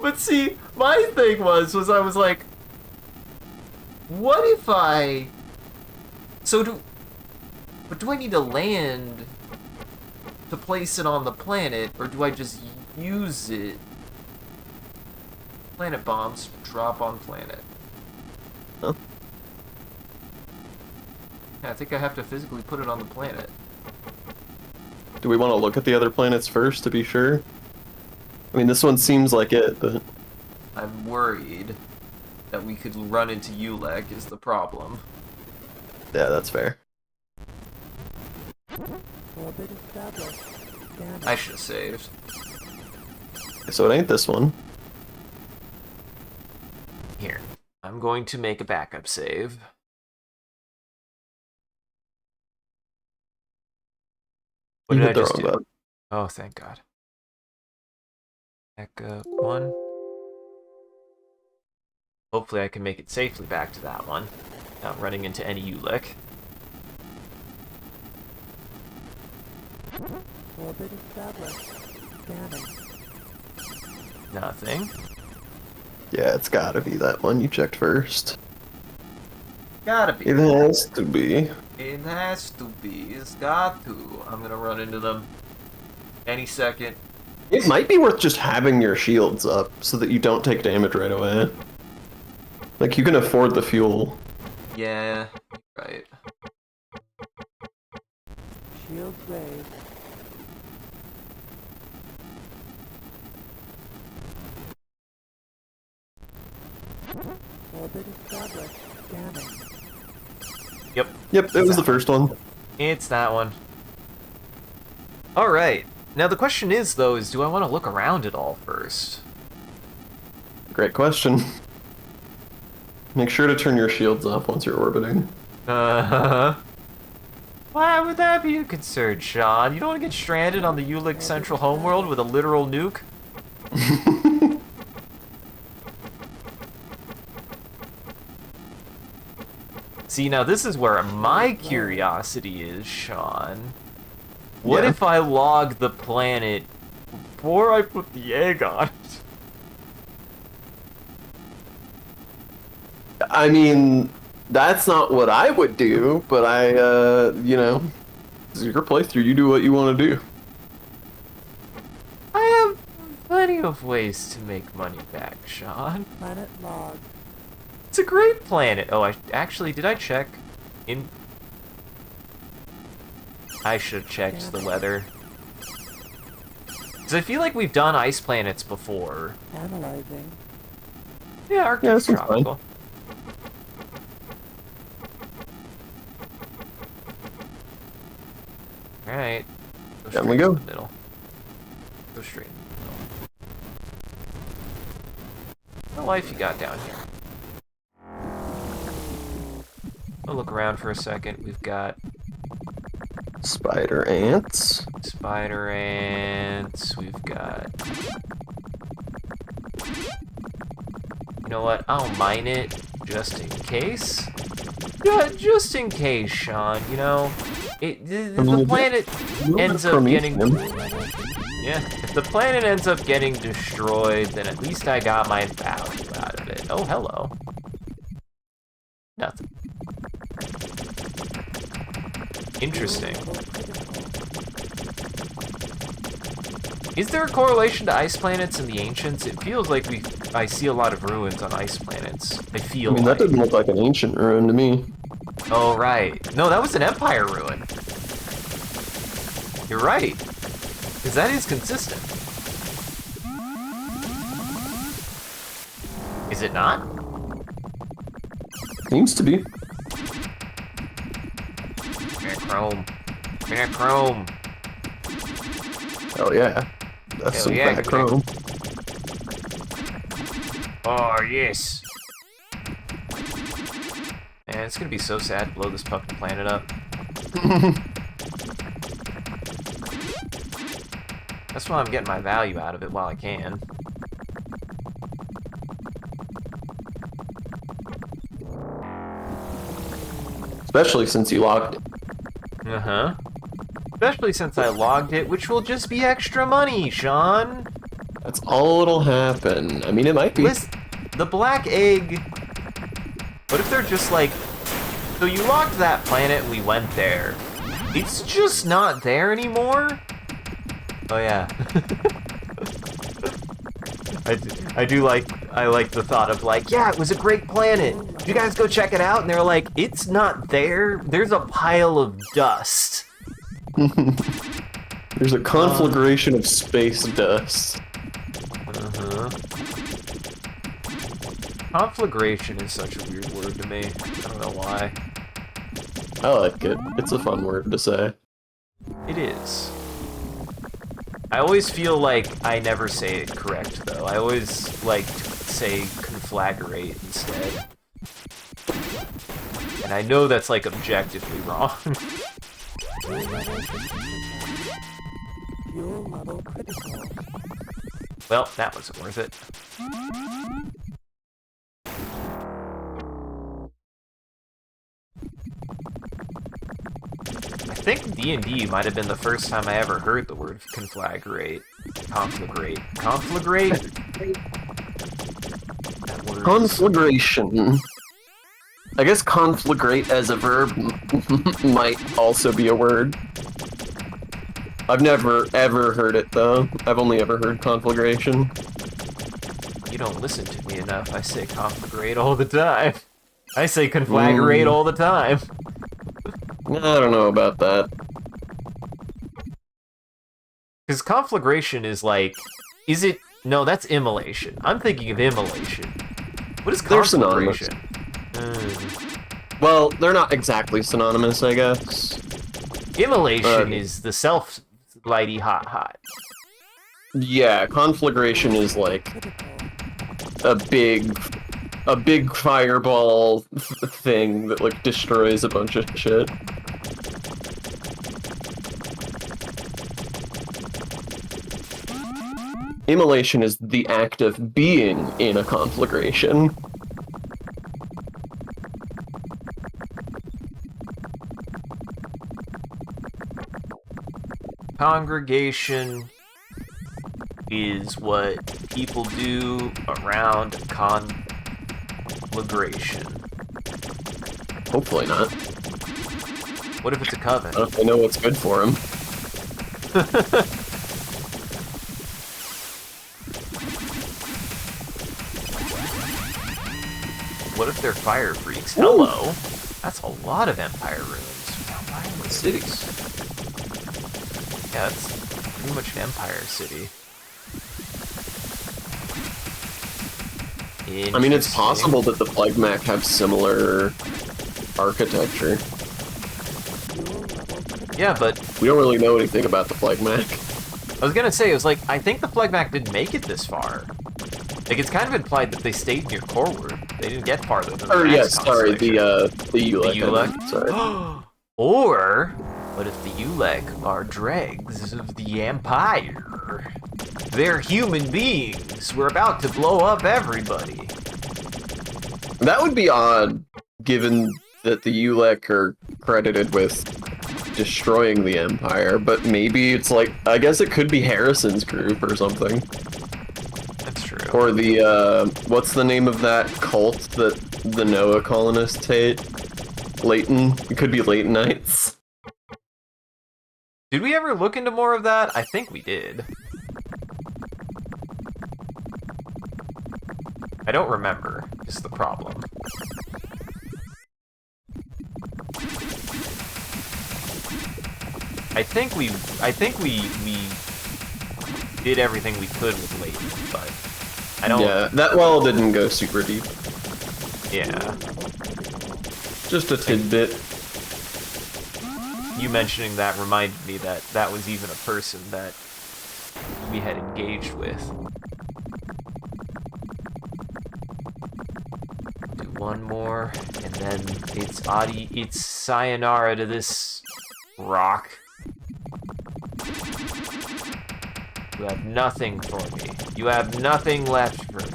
But see, my thing was I was like, what if I... But do I need to land to place it on the planet, or do I just use it? Planet bombs, drop on planet. Huh? Yeah, I think I have to physically put it on the planet. Do we want to look at the other planets first to be sure? I mean, this one seems like it, but... I'm worried that we could run into Ulek is the problem. Yeah, that's fair. Orbit established. Scanning. I should have saved. So it ain't this one. Here, I'm going to make a backup save. What You did I hit the just wrong do? button. Oh, thank God. Backup 1. Hopefully I can make it safely back to that one, without running into any Ulek. Orbit established. Scanning. Nothing. Yeah, it's gotta be that one you checked first. Gotta be. It has to be. It has to be. It's got to. I'm gonna run into them any second. It might be worth just having your shields up so that you don't take damage right away. Like, you can afford the fuel. Yeah, right. Shields raised. Orbit established. Scanning. Yep, it was the first one. It's that one. Alright. Now the question is, though, is do I want to look around at all first? Great question. Make sure to turn your shields off once you're orbiting. Why would that be a concern, Sean? You don't want to get stranded on the Ulek Central homeworld with a literal nuke? See, now this is where my curiosity is, Sean. What Yeah. if I log the planet before I put the egg on it? I mean, that's not what I would do, but you know, this is your playthrough. You do what you want to do. I have plenty of ways to make money back, Sean. Planet log. It's a great planet. Oh, did I check? I should have checked the weather. Because I feel like we've done ice planets before. Analyzing. Yeah, Arctic Yeah, this one's fine. tropical. Alright. Down we go. In the middle. Go straight in the middle. What life you got down here? I'll look around for a second. We've got Spider ants. spider ants. We've got... You know what? I'll mine it just in case. Yeah, just in case, Sean. You know, the planet ends up getting... Yeah, if the planet ends up getting destroyed, then at least I got my value out of it. Oh, hello. Nothing. Interesting. Is there a correlation to ice planets in the ancients? It feels like I see a lot of ruins on ice planets. I feel mean, like. that didn't look like an ancient ruin to me. Oh, right. No, that was an Empire ruin. You're right. Because that is consistent. Is it not? Seems to be. Chrome. Chrome. Oh yeah. That's Hell some yeah, fat chrome. Oh, yes. Man, it's gonna be so sad to blow this fucking planet up. That's why I'm getting my value out of it while I can. Especially since you logged it. Uh-huh. Especially since I logged it, which will just be extra money, Sean. That's all it'll happen. I mean, it might be. The black egg... What if they're just like... So you logged that planet, we went there. It's just not there anymore? Oh yeah. I like the thought of like, yeah, it was a great planet. You guys go check it out? And they're like, it's not there. There's a pile of dust. There's a conflagration of space dust. Uh-huh. Conflagration is such a weird word to me. I don't know why. I like it. It's a fun word to say. It is. I always feel like I never say it correct, though. I always, like, say conflagrate instead. And I know that's, like, objectively wrong. Fuel level critical. Well, that wasn't worth it. I think D&D might have been the first time I ever heard the word conflagrate. Conflagrate. Conflagrate? That word is- Conflagration. I guess conflagrate as a verb might also be a word. I've never ever heard it though. I've only ever heard conflagration. You don't listen to me enough. I say conflagrate all the time. I say conflagrate all the time. I don't know about that. Because conflagration is like... Is it... No, that's immolation. I'm thinking of immolation. What is They're synonymous. conflagration? Well, they're not exactly synonymous, I guess. Immolation is the self-lighty hot. Yeah, conflagration is like a big fireball thing that like destroys a bunch of shit. Immolation is the act of being in a conflagration. Congregation is what people do around conflagration. Hopefully not. What if it's a coven? I don't know if they know what's good for them. What if they're fire freaks? Hello! That's a lot of Empire ruins. Cities. Yeah, that's pretty much an Empire city. I mean, it's possible that the Phlegmac have similar architecture. Yeah, but We don't really know anything about the Phlegmac. I was gonna say, it was like, I think the Phlegmac didn't make it this far. Like, it's kind of implied that they stayed near Corward. They didn't get farther than the Or Max yes, sorry, the The Ulek. Ulek? Sorry. Or, what if the Ulek are dregs of the Empire? They're human beings. We're about to blow up everybody. That would be odd, given that the Ulek are credited with destroying the Empire, but maybe it's like, I guess it could be Harrison's group or something. That's true. Or the, what's the name of that cult that the Noah colonists hate? Leighton? It could be Leightonites. Did we ever look into more of that? I think we did. I don't remember, is the problem. I think we did everything we could with Leighton, but I don't... Yeah, that well didn't go super deep. Yeah. Just a tidbit. You mentioning that reminded me that that was even a person that we had engaged with. Do one more, and then it's sayonara to this rock. You have nothing for me. You have nothing left for me.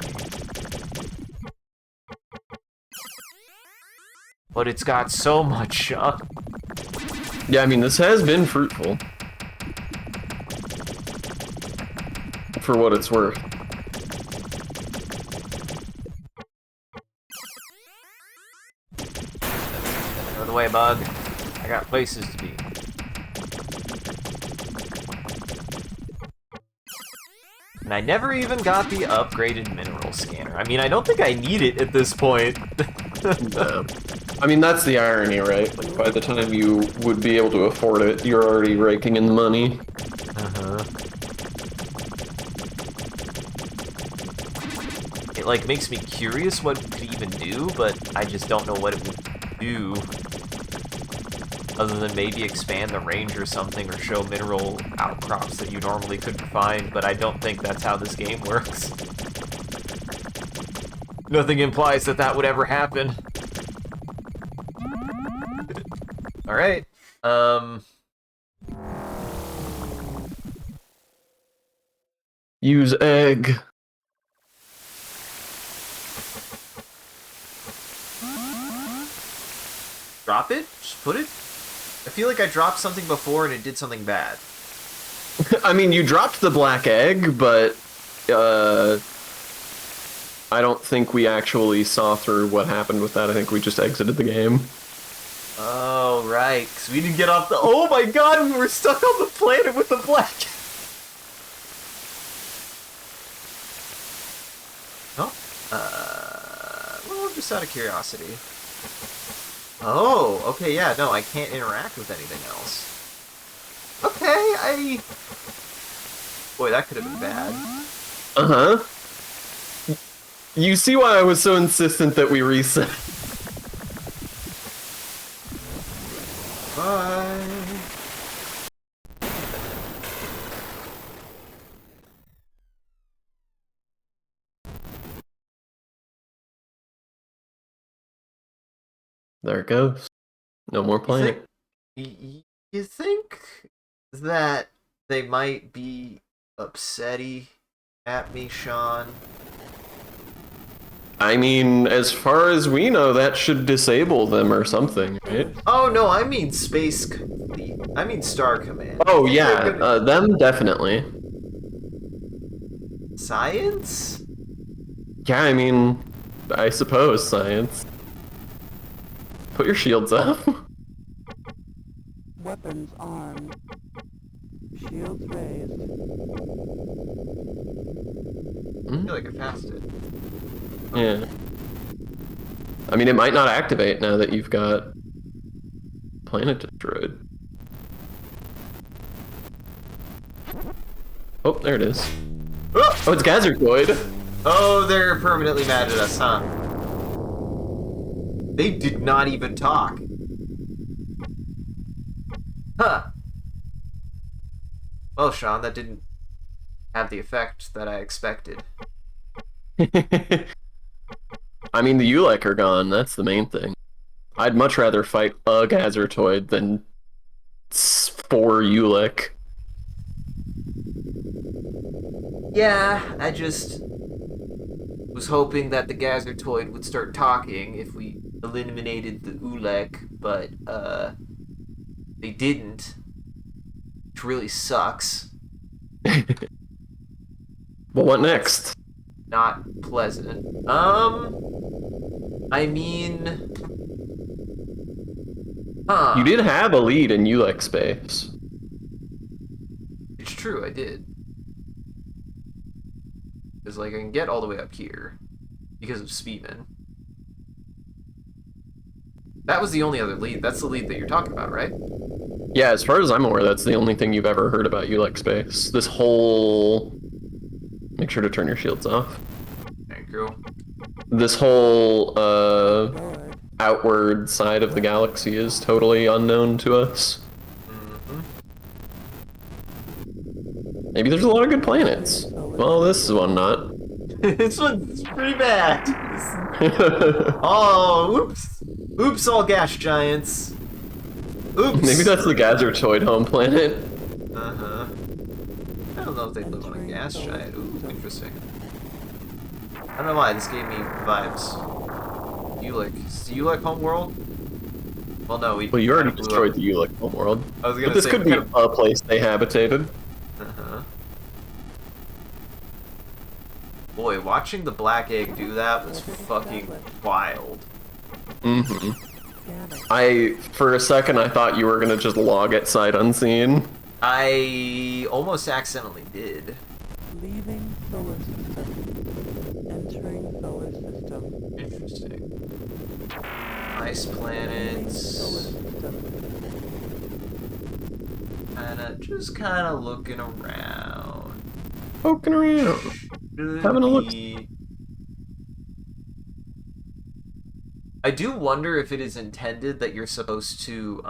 But it's got so much, Yeah, I mean, this has been fruitful. For what it's worth. Out of the way, bug. I got places to be. And I never even got the upgraded mineral scanner. I mean, I don't think I need it at this point. Yeah. I mean, that's the irony, right? Like, by the time you would be able to afford it, you're already raking in the money. Uh-huh. It, like, makes me curious what it could even do, but I just don't know what it would do. Other than maybe expand the range or something, or show mineral outcrops that you normally couldn't find, but I don't think that's how this game works. Nothing implies that that would ever happen. Alright, Use egg. drop it? Just put it? I feel like I dropped something before and it did something bad. I mean, you dropped the black egg, but, I don't think we actually saw through what happened with that. I think we just exited the game. Oh, right, because we didn't get off the... Oh my god, we were stuck on the planet with the black... Oh, well, just out of curiosity. Oh, okay, yeah, no, I can't interact with anything else. Okay, Boy, that could have been bad. Uh-huh. You see why I was so insistent that we reset. Bye. There it goes. No more playing. You think that they might be upsetty at me, Sean? I mean, as far as we know, that should disable them or something, right? Oh no, I mean I mean Star Command. Oh yeah, them definitely. Science? Yeah, I mean, I suppose science. Put your shields up. Weapons armed. Shields raised. I feel like I passed it. Yeah. I mean, it might not activate now that you've got planet destroyed. Oh, there it is. Oh, it's Gazergoid. Oh, they're permanently mad at us, huh? They did not even talk. Huh. Well, Sean, that didn't have the effect that I expected. I mean, the Ulek are gone. That's the main thing. I'd much rather fight a Gazertoid than 4 Ulek. Yeah, I just was hoping that the Gazertoid would start talking if we eliminated the Ulek, but they didn't, which really sucks. Well, what next? Not pleasant. I mean, huh? You did have a lead in ULEX space. It's true, I did. Because, like, I can get all the way up here because of Speedman. That was the only other lead. That's the lead that you're talking about, right? Yeah, as far as I'm aware, that's the only thing you've ever heard about ULEX space. This whole... Make sure to turn your shields off. Thank you. This whole, Lord. outward side of the galaxy is totally unknown to us. Mm-hmm. Maybe there's a lot of good planets. Well, this is one not. This one's pretty bad. Oh, oops. Oops, all gas giants. Oops. Maybe that's the Gazertoid home planet. Uh-huh. I don't know if they live on a gas giant. Ooh, interesting. I don't know why, this gave me vibes. Ulick. Is the Ulick homeworld? Well, no, we... Well, you already blew destroyed up. the ULEX homeworld. I was gonna But this say, could be a place they habitated. Uh-huh. Boy, watching the black egg do that was fucking wild. Mm-hmm. Scanning. For a second, I thought you were gonna just log at sight unseen. I almost accidentally did. Leaving solar system. Entering solar system. Interesting. Nice Solar planets. system. Kinda looking around. Poking around. Should Having a look. be- I do wonder if it is intended that you're supposed to,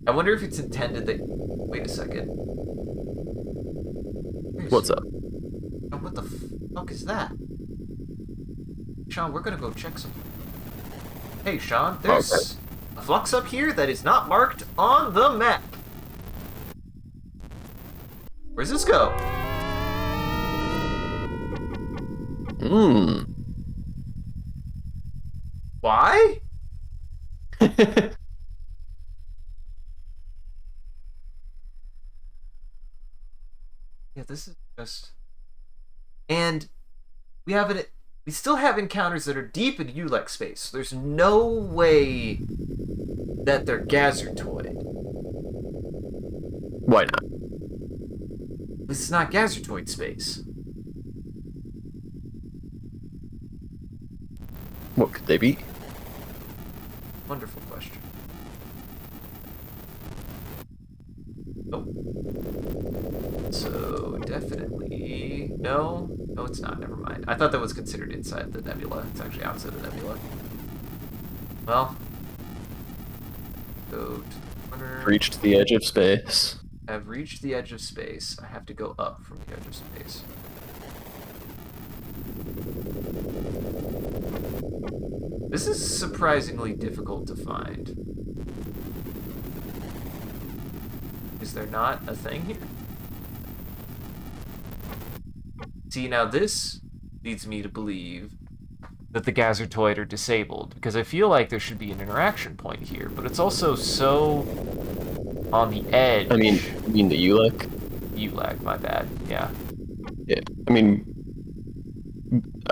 I wonder if it's intended that... Wait a second. What's up? Oh, what the fuck is that? Sean, we're gonna go check some... Hey, Sean, there's a flux up here that is not marked on the map. Where's this go? Hmm. Why? Yeah, this is just... And we still have encounters that are deep in ULEX space. There's no way that they're Gazertoid. Why not? This is not Gazertoid space. What could they be? Wonderful question. Oh. So, definitely... No? No, it's not. Never mind. I thought that was considered inside the nebula. It's actually outside the nebula. Well. Go to the corner. Reached the edge of space. I've reached the edge of space. I have to go up from the edge of space. This is surprisingly difficult to find. Is there not a thing here? See, now this leads me to believe that the Gazertoid are disabled, because I feel like there should be an interaction point here, but it's also so on the edge. I mean the ULEC? ULAG, my bad, yeah. Yeah. I mean,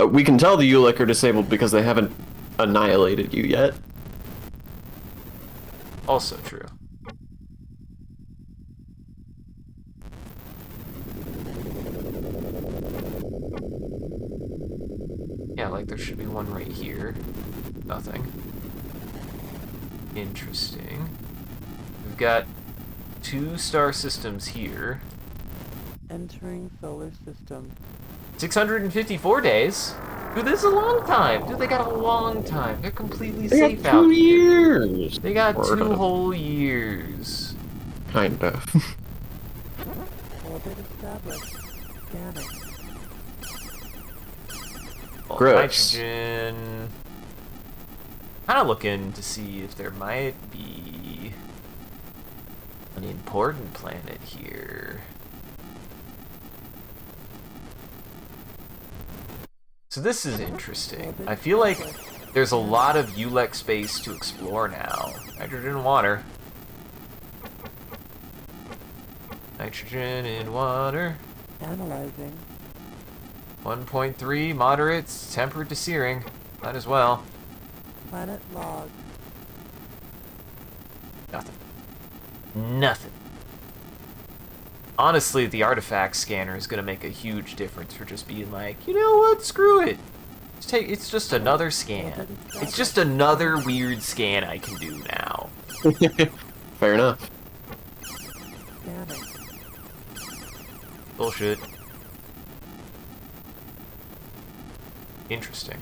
we can tell the ULEC are disabled because they haven't annihilated you yet. Also true. Yeah, like there should be one right here. Nothing. Interesting. We've got 2 star systems here. Entering solar system. 654 days? Dude, this is a long time. Dude, they got a long time. They're completely They safe got out 2 here. years. They got Sort 2 of. whole years. Kind of. Orbit established. Scanning. Well, Gross. nitrogen. Kind of looking to see if there might be an important planet here. So this is interesting. I feel like there's a lot of ULEX space to explore now. Nitrogen and water. Nitrogen in water. Analyzing. 1.3, moderates, tempered to searing. Might as well. Planet log. Nothing. Nothing. Honestly, the artifact scanner is going to make a huge difference for just being like, you know what, screw it. It's just another scan. It's just another weird scan I can do now. Fair enough. Scanning. Bullshit. Interesting.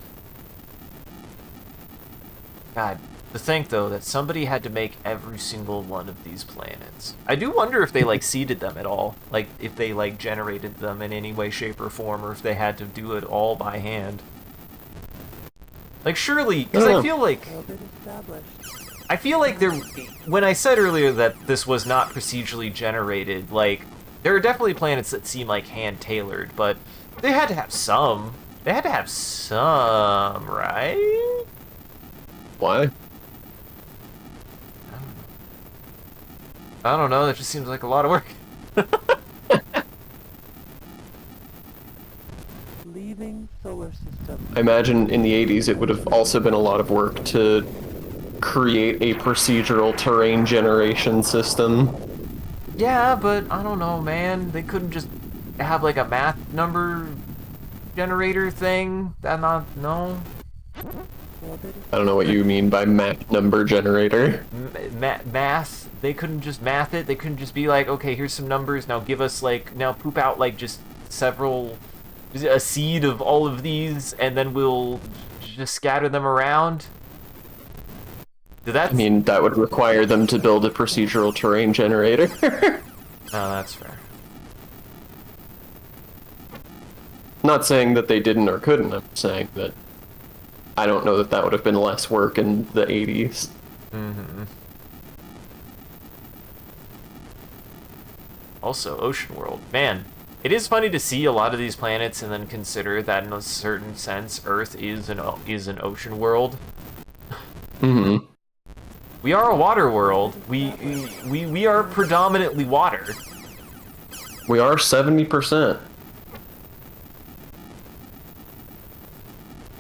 God, to think though that somebody had to make every single one of these planets. I do wonder if they like seeded them at all, like if they like generated them in any way, shape, or form, or if they had to do it all by hand. Like surely, because I feel like Orbit established. I feel like there. When I said earlier that this was not procedurally generated, like there are definitely planets that seem like hand tailored, but they had to have some. They had to have some, right? Why? I don't know, that just seems like a lot of work. Leaving solar system. I imagine in the 80s it would have also been a lot of work to create a procedural terrain generation system. Yeah, but I don't know, man. They couldn't just have like a math number generator thing? No? Orbit I don't know what you mean by map number generator. Math? They couldn't just math it? They couldn't just be like, okay, here's some numbers, now give us like, now poop out like just a seed of all of these, and then we'll just scatter them around? I mean, that would require them to build a procedural terrain generator. No, that's fair. Not saying that they didn't or couldn't, I'm saying that I don't know that that would have been less work in the 80s. Mm-hmm. Also, ocean world. Man, it is funny to see a lot of these planets and then consider that in a certain sense, Earth is an ocean world. Mm-hmm. We are a water world. We are predominantly water. We are 70%.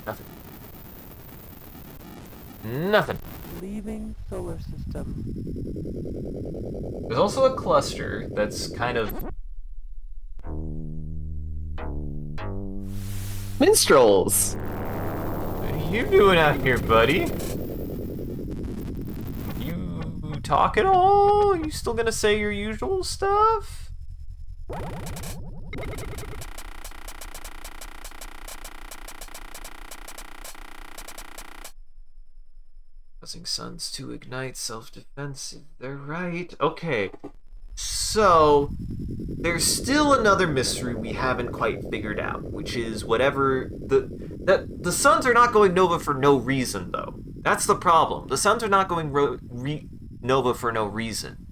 Nothing. Nothing. leaving solar system. There's also a cluster that's kind of... Minstrels! What are you doing out here, buddy? You talk at all? You still gonna say your usual stuff? Causing suns to ignite self-defense. They're right. Okay. So, there's still another mystery we haven't quite figured out, which is whatever the suns are not going nova for no reason, though. That's the problem. The suns are not going nova for no reason.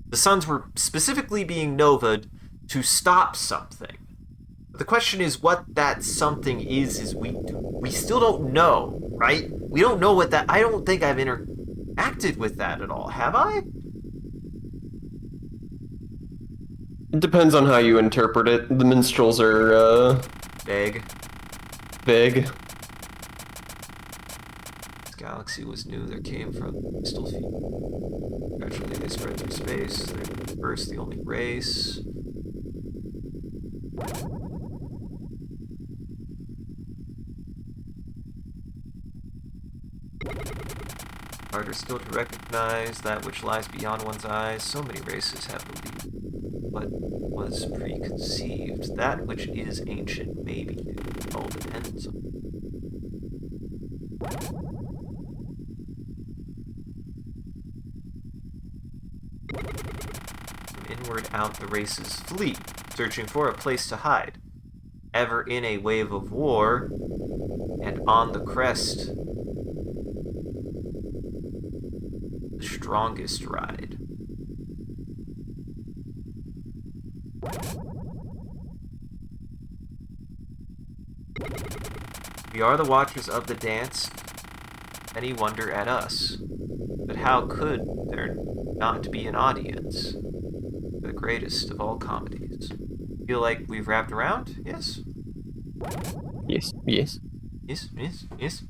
The suns were specifically being nova'd to stop something. But the question is what that something is we still don't know, right? We don't know what that... I don't think I've interacted with that at all. Have I? It depends on how you interpret it. The minstrels are, Vague. vague. This galaxy was new. There came from crystal feet. Gradually they spread through space. They're first the only race. Harder still to recognize that which lies beyond one's eyes. So many races have believed what was preconceived. That which is ancient may be new. It all depends on... From inward out the races flee, searching for a place to hide. Ever in a wave of war, and on the crest, the strongest ride. We are the watchers of the dance. Many wonder at us. But how could there not be an audience for the greatest of all comedies? Feel like we've wrapped around? Yes? Yes, yes. Yes, yes, yes.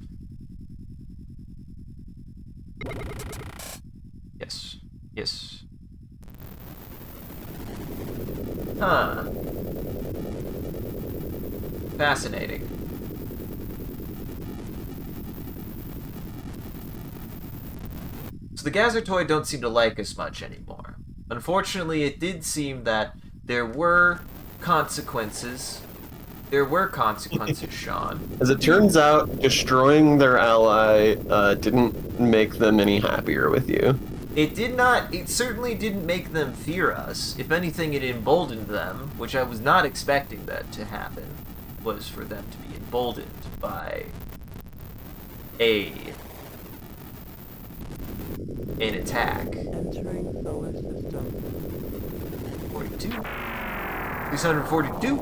Yes, yes. Huh. Fascinating. So the Gazertoid don't seem to like us much anymore. Unfortunately, it did seem that there were consequences. There were consequences, Sean. As it turns out, destroying their ally didn't make them any happier with you. It did not, it certainly didn't make them fear us. If anything, it emboldened them, which I was not expecting that to happen, was for them to be emboldened by an attack. Entering solar system. 42. 642.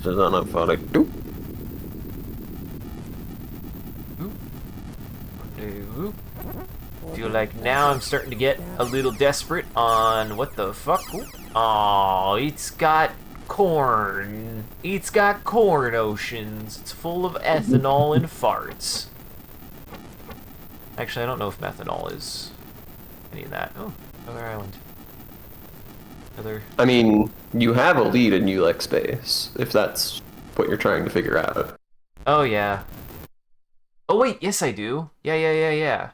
Says on a photo. Doop. Feel like now I'm starting to get a little desperate on what the fuck. Oh, it's got corn. It's got corn oceans. It's full of ethanol and farts. Actually, I don't know if methanol is any of that. Oh, another island. Another. I mean, you have a lead in ULEX space, if that's what you're trying to figure out. Oh, yeah. Oh, wait, yes, I do. Yeah.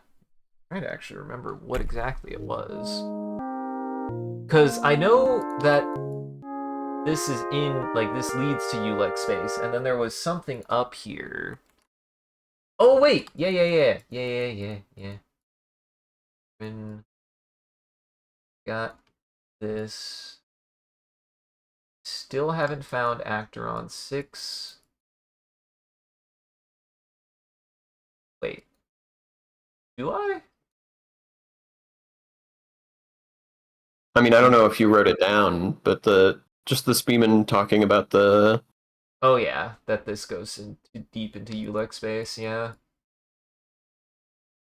I'm trying to actually remember what exactly it was. Because I know that this is in, like, this leads to ULEX space, and then there was something up here. Oh, wait! Yeah. When got this. Still haven't found Acteron 6. Wait. Do I? I mean, I don't know if you wrote it down, but just the Speeman talking about the... Oh yeah, that this goes deep into ULEX space, yeah.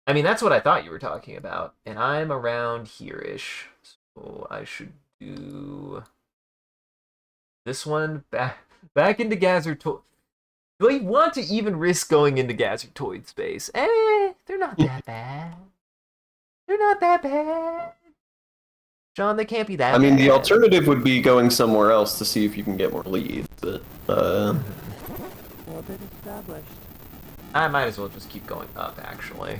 I mean, that's what I thought you were talking about, and I'm around here-ish, so I should do this one back into Gazertoid. Do I want to even risk going into Gazertoid space? They're not that bad. They're not that bad. Sean, they can't be that I mean, bad. the alternative would be going somewhere else to see if you can get more leads, but... Orbit established. I might as well just keep going up, actually. In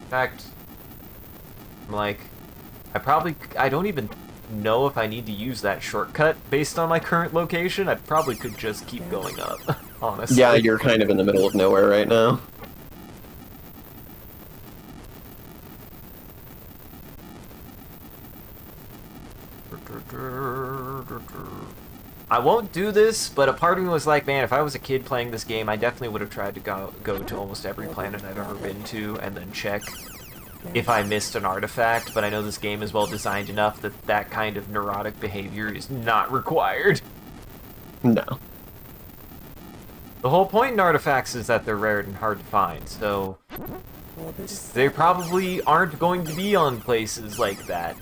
fact, I'm like, I don't even know if I need to use that shortcut based on my current location. I probably could just keep going up, honestly. Yeah, you're kind of in the middle of nowhere right now. I won't do this, but a part of me was like, man, if I was a kid playing this game, I definitely would have tried to go to almost every planet I've ever been to and then check if I missed an artifact, but I know this game is well designed enough that that kind of neurotic behavior is not required. No. The whole point in artifacts is that they're rare and hard to find, so they probably aren't going to be on places like that.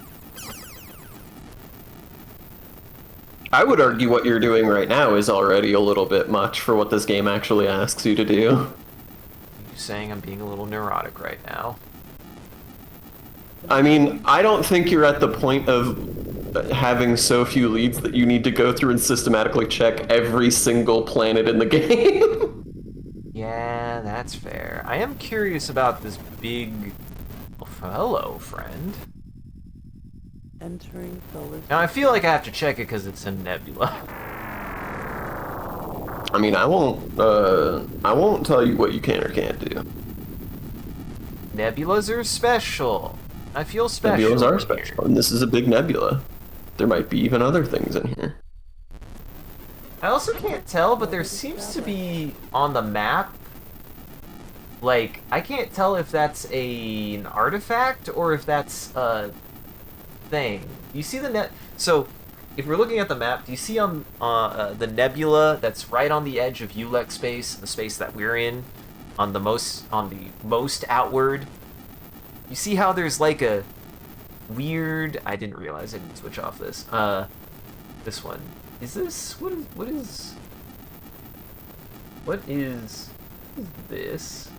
I would argue what you're doing right now is already a little bit much for what this game actually asks you to do. Are you saying I'm being a little neurotic right now? I mean, I don't think you're at the point of having so few leads that you need to go through and systematically check every single planet in the game. Yeah, that's fair. I am curious about this big... Oh, hello, friend. Entering solar Now, I feel like I have to check it because it's a nebula. I mean, I won't tell you what you can or can't do. Nebulas are special. I feel special. Nebulas are here. special, and this is a big nebula. There might be even other things in here. I also can't tell, but there seems to be on the map, like, I can't tell if that's an artifact or if that's a thing. You see the so if we're looking at the map, do you see on the nebula that's right on the edge of ULEX space, the space that we're in? on the most outward. You see how there's like a weird, I didn't realize I didn't switch off this. This one. Is this what is this?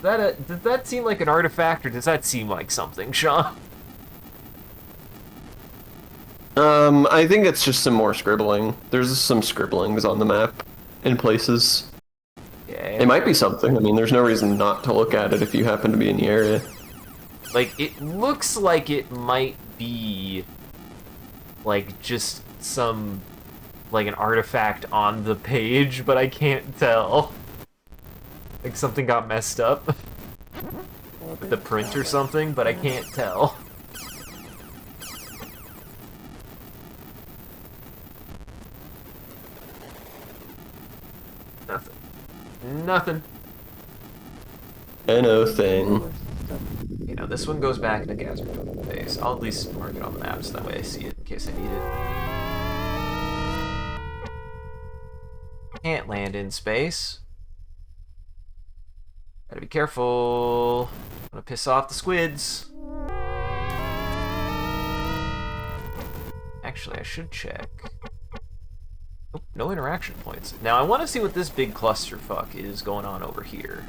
Does that seem like an artifact, or does that seem like something, Sean? I think it's just some more scribbling. There's some scribblings on the map in places. Okay. It might be something. I mean, there's no reason not to look at it if you happen to be in the area. Like, it looks like it might be, like, just some, like, an artifact on the page, but I can't tell. Like, something got messed up with the print or something, but I can't tell. Nothing. Nothing. No thing. You know, this one goes back into Gazer's base. I'll at least mark it on the map so that way I see it in case I need it. Can't land in space. Gotta be careful. I'm gonna piss off the squids. Actually, I should check. Oh, no interaction points. Now, I want to see what this big clusterfuck is going on over here.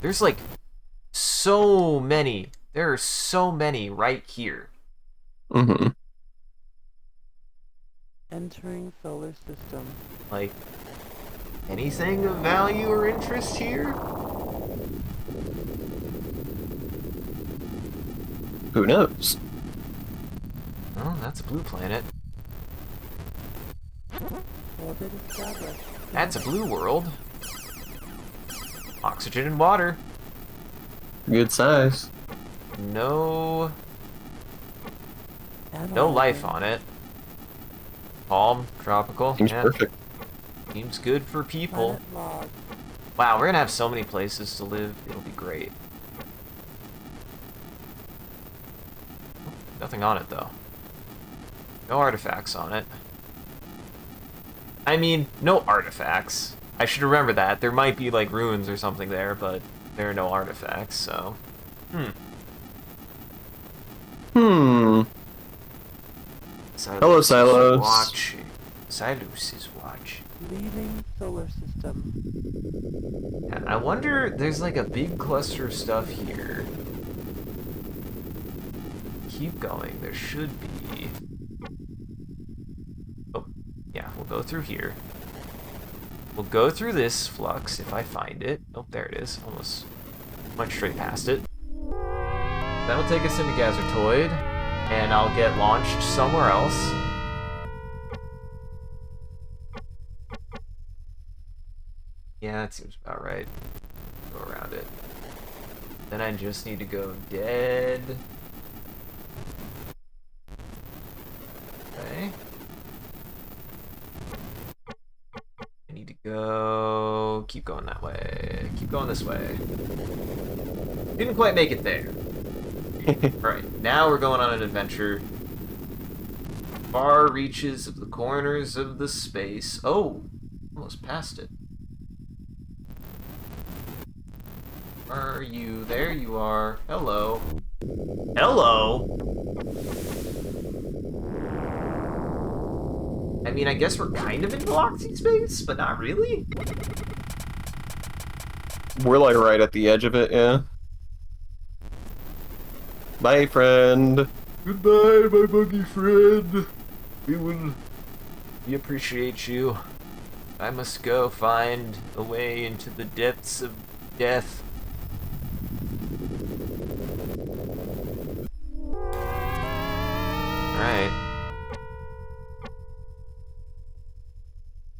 There's like so many. There are so many right here. Mm-hmm. Entering solar system. Like, anything of value or interest here? Who knows? Oh, that's a blue planet. Orbit established. That's a blue world. Oxygen and water. Good size. No Analyzing. life on it. Calm, tropical. Seems Yeah, perfect. seems good for people. Planet log. Wow, we're gonna have so many places to live. It'll be great. Nothing on it, though. No artifacts on it. I mean, no artifacts. I should remember that. There might be, like, ruins or something there, but there are no artifacts, so... Hello, Silos. Watching. Silos is watching. Leaving solar system. Yeah, I wonder, there's like a big cluster of stuff here. Keep going, there should be. Oh, yeah, we'll go through here. We'll go through this flux if I find it. Oh, there it is. Almost went straight past it. That'll take us into Gazertoid, and I'll get launched somewhere else. Yeah, that seems about right. Go around it. Then I just need to go dead. Okay. I need to go... Keep going that way. Keep going this way. Didn't quite make it there. Alright, now we're going on an adventure. Far reaches of the corners of the space. Oh! Almost past it. Are you? There you are. Hello. Hello? I mean, I guess we're kind of in galaxy space, but not really? We're like right at the edge of it, yeah. Bye, friend. Goodbye, my buggy friend. We appreciate you. I must go find a way into the depths of death. Alright.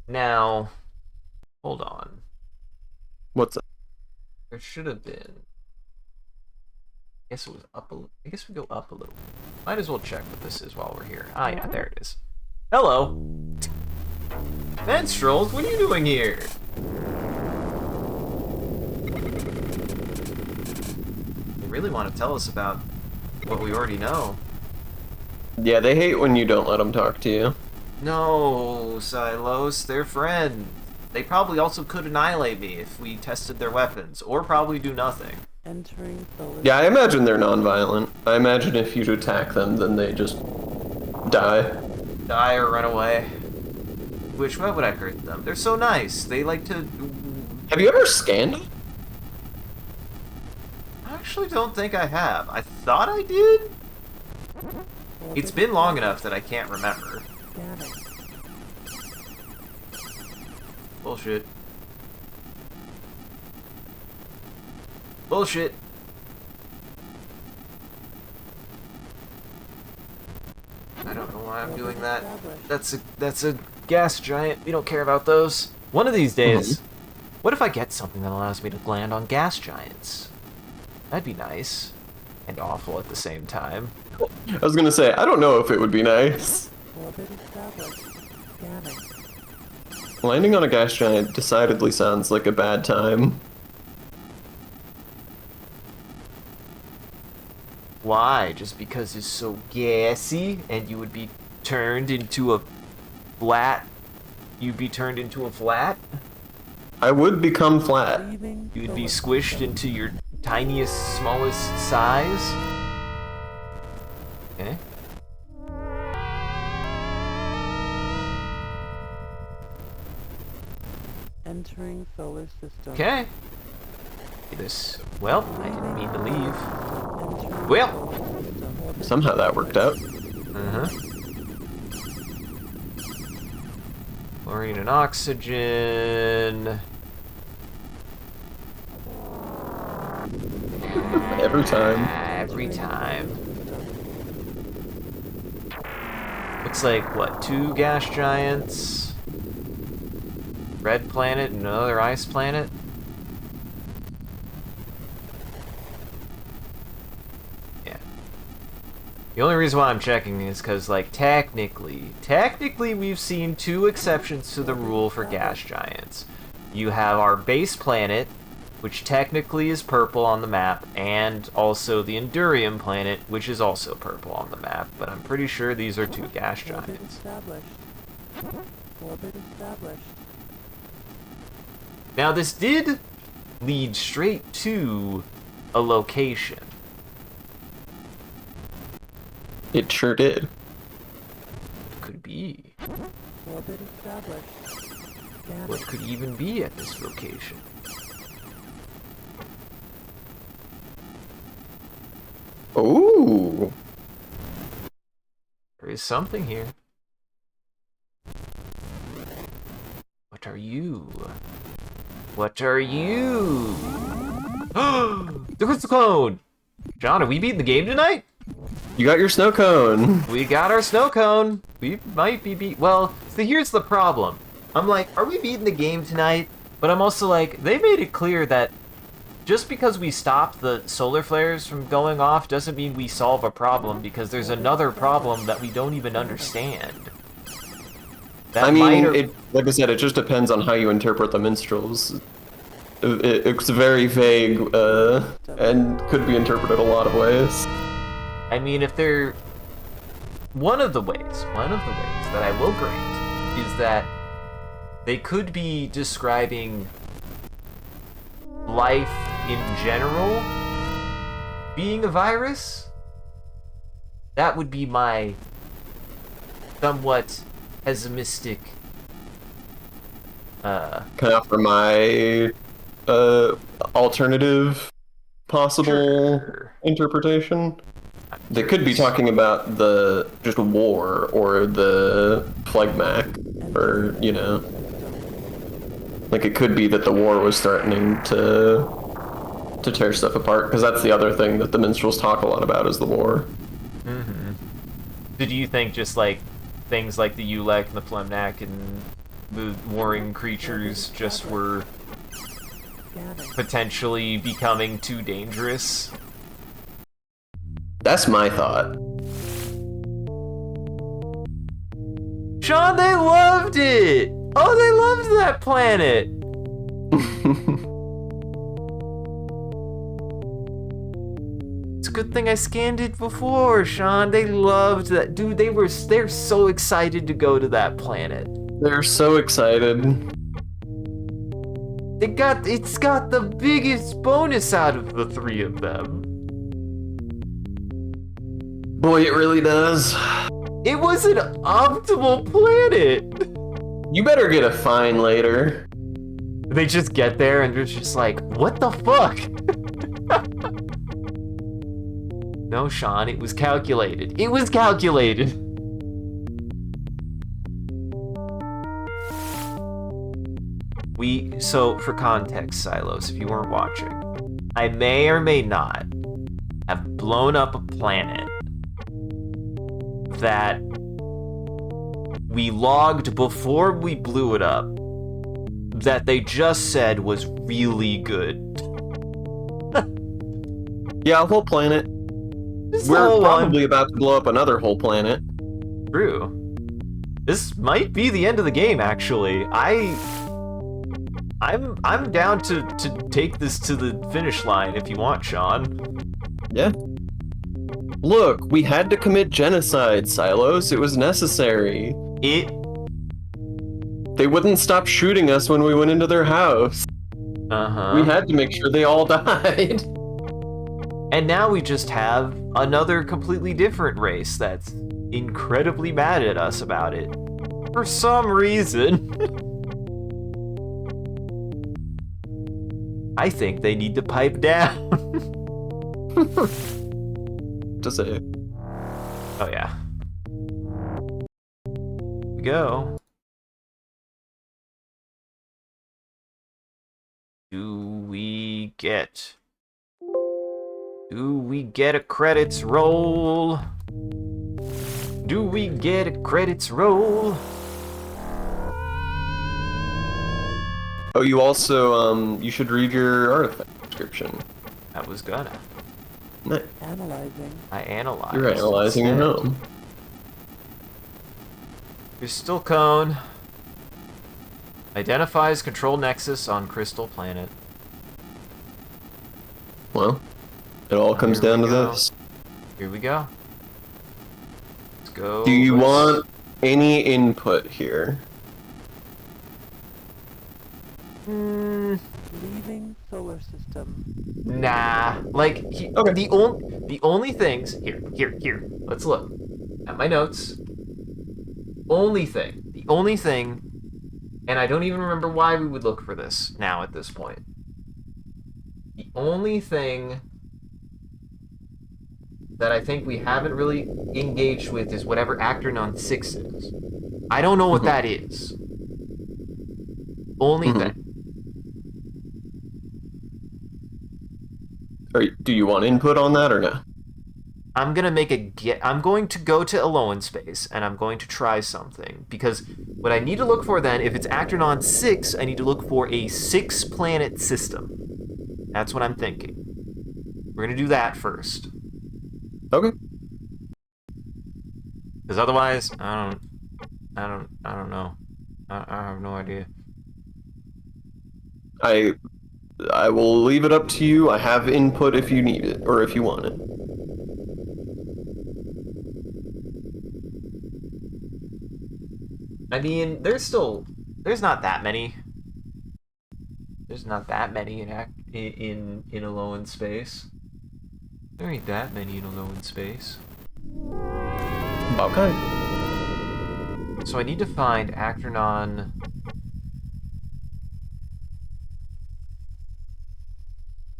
Now, hold on. What's that? There should have been. I guess it was up a little. I guess we go up a little. Might as well check what this is while we're here. Ah, yeah, there it is. Hello. Menstruals, what are you doing here? You really want to tell us about what we already know? Yeah, they hate when you don't let them talk to you. No, Silos, they're friends. They probably also could annihilate me if we tested their weapons, or probably do nothing. Entering solar Yeah, I imagine they're non-violent. I imagine if you attack them, then they just die. Die or run away. Which, why would I hurt them? They're so nice. They like to... Have you ever scanned them? I actually don't think I have. I thought I did? It's been long enough that I can't remember. scanning. Bullshit. Bullshit. I don't know why I'm doing that. That's a gas giant. We don't care about those. One of these days, what if I get something that allows me to land on gas giants? That'd be nice. And awful at the same time. I was gonna say, I don't know if it would be nice. Orbit established. Scanning. Landing on a gas giant decidedly sounds like a bad time. Why? Just because it's so gassy and you would be turned into a flat? You'd be turned into a flat? I would become flat. Leaving You'd be solar squished system. into your tiniest, smallest size? Okay. Entering solar system. Okay. This. Well, I didn't mean to leave. Entering Well. solar system. Orbit Somehow that worked out. Uh-huh. Chlorine and oxygen. Every time. Every time. Looks like, what, 2 gas giants? Red planet and another ice planet? Yeah. The only reason why I'm checking is because, like, technically we've seen 2 exceptions to the rule for gas giants. You have our base planet, which technically is purple on the map, and also the Endurium planet, which is also purple on the map, but I'm pretty sure these are 2 gas Orbit giants. established. Orbit established. Now, this did lead straight to a location. It sure did. What could be? Orbit established. Scanning. What could even be at this location? Ooh. There is something here. What are you? What are you? There was the cone! John, are we beating the game tonight? You got your snow cone. We got our snow cone. We might be well, so here's the problem. I'm like, are we beating the game tonight? But I'm also like, they made it clear that just because we stop the solar flares from going off doesn't mean we solve a problem, because there's another problem that we don't even understand. That I might mean, or- like I said, it just depends on how you interpret the minstrels. It's very vague, and could be interpreted a lot of ways. I mean, if they're... One of the ways that I will grant is that they could be describing life in general being a virus. That would be my somewhat pessimistic Can I offer my alternative possible Sure. interpretation? They could be talking about the just war or the phlegmac, or like it could be that the war was threatening to tear stuff apart, because that's the other thing that the minstrels talk a lot about is the war. Mm-hmm. Did you think just like things like the Ulek and the Phlegmac and the warring creatures just were Scanning. potentially becoming too dangerous? That's my thought. Sean, they loved it! Oh, they loved that planet! It's a good thing I scanned it before, Sean. They loved that. Dude, they're so excited to go to that planet. They're so excited. It's got the biggest bonus out of the three of them. Boy, it really does. It was an optimal planet. You better get a fine later. They just get there and they're just like, what the fuck? No, Sean, it was calculated. It was calculated. So for context, Silos, if you weren't watching, I may or may not have blown up a planet that we logged before we blew it up that they just said was really good. Yeah, a whole planet. Just We're the whole probably about to blow up another whole planet. True. This might be the end of the game, actually. I'm down to take this to the finish line if you want, Sean. Yeah. Look, we had to commit genocide, Silos. It was necessary. It They wouldn't stop shooting us when we went into their house. We had to make sure they all died. And now we just have another completely different race that's incredibly mad at us about it. For some reason. I think they need to pipe down. To say. Oh yeah. Here we go. Do we get a credits roll? Do we get a credits roll? Oh, you also, you should read your artifact description. I was gonna. Nice. Analyzing. I analyzed. You're analyzing your instead. home. Crystal Cone. Identifies control nexus on Crystal Planet. Well, it all comes Here down we to go. this. Here we go. Let's go. Do you want any input here? Leaving solar system. Nah. Like, Okay. the only things... Here. Let's look at my notes. The only thing... And I don't even remember why we would look for this now at this point. The only thing that I think we haven't really engaged with is whatever Actronon 6 is. I don't know what that is. Only thing. Do you want input on that or no? I'm gonna make a get. I'm going to go to Alone Space and I'm going to try something because what I need to look for then, if it's Actronon 6, I need to look for a 6-planet system. That's what I'm thinking. We're gonna do that first, Okay. because otherwise, I don't know. I have no idea. I will leave it up to you. I have input if you need it or if you want it. I mean, there's not that many. There's not that many in Alone Space. There ain't that many in Alone Space. Okay. So I need to find Actronon.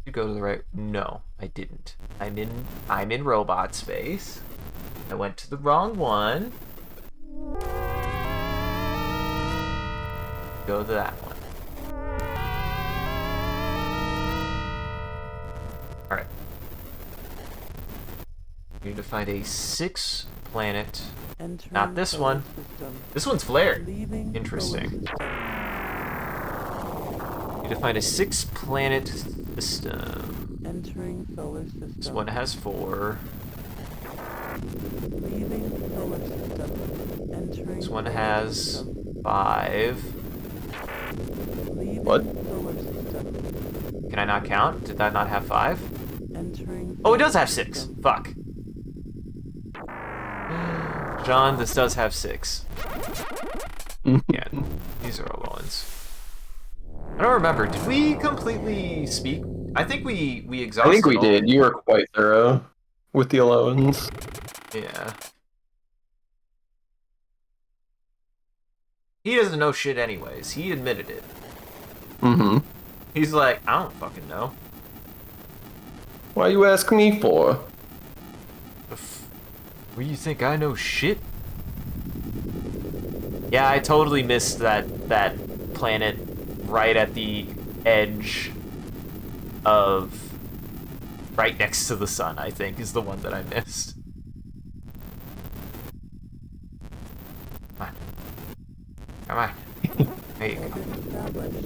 You go to the right. No, I didn't. I'm in robot space. I went to the wrong one. Go to that one. All right. You need to find a 6-planet. Entering Not this solar one. System. This one's flared. Leaving Interesting. solar system. You need to find a 6-planet system. Entering solar system. This one has 4. Leaving solar system. Entering This one solar has system. 5. Leaving What? solar system. Can I not count? Did that not have 5? Entering Oh, it does solar have 6. system. Fuck. John, this does have 6. Yeah, these are all ones. I don't remember. Did we completely speak? I think we I exhausted. think we all- did. You were quite thorough with the allowance. Yeah. He doesn't know shit anyways. He admitted it. Mm-hmm. He's like, I don't fucking know. Why you ask me for? What do you think? I know shit? Yeah, I totally missed that planet right at the edge of right next to the sun, I think, is the one that I missed. Come on. Come on. There you go. Orbit established.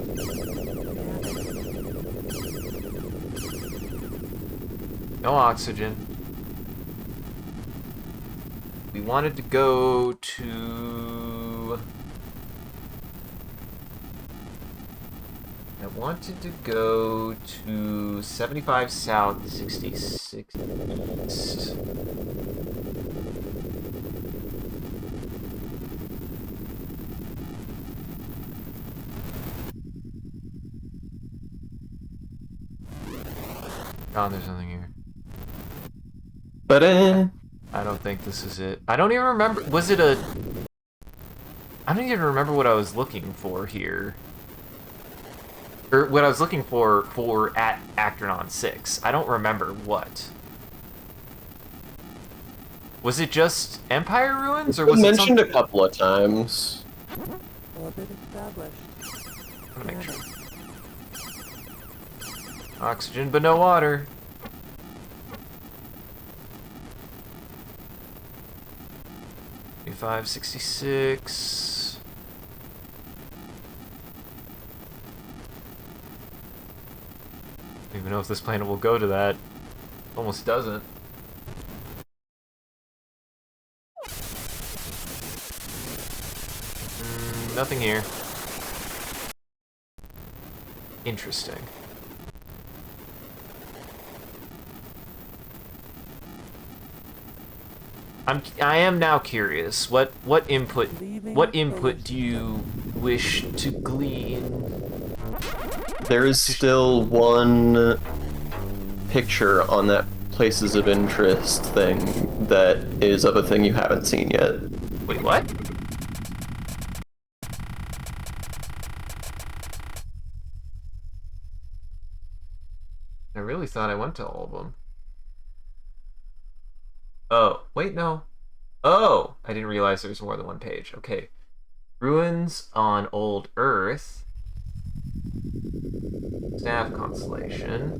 No oxygen. We wanted to go to... I wanted to go to 75 south, 66 east. Oh, there's nothing here. But I don't think this is it. I don't even remember. Was it a... I don't even remember what I was looking for here. Or what I was looking for at Actronon 6. I don't remember what. Was it just Empire Ruins, or was it mentioned something... a couple of times. Orbit established. I'm gonna make sure. Scanning. Oxygen, but no water. 566. I don't even know if this planet will go to that. Almost doesn't. Nothing here. Interesting. I am now curious. What input do you wish to glean? There is still one picture on that places of interest thing that is of a thing you haven't seen yet. Wait, what? I really thought I went to all of them. Oh, wait, no. Oh, I didn't realize there was more than one page. Okay. Ruins on Old Earth. Staff Constellation.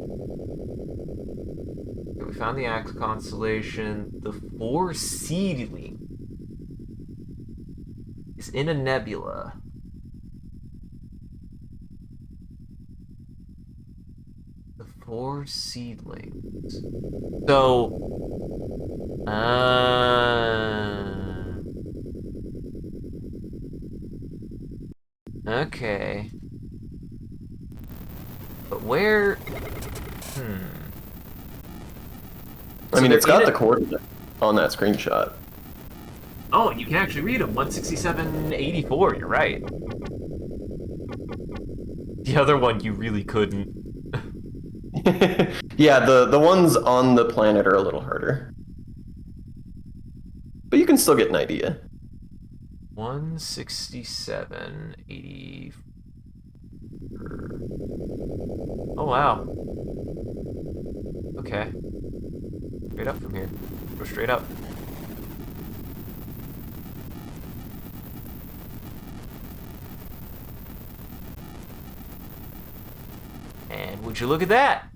Okay, we found the Axe Constellation. The Four Seedling is in a nebula. The Four Seedlings. So... Okay. But where... I mean, So it's got they're the in coordinate on that screenshot. Oh, you can actually read them. 167.84, you're right. The other one you really couldn't. Yeah, the ones on the planet are a little harder. But you can still get an idea. 167.80. Oh, wow. Okay. Straight up from here. Go straight up. And would you look at that?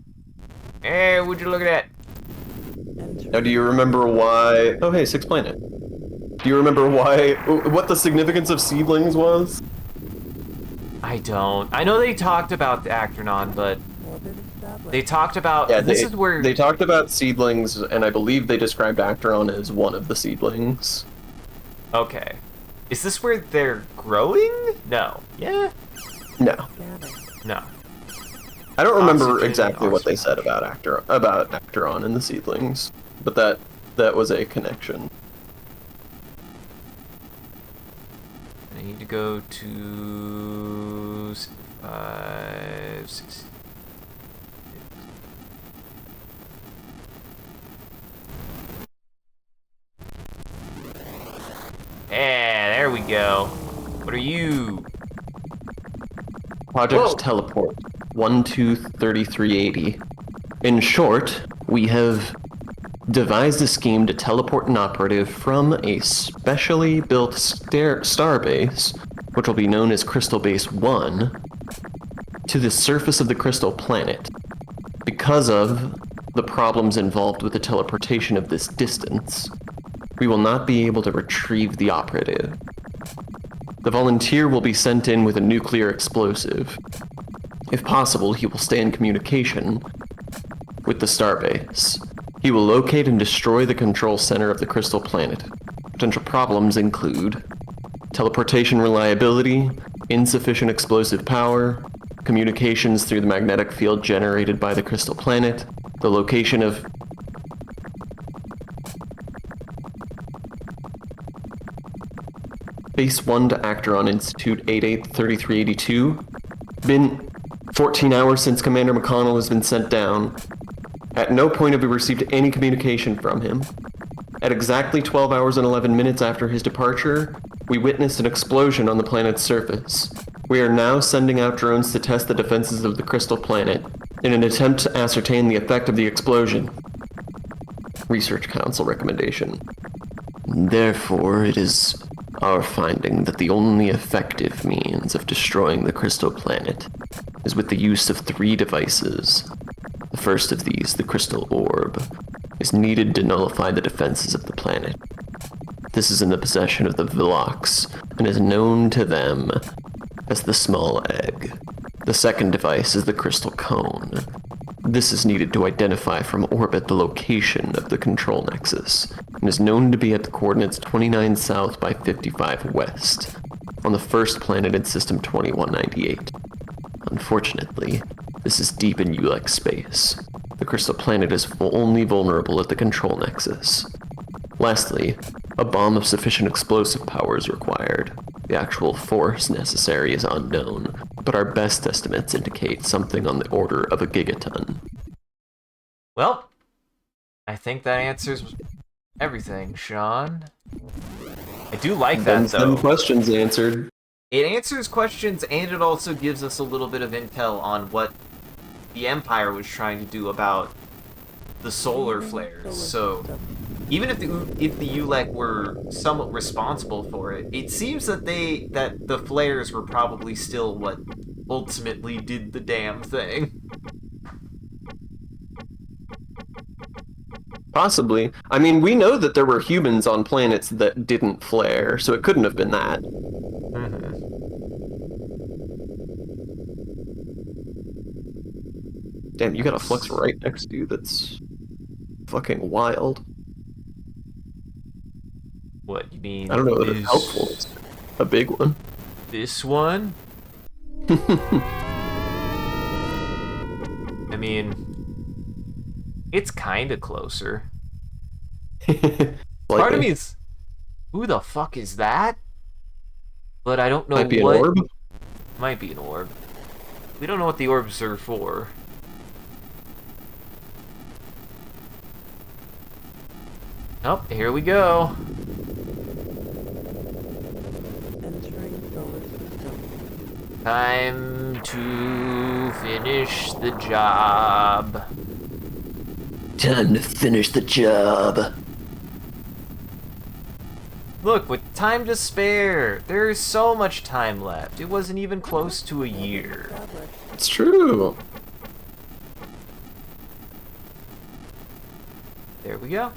Hey, would you look at that? Now, do you remember why... Oh, hey, Sixth Planet. Do you remember what the significance of seedlings was? I don't. I know they talked about the Actronon, but Orbit established. they talked about... Yeah, this is where... they talked about seedlings, and I believe they described Acteron as one of the seedlings. Okay. Is this where they're growing? No. Yeah? No. Scanning. No. I don't remember Oxygen, exactly what they oxygen. said about Acteron and the seedlings, but that was a connection. I need to go to 5, 6. Yeah, there we go. What are you? Project Whoa. Teleport 123380. In short, we have devised a scheme to teleport an operative from a specially built starbase, which will be known as Crystal Base 1, to the surface of the crystal planet. Because of the problems involved with the teleportation of this distance, we will not be able to retrieve the operative. The volunteer will be sent in with a nuclear explosive. If possible, he will stay in communication with the starbase. He will locate and destroy the control center of the crystal planet. Potential problems include teleportation reliability, insufficient explosive power, communications through the magnetic field generated by the crystal planet, the location of Base 1 to Acteron Institute 883382. Been 14 hours since Commander McConnell has been sent down. At no point have we received any communication from him. At exactly 12 hours and 11 minutes after his departure, we witnessed an explosion on the planet's surface. We are now sending out drones to test the defenses of the crystal planet in an attempt to ascertain the effect of the explosion. Research Council recommendation. Therefore, it is our finding that the only effective means of destroying the crystal planet is with the use of 3 devices. The first of these, the crystal orb, is needed to nullify the defenses of the planet. This is in the possession of the Velox and is known to them as the small egg. The second device is the crystal cone. This is needed to identify from orbit the location of the control nexus, and is known to be at the coordinates 29 south by 55 west, on the first planet in System 2198. Unfortunately, this is deep in ULEX space. The crystal planet is only vulnerable at the control nexus. Lastly, a bomb of sufficient explosive power is required. The actual force necessary is unknown, but our best estimates indicate something on the order of a gigaton. Well, I think that answers everything, Sean. I do like that, though. 7 questions answered. It answers questions, and it also gives us a little bit of intel on what the Empire was trying to do about the solar flares. So, even if the ULEC were somewhat responsible for it, it seems that the flares were probably still what ultimately did the damn thing. Possibly. I mean, we know that there were humans on planets that didn't flare, so it couldn't have been that. Mm-hmm. Damn, you got a flux right next to you that's fucking wild. What, you mean? I don't know if it's helpful. It's a big one. This one? I mean, it's kind of closer. Part of me is, who the fuck is that? But I don't know Might be what. an orb. Might be an orb. We don't know what the orbs are for. Oh, here we go. Entering solar system. Time to finish the job. Time to finish the job. Look, with time to spare, there is so much time left. It wasn't even close to a year. Established. It's true. There we go.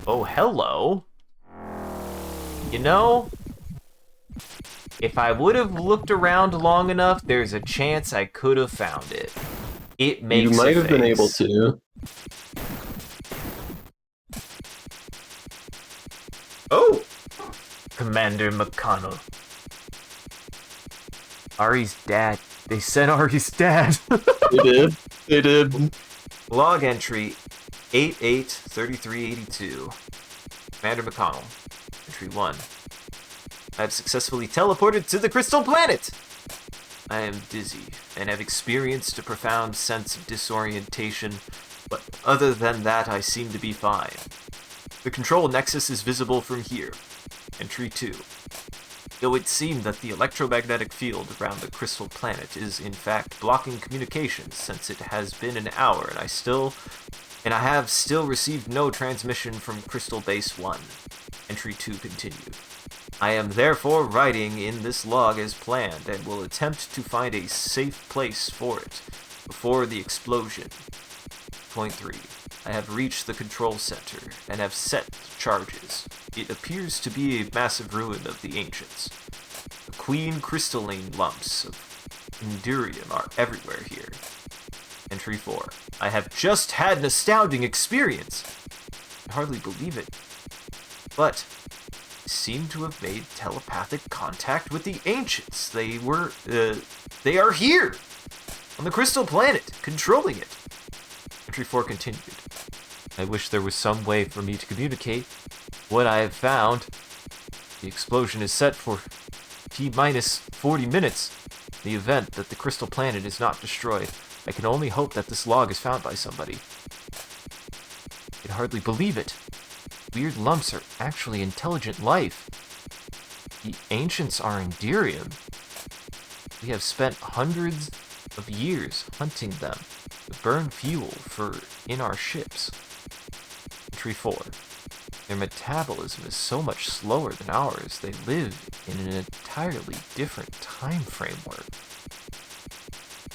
Oh, hello. You know, if I would have looked around long enough, there's a chance I could have found it. It makes You might a have been able face. to. Oh! Commander McConnell. Ari's dad. They said Ari's dad. They did. They did. Log entry 883382. Commander McConnell. Entry 1. I've successfully teleported to the crystal planet. I am dizzy and have experienced a profound sense of disorientation, but other than that, I seem to be fine. The control nexus is visible from here. Entry 2. It would seem that the electromagnetic field around the crystal planet is in fact blocking communications since it has been an hour and I have still received no transmission from Crystal Base 1. Entry 2 continued. I am therefore writing in this log as planned and will attempt to find a safe place for it before the explosion. Point 3. I have reached the control center and have set charges. It appears to be a massive ruin of the ancients. The queen crystalline lumps of Endurium are everywhere here. Entry 4. I have just had an astounding experience. I hardly believe it. But I seem to have made telepathic contact with the ancients. They are here! On the crystal planet, controlling it. Entry 4 continued. I wish there was some way for me to communicate what I have found. The explosion is set for T-minus 40 minutes. In the event that the crystal planet is not destroyed, I can only hope that this log is found by somebody. I can hardly believe it. Weird lumps are actually intelligent life. The ancients are Endurium. We have spent hundreds of years hunting them to burn fuel in our ships. Entry 4. Their metabolism is so much slower than ours. They live in an entirely different time framework.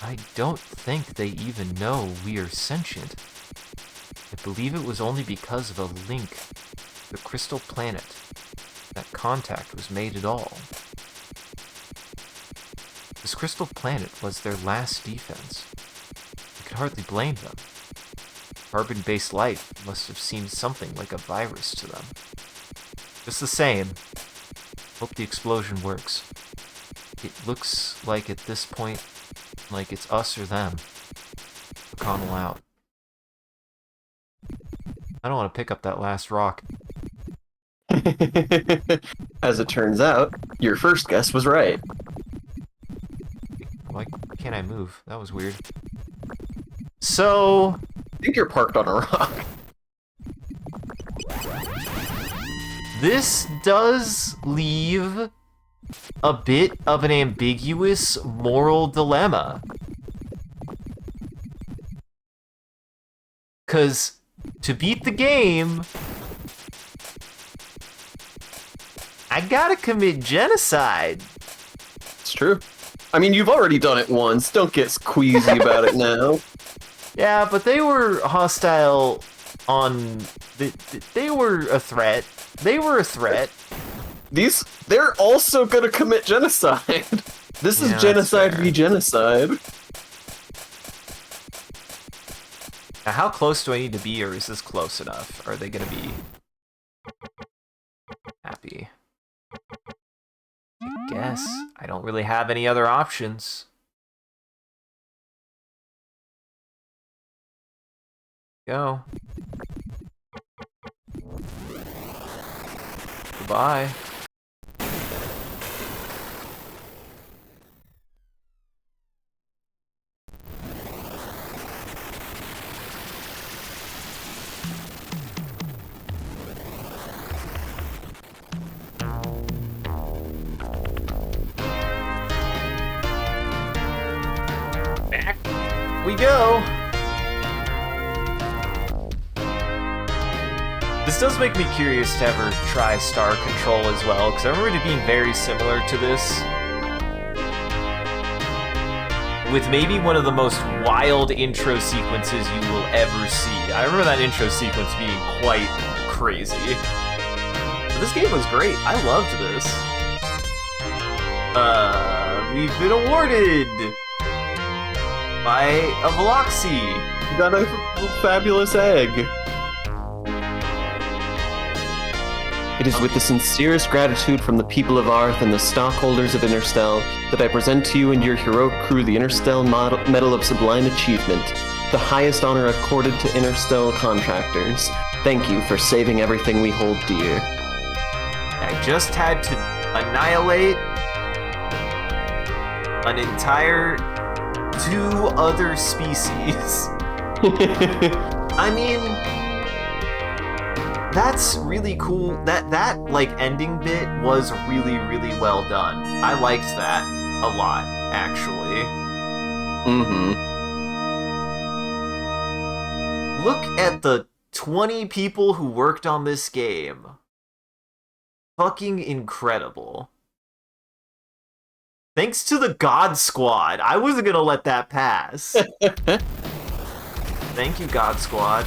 I don't think they even know we are sentient. I believe it was only because of a link to the crystal planet that contact was made at all. This crystal planet was their last defense. I could hardly blame them. Carbon-based life must have seemed something like a virus to them. Just the same, hope the explosion works. It looks like at this point, like it's us or them. McConnell out. I don't want to pick up that last rock. As it turns out, your first guess was right. Why can't I move? That was weird. So... I think you're parked on a rock. This does leave a bit of an ambiguous moral dilemma. 'Cause to beat the game, I gotta commit genocide. It's true. I mean, you've already done it once. Don't get queasy about it now. Yeah, but they were hostile on... They were a threat. They were a threat. They're also gonna commit genocide. This is genocide v. genocide. Now, how close do I need to be, or is this close enough? Are they gonna be happy? I guess. I don't really have any other options. Go. Goodbye. Back we go. This does make me curious to ever try Star Control as well, because I remember it being very similar to this. With maybe one of the most wild intro sequences you will ever see. I remember that intro sequence being quite crazy. But this game was great. I loved this. We've been awarded by a Veloxy. You got a fabulous egg. It is with the sincerest gratitude from the people of Arth and the stockholders of Interstell that I present to you and your heroic crew the Interstell Medal of Sublime Achievement, the highest honor accorded to Interstell contractors. Thank you for saving everything we hold dear. I just had to annihilate an entire 2 other species. I mean, that's really cool. That like ending bit was really, really well done. I liked that a lot, actually. Mm-hmm. Look at the 20 people who worked on this game. Fucking incredible. Thanks to the God Squad. I wasn't gonna let that pass. Thank you, God Squad.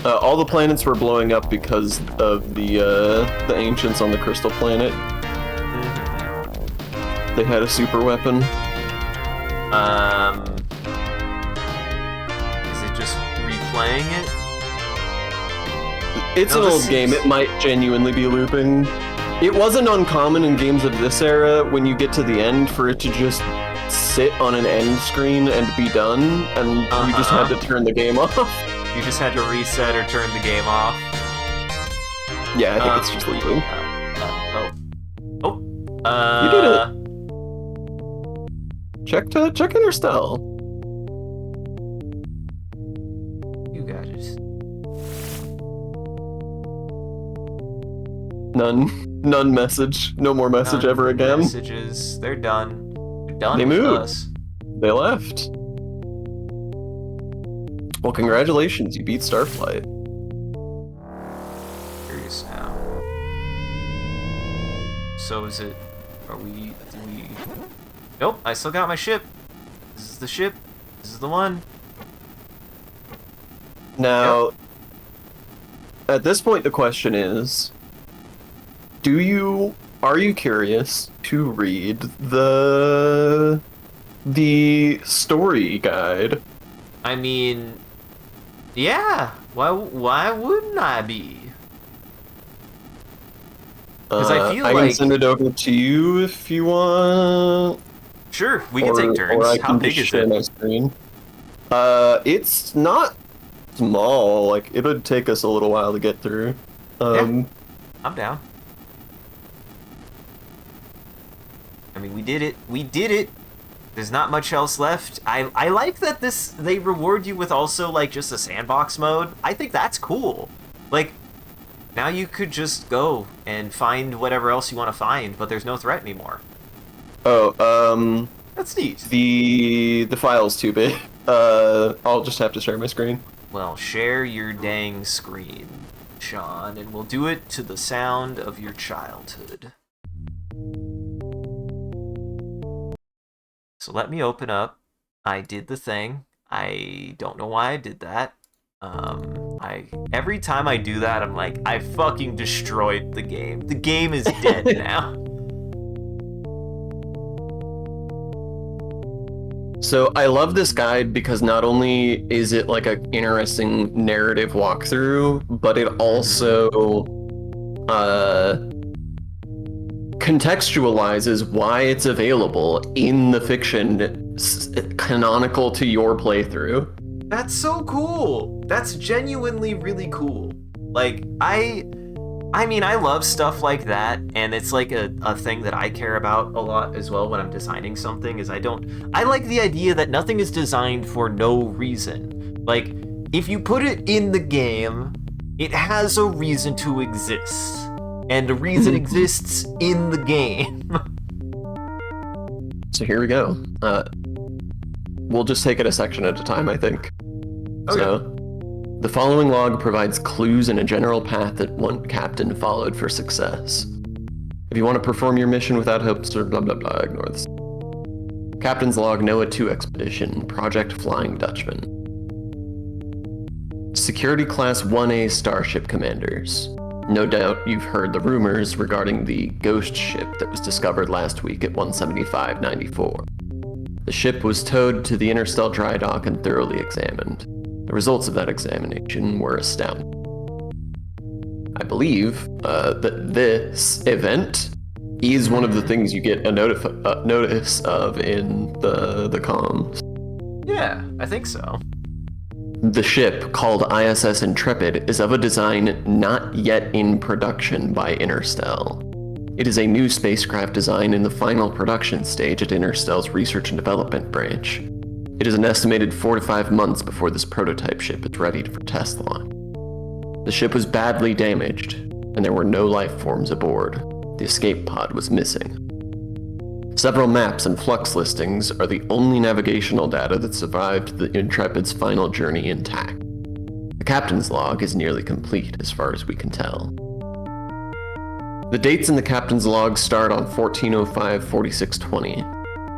All the planets were blowing up because of the ancients on the crystal planet. They had a super weapon. Is it just replaying it? It's No, an this old game. seems- It might genuinely be looping. It wasn't uncommon in games of this era when you get to the end for it to just sit on an end screen and be done, and you just had to turn the game off. You just had to reset or turn the game off. Yeah, I think it's just looping. You did it. Check Interstellar. You guys. None message. No more message None ever again. Messages. They're done. They're done They with moved. us. They left. Well, congratulations, you beat Starflight. Curious now. So is it? Do we? Nope. I still got my ship. This is the ship. This is the one. Now, at this point, the question is, are you curious to read the story guide? I mean, yeah. Why wouldn't I be? 'Cause I feel I like- can send it over to you if you want. Sure, we can take turns. Or I How can big just is share it? my screen. It's not small. Like, it would take us a little while to get through. I'm down. I mean, we did it. We did it. There's not much else left. I like that they reward you with also like just a sandbox mode. I think that's cool. Like, now you could just go and find whatever else you want to find, but there's no threat anymore. Oh, That's neat. the file's too big. I'll just have to share my screen. Well, share your dang screen, Sean, and we'll do it to the sound of your childhood. So let me open up. I did the thing. I don't know why I did that. Every time I do that, I'm like, I fucking destroyed the game. The game is dead now. So I love this guide because not only is it like an interesting narrative walkthrough, but it also contextualizes why it's available in the fiction canonical to your playthrough. That's so cool. That's genuinely really cool. Like, I mean, I love stuff like that, and it's like a thing that I care about a lot as well when I'm designing something, is I like the idea that nothing is designed for no reason. Like, if you put it in the game, it has a reason to exist. And a reason exists in the game. So here we go. We'll just take it a section at a time, I think. Okay. So, the following log provides clues and a general path that one captain followed for success. If you want to perform your mission without hopes or blah blah blah, ignore this. Captain's log, Noah 2 expedition, Project Flying Dutchman. Security Class 1A Starship Commanders. No doubt you've heard the rumors regarding the ghost ship that was discovered last week at 17594. The ship was towed to the Interstellar dry dock and thoroughly examined. The results of that examination were astounding. I believe that this event is one of the things you get a notice of in the comms. Yeah, I think so. The ship, called ISS Intrepid, is of a design not yet in production by Interstellar. It is a new spacecraft design in the final production stage at Interstellar's research and development branch. It is an estimated 4 to 5 months before this prototype ship is ready for test launch. The ship was badly damaged, and there were no life forms aboard. The escape pod was missing. Several maps and flux listings are the only navigational data that survived the Intrepid's final journey intact. The captain's log is nearly complete as far as we can tell. The dates in the captain's log start on 1405-4620,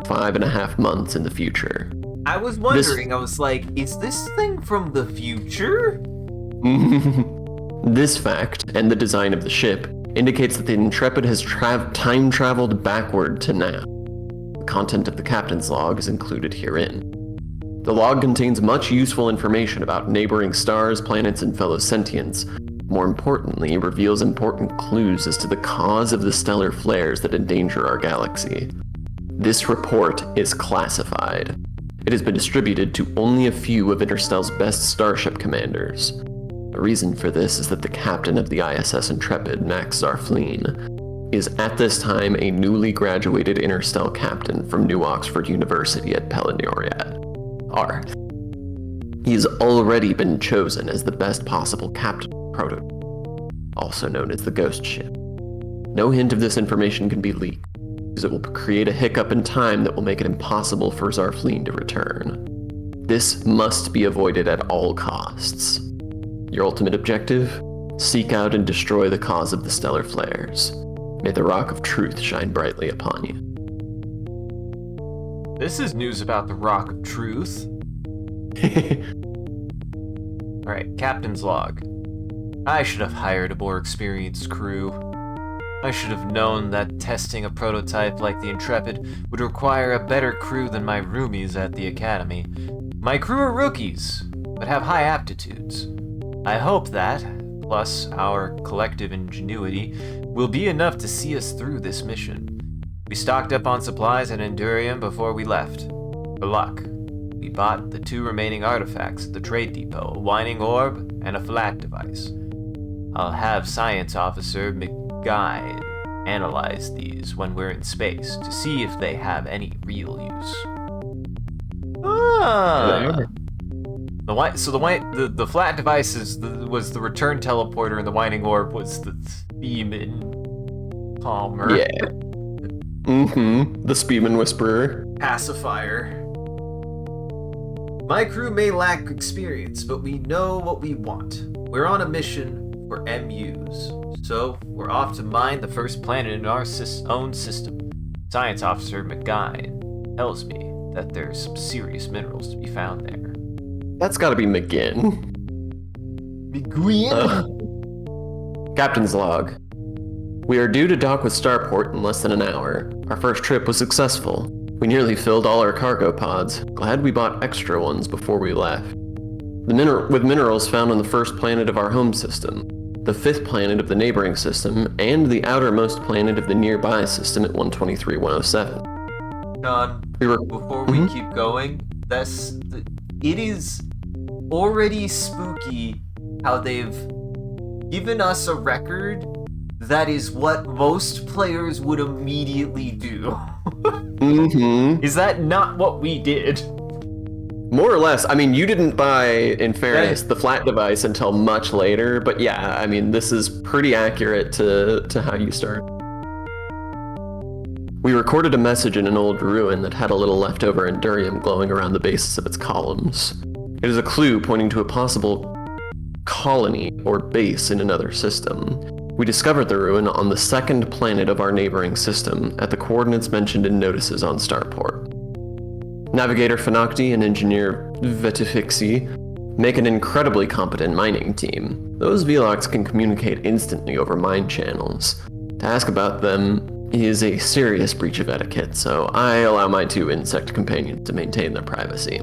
5.5 months in the future. I was wondering, I was like, is this thing from the future? This fact, and the design of the ship, indicates that the Intrepid has time traveled backward to now. The content of the captain's log is included herein. The log contains much useful information about neighboring stars, planets, and fellow sentients. More importantly, it reveals important clues as to the cause of the stellar flares that endanger our galaxy. This report is classified. It has been distributed to only a few of Interstellar's best starship commanders. The reason for this is that the captain of the ISS Intrepid, Max Zarflean, is at this time a newly graduated Interstellar captain from New Oxford University at Pelinoriat, Arth. He has already been chosen as the best possible captain prototype, also known as the Ghost Ship. No hint of this information can be leaked, because it will create a hiccup in time that will make it impossible for Zarflean to return. This must be avoided at all costs. Your ultimate objective? Seek out and destroy the cause of the stellar flares. May the rock of truth shine brightly upon you. This is news about the Rock of Truth. Alright, Captain's Log. I should have hired a more experienced crew. I should have known that testing a prototype like the Intrepid would require a better crew than my roomies at the Academy. My crew are rookies, but have high aptitudes. I hope that, plus our collective ingenuity, will be enough to see us through this mission. We stocked up on supplies and Endurium before we left. For luck, we bought the 2 remaining artifacts at the trade depot, a winding orb and a flat device. I'll have Science Officer McGuire analyze these when we're in space to see if they have any real use. The flat device was the return teleporter, and the winding orb was the Spearman Palmer. Yeah. The Spearman Whisperer. Pacifier. My crew may lack experience, but we know what we want. We're on a mission for MUs, so we're off to mine the first planet in our own system. Science Officer McGuire tells me that there's some serious minerals to be found there. That's gotta be McGinn. Captain's log. We are due to dock with Starport in less than an hour. Our first trip was successful. We nearly filled all our cargo pods. Glad we bought extra ones before we left. With minerals found on the first planet of our home system, the 5th planet of the neighboring system, and the outermost planet of the nearby system at 123-107. John, before we keep going, it is already spooky how they've given us a record that is what most players would immediately do. Is that not what we did? More or less. I mean, you didn't buy, in fairness, the flat device until much later, but yeah, I mean, this is pretty accurate to how you start. We recorded a message in an old ruin that had a little leftover Endurium glowing around the bases of its columns. It is a clue pointing to a possible colony or base in another system. We discovered the ruin on the 2nd planet of our neighboring system at the coordinates mentioned in notices on Starport. Navigator Finocti and Engineer Vetifixi make an incredibly competent mining team. Those Velox can communicate instantly over mine channels. To ask about them is a serious breach of etiquette, so I allow my 2 insect companions to maintain their privacy.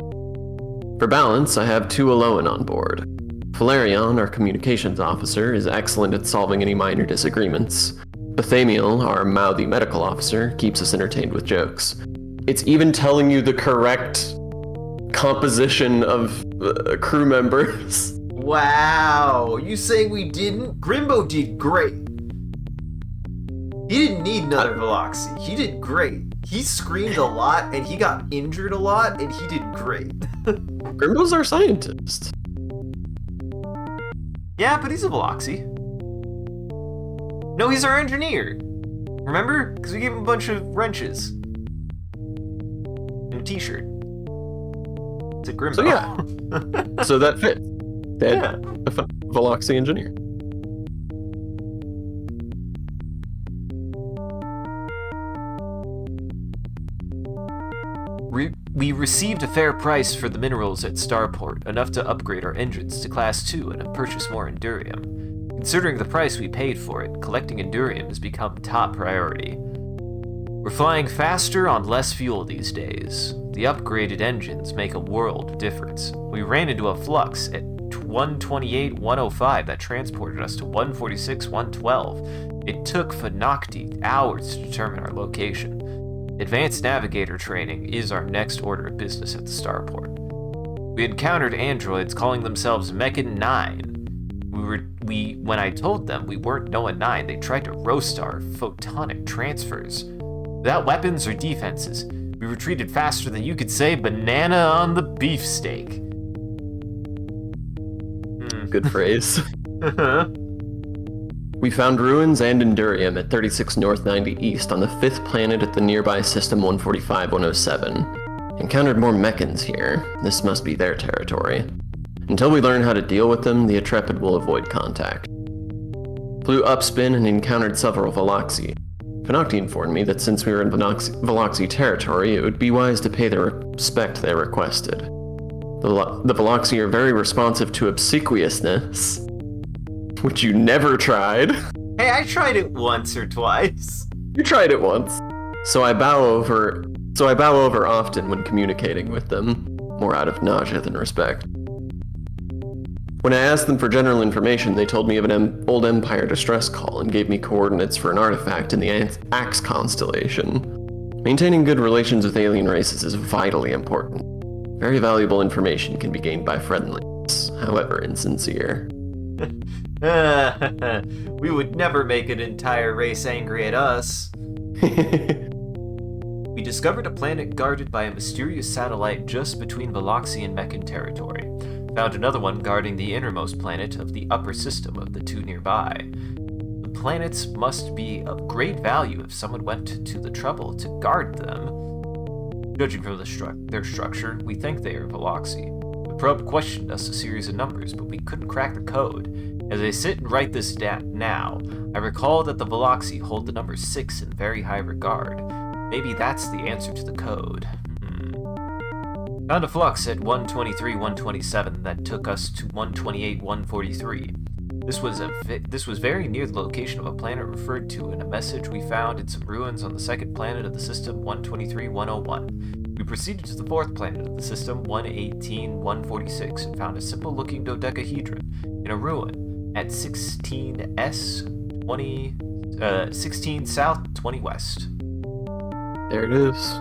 For balance, I have 2 Alolan on board. Valerian, our communications officer, is excellent at solving any minor disagreements. Bathamiel, our mouthy medical officer, keeps us entertained with jokes. It's even telling you the correct composition of crew members. Wow, you saying we didn't? Grimbo did great. He didn't need another Veloxy. He did great. He screamed a lot, and he got injured a lot, and he did great. Grimbo's our scientist. Yeah, but he's a Veloxy. No, he's our engineer. Remember? Because we gave him a bunch of wrenches. And a t-shirt. It's a Grimbo. So yeah. So that fits. They had Yeah. a Veloxy engineer. We received a fair price for the minerals at Starport, enough to upgrade our engines to Class 2 and purchase more Endurium. Considering the price we paid for it, collecting Endurium has become top priority. We're flying faster on less fuel these days. The upgraded engines make a world of difference. We ran into a flux at 128-105 that transported us to 146-112. It took Phenocti hours to determine our location. Advanced navigator training is our next order of business at the starport. We encountered androids calling themselves Mechan 9. When I told them we weren't Noah 9, they tried to roast our photonic transfers. Without weapons or defenses, we retreated faster than you could say banana on the beefsteak. Good phrase. We found ruins and Endurium at 36 North 90 East on the 5th planet at the nearby System 145-107. Encountered more Mechans here. This must be their territory. Until we learn how to deal with them, the Intrepid will avoid contact. Flew upspin and encountered several Veloxy. Phenocti informed me that since we were in Veloxy territory, it would be wise to pay the respect they requested. The Veloxy are very responsive to obsequiousness, which you never tried. Hey, I tried it once or twice. You tried it once. So I bow over often when communicating with them, more out of nausea than respect. When I asked them for general information, they told me of an old Empire distress call and gave me coordinates for an artifact in the Axe constellation. Maintaining good relations with alien races is vitally important. Very valuable information can be gained by friendliness, however insincere. We would never make an entire race angry at us. We discovered a planet guarded by a mysterious satellite just between Veloxy and Mechan territory. Found another one guarding the innermost planet of the upper system of the two nearby. The planets must be of great value if someone went to the trouble to guard them. Judging from their structure, we think they are Veloxy. The probe questioned us a series of numbers, but we couldn't crack the code. As I sit and write this down now, I recall that the Veloxy hold the number 6 in very high regard. Maybe that's the answer to the code. Found a flux at 123-127 that took us to 128-143. This was very near the location of a planet referred to in a message we found in some ruins on the second planet of the system, 123-101. We proceeded to the fourth planet of the system, 118-146, and found a simple-looking dodecahedron in a ruin at 16 South 20 West. There it is.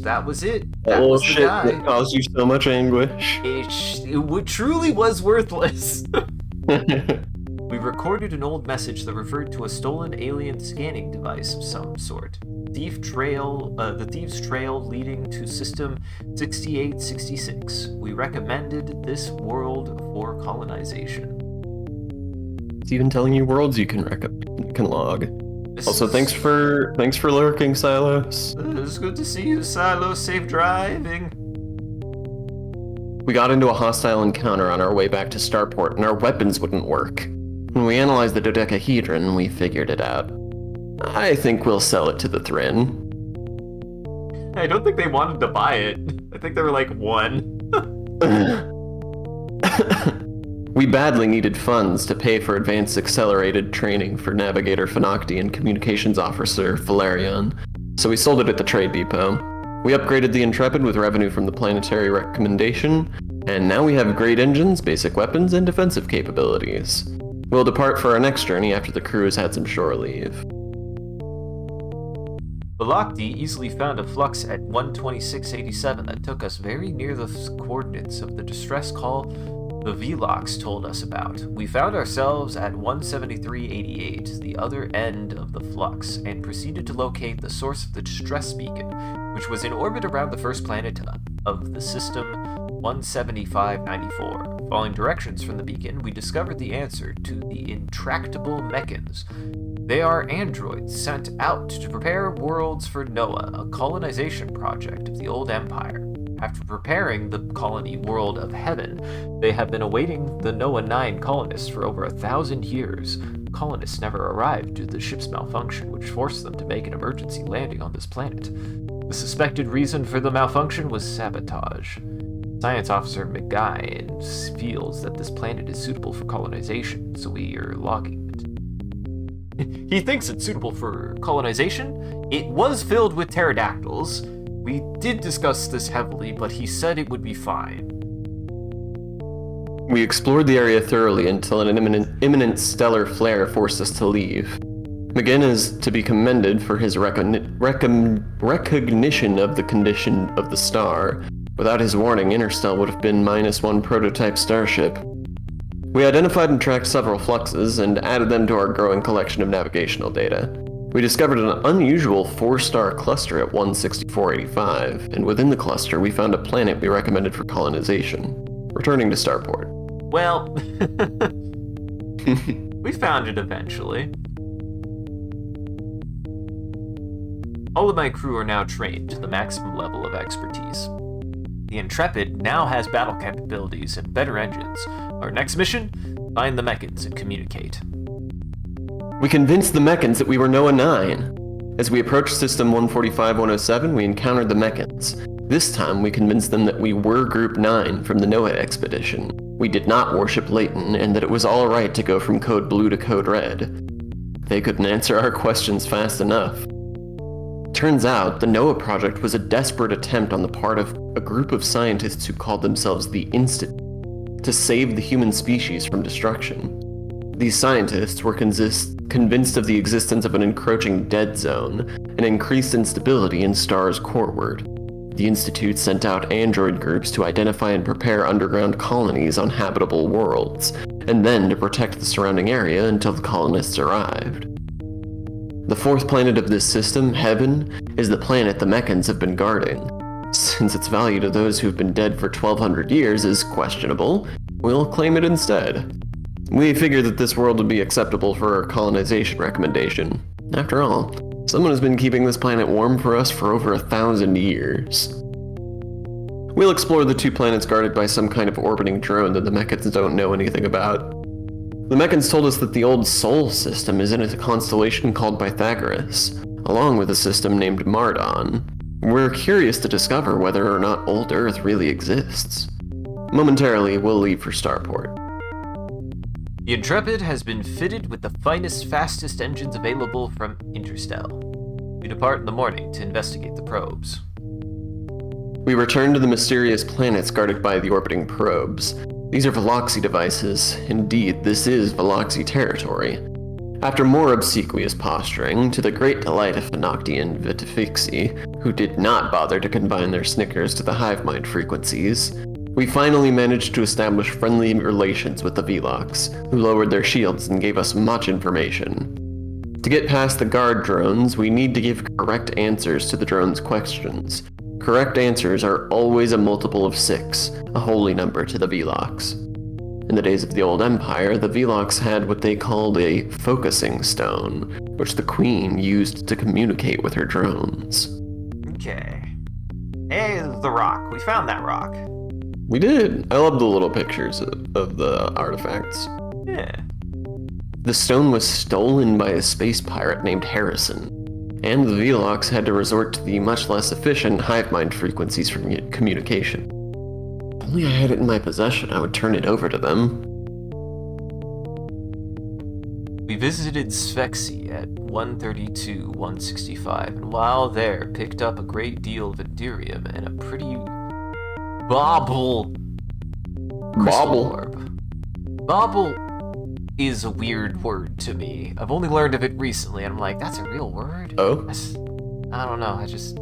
That was it. That was the shit guy. that caused you so much anguish. It truly was worthless. We recorded an old message that referred to a stolen alien scanning device of some sort. The thieves' trail leading to System 6866. We recommended this world for colonization. It's even telling you worlds you can log. Also, thanks for lurking, Silos. It's good to see you, Silo. Safe driving. We got into a hostile encounter on our way back to Starport, and our weapons wouldn't work. When we analyzed the dodecahedron, we figured it out. I think we'll sell it to the Thrin. I don't think they wanted to buy it. I think they were like, 1. We badly needed funds to pay for advanced accelerated training for Navigator Phenocti and Communications Officer Valerian, so we sold it at the trade depot. We upgraded the Intrepid with revenue from the planetary recommendation, and now we have great engines, basic weapons, and defensive capabilities. We'll depart for our next journey after the crew has had some shore leave. Velocity easily found a flux at 12687 that took us very near the coordinates of the distress call the Velox told us about. We found ourselves at 17388, the other end of the flux, and proceeded to locate the source of the distress beacon, which was in orbit around the first planet of the system, 17594. Following directions from the beacon, we discovered the answer to the intractable mechans. They are androids sent out to prepare worlds for Noah, a colonization project of the old empire. After preparing the colony world of Heaven, they have been awaiting the Noah 9 colonists for over 1,000 years. Colonists never arrived due to the ship's malfunction, which forced them to make an emergency landing on this planet. The suspected reason for the malfunction was sabotage. Science Officer McGuy feels that this planet is suitable for colonization, so we are logging it. He thinks it's suitable for colonization. It was filled with pterodactyls. We did discuss this heavily, but he said it would be fine. We explored the area thoroughly until an imminent stellar flare forced us to leave. McGinn is to be commended for his recognition of the condition of the star. Without his warning, Interstellar would have been -1 prototype starship. We identified and tracked several fluxes and added them to our growing collection of navigational data. We discovered an unusual 4-star cluster at 16485, and within the cluster we found a planet we recommended for colonization. Returning to Starport. Well, we found it eventually. All of my crew are now trained to the maximum level of expertise. The Intrepid now has battle capabilities and better engines. Our next mission? Find the mechans and communicate. We convinced the mechans that we were Noah 9. As we approached System 145-107, we encountered the mechans. This time, we convinced them that we were Group 9 from the Noah expedition. We did not worship Leighton, and that it was all right to go from Code Blue to Code Red. They couldn't answer our questions fast enough. Turns out, the Noah project was a desperate attempt on the part of a group of scientists who called themselves the Institute to save the human species from destruction. These scientists were convinced of the existence of an encroaching dead zone and increased instability in stars coreward. The Institute sent out android groups to identify and prepare underground colonies on habitable worlds, and then to protect the surrounding area until the colonists arrived. The fourth planet of this system, Heaven, is the planet the mechans have been guarding. Since its value to those who've been dead for 1,200 years is questionable, we'll claim it instead. We figured that this world would be acceptable for our colonization recommendation. After all, someone has been keeping this planet warm for us for over 1,000 years. We'll explore the 2 planets guarded by some kind of orbiting drone that the mechans don't know anything about. The mechans told us that the old Sol system is in a constellation called Pythagoras, along with a system named Mardon. We're curious to discover whether or not old Earth really exists. Momentarily, we'll leave for Starport. The Intrepid has been fitted with the finest, fastest engines available from Interstellar. We depart in the morning to investigate the probes. We return to the mysterious planets guarded by the orbiting probes. These are Veloxy devices. Indeed, this is Veloxy territory. After more obsequious posturing, to the great delight of Phenocti and Vitifixi, who did not bother to confine their snickers to the hive mind frequencies, we finally managed to establish friendly relations with the Velox, who lowered their shields and gave us much information. To get past the guard drones, we need to give correct answers to the drones' questions. Correct answers are always a multiple of 6, a holy number to the Velox. In the days of the old Empire, the Velox had what they called a focusing stone, which the Queen used to communicate with her drones. Okay. Hey, the rock. We found that rock. We did. I love the little pictures of the artifacts. Yeah. The stone was stolen by a space pirate named Harrison, and the Velox had to resort to the much less efficient hive mind frequencies for communication. If only I had it in my possession, I would turn it over to them. We visited Sphexy at 132-165, and while there, picked up a great deal of Enderium and a pretty bauble crystal orb. Bauble is a weird word to me. I've only learned of it recently, and I'm like, that's a real word? Oh? I don't know. I just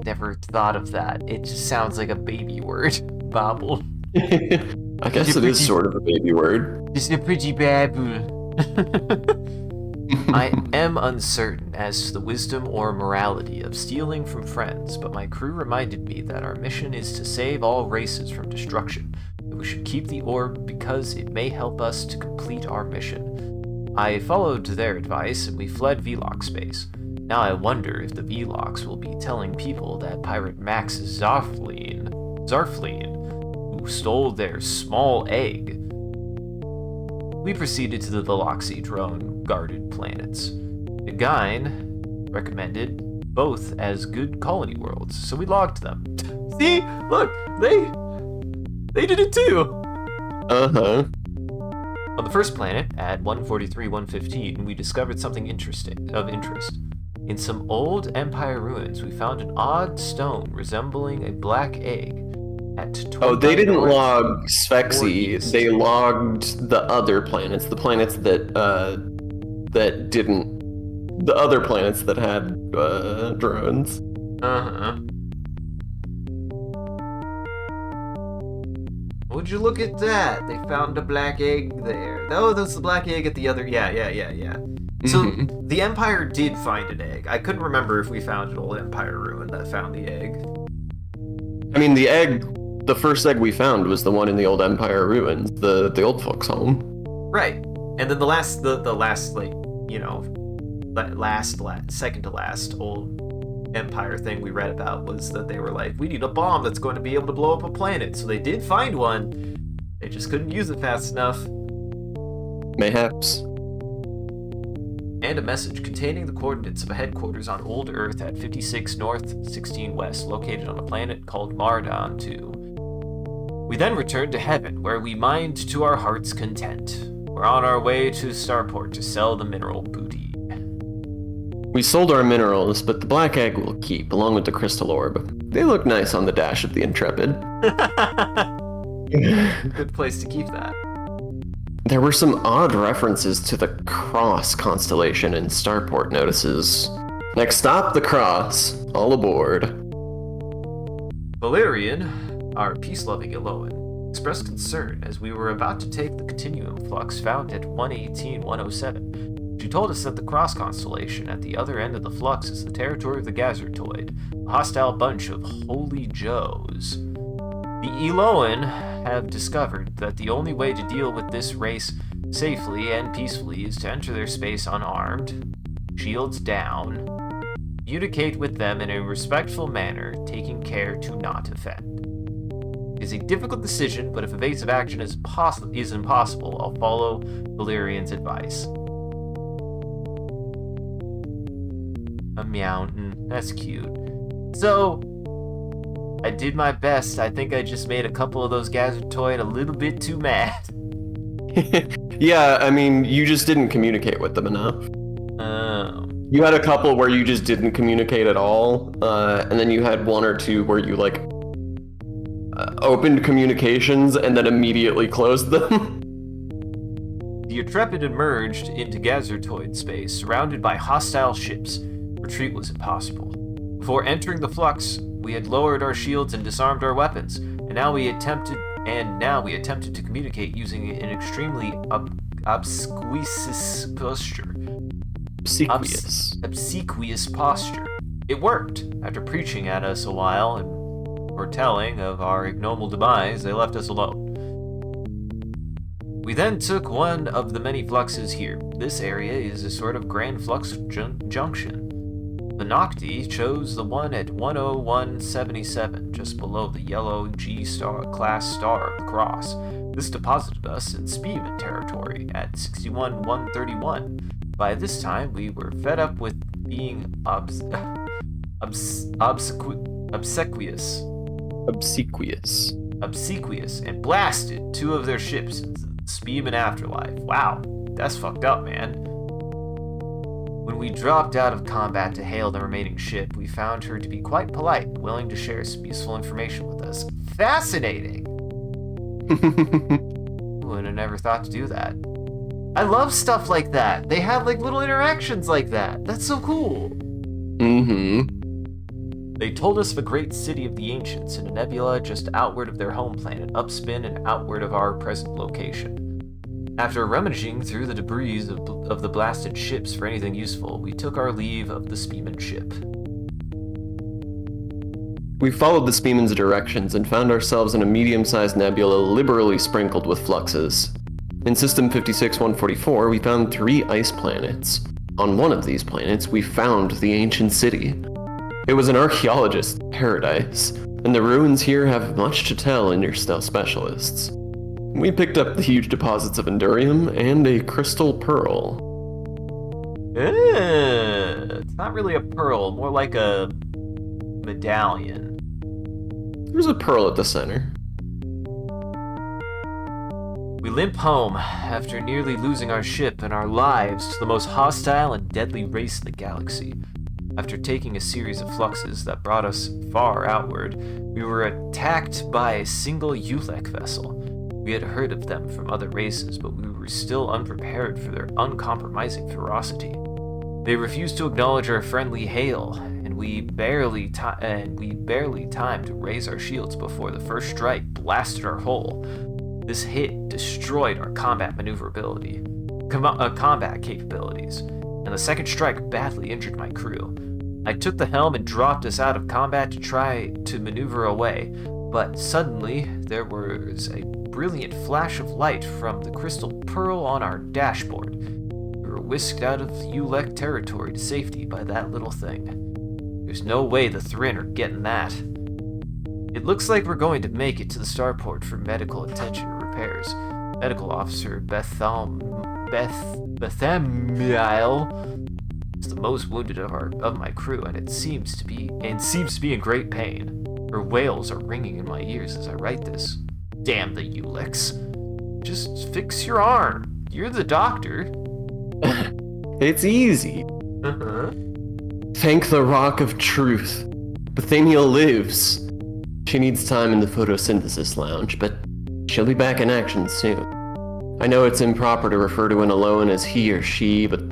never thought of that. It just sounds like a baby word. Babble. I guess it is sort of a baby word. Just a pretty babble. I am uncertain as to the wisdom or morality of stealing from friends, but my crew reminded me that our mission is to save all races from destruction, and we should keep the orb because it may help us to complete our mission. I followed their advice and we fled Vlox space. Now I wonder if the Vlox will be telling people that pirate Max Zarflein, who stole their small egg. We proceeded to the Veloxy drone-guarded planets. Gain recommended both as good colony worlds, so we logged them. See? Look! They did it too! Uh-huh. On the first planet, at 143-115, we discovered something of interest. In some old Empire ruins, we found an odd stone resembling a black egg. Oh, they didn't north, log Sphexe. northeast. They logged the other planets, the planets that the other planets that had drones. Uh-huh. Would you look at that? They found a black egg there. Oh, that's the black egg at the other. Yeah. So the Empire did find an egg. I couldn't remember if we found an old Empire ruin that found the egg. I mean, the first egg we found was the one in the old Empire ruins, the old folks' home. Right. And then the last, like, you know, second to last old Empire thing we read about was that they were like, we need a bomb that's going to be able to blow up a planet. So they did find one. They just couldn't use it fast enough. Mayhaps. And a message containing the coordinates of a headquarters on Old Earth at 56 North, 16 West, located on a planet called Mardon 2. We then returned to heaven, where we mined to our heart's content. We're on our way to Starport to sell the mineral booty. We sold our minerals, but the black egg we'll keep, along with the crystal orb. They look nice on the dash of the Intrepid. Good place to keep that. There were some odd references to the Cross constellation in Starport notices. Next stop, the Cross. All aboard. Valerian, our peace-loving Eloan, expressed concern as we were about to take the continuum flux found at 118-107. She told us that the Cross constellation at the other end of the flux is the territory of the Gazertoid, a hostile bunch of holy Joes. The Eloan have discovered that the only way to deal with this race safely and peacefully is to enter their space unarmed, shields down, communicate with them in a respectful manner, taking care to not offend. It is a difficult decision, but if evasive action is impossible, I'll follow Valerian's advice. A mountain. That's cute. So, I did my best. I think I just made a couple of those Gazertoid a little bit too mad. Yeah, I mean, you just didn't communicate with them enough. Oh. You had a couple where you just didn't communicate at all, and then you had one or two where you, like, opened communications and then immediately closed them. The Intrepid emerged into Gazertoid space, surrounded by hostile ships. Retreat was impossible. Before entering the flux, we had lowered our shields and disarmed our weapons, and now we attempted to communicate using an extremely obsequious posture. Obsequious posture. It worked. After preaching at us a while and foretelling of our ignoble demise, they left us alone. We then took one of the many fluxes here. This area is a sort of grand flux junction. The Nocti chose the one at 10177, just below the yellow G-class star of the cross. This deposited us in Spearman territory at 61-131. By this time, we were fed up with being obsequious and blasted two of their ships into the Spearman afterlife. Wow, that's fucked up, man. When we dropped out of combat to hail the remaining ship, we found her to be quite polite and willing to share some useful information with us. Fascinating! Would have never thought to do that. I love stuff like that. They have like little interactions like that. That's so cool. Mm-hmm. They told us of a great city of the ancients in a nebula just outward of their home planet, upspin and outward of our present location. After rummaging through the debris of the blasted ships for anything useful, we took our leave of the Spearman ship. We followed the Spearman's directions and found ourselves in a medium-sized nebula liberally sprinkled with fluxes. In System 56-144, we found 3 ice planets. On one of these planets, we found the ancient city. It was an archaeologist's paradise, and the ruins here have much to tell interstellar specialists. We picked up the huge deposits of Endurium and a crystal pearl. It's not really a pearl, more like a medallion. There's a pearl at the center. We limp home after nearly losing our ship and our lives to the most hostile and deadly race in the galaxy. After taking a series of fluxes that brought us far outward, we were attacked by a single Ulek vessel. We had heard of them from other races, but we were still unprepared for their uncompromising ferocity. They refused to acknowledge our friendly hail, and we barely timed to raise our shields before the first strike blasted our hull. This hit destroyed our combat maneuverability, combat capabilities, and the second strike badly injured my crew. I took the helm and dropped us out of combat to try to maneuver away, but suddenly there was a brilliant flash of light from the crystal pearl on our dashboard. We were whisked out of Ulek territory to safety by that little thing. There's no way the Thrin are getting that. It looks like we're going to make it to the starport for medical attention and repairs. Medical Officer Bethamiel is the most wounded of my crew, and seems to be in great pain. Her wails are ringing in my ears as I write this. Damn the Uleks. Just fix your arm. You're the doctor. It's easy. Thank the Rock of Truth. Bethamiel lives. She needs time in the photosynthesis lounge, but she'll be back in action soon. I know it's improper to refer to an Alolan as he or she, but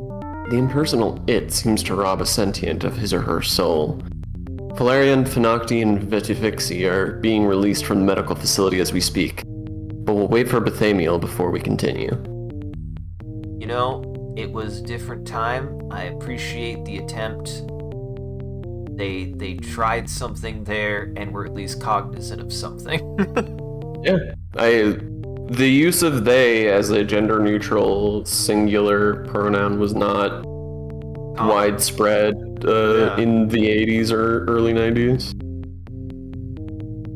the impersonal it seems to rob a sentient of his or her soul. Valerian, Finocti, and Vetifixi are being released from the medical facility as we speak, but we'll wait for Bethamiel before we continue. You know, it was a different time. I appreciate the attempt. They tried something there and were at least cognizant of something. Yeah. The use of they as a gender-neutral singular pronoun was not widespread in the 80s or early 90s.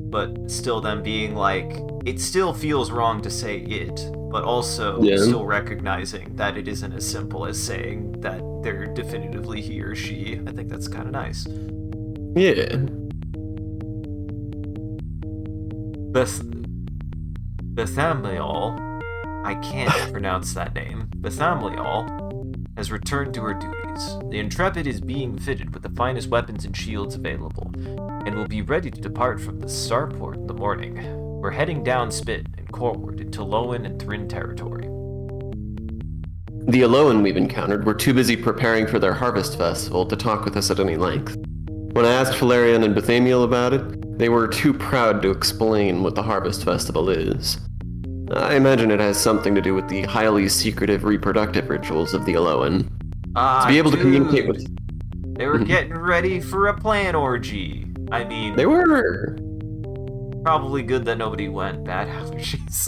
But still them being like, it still feels wrong to say it, but also still recognizing that it isn't as simple as saying that they're definitively he or she. I think that's kind of nice. Yeah. Bethamiel, I can't pronounce that name. Bethamiel has returned to her duties. The Intrepid is being fitted with the finest weapons and shields available, and will be ready to depart from the starport in the morning. We're heading down Spit and Corward into Lowen and Thrin territory. The Alolan we've encountered were too busy preparing for their harvest festival to talk with us at any length. When I asked Valerian and Bethamiel about it, they were too proud to explain what the harvest festival is. I imagine it has something to do with the highly secretive reproductive rituals of the Alolan. To be able to communicate with... They were getting ready for a plant orgy. I mean... They were... Probably good that nobody went. Bad allergies.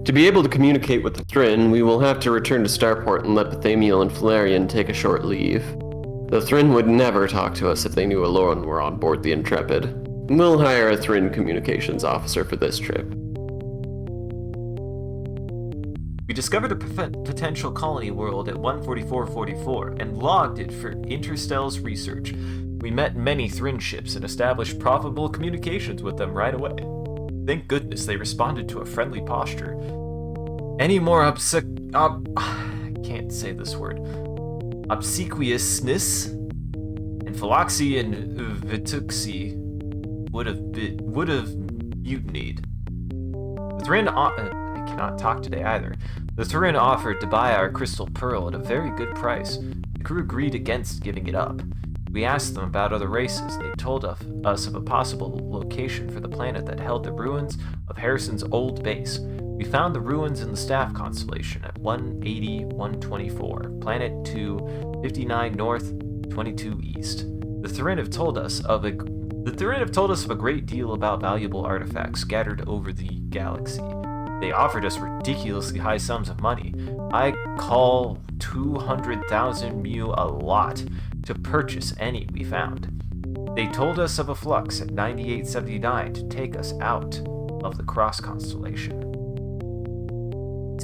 To be able to communicate with the Thrin, we will have to return to Starport and let Bethamiel and Valerian take a short leave. The Thrin would never talk to us if they knew Alolan were on board the Intrepid. We'll hire a Thrin communications officer for this trip. We discovered a potential colony world at 14444 and logged it for Interstell's research. We met many Thrin ships and established profitable communications with them right away. Thank goodness they responded to a friendly posture. Any more I can't say this word. Obsequiousness and Philoxy and Vituxi would have mutinied. The Thrin I cannot talk today either. The Thrin offered to buy our crystal pearl at a very good price. The crew agreed against giving it up. We asked them about other races. They told us of a possible location for the planet that held the ruins of Harrison's old base. We found the ruins in the Staff constellation at 180-124, Planet 2, 59 North, 22 East. The Thrin have told us of a great deal about valuable artifacts scattered over the galaxy. They offered us ridiculously high sums of money. I call 200,000 mu a lot to purchase any we found. They told us of a flux at 9879 to take us out of the Cross constellation.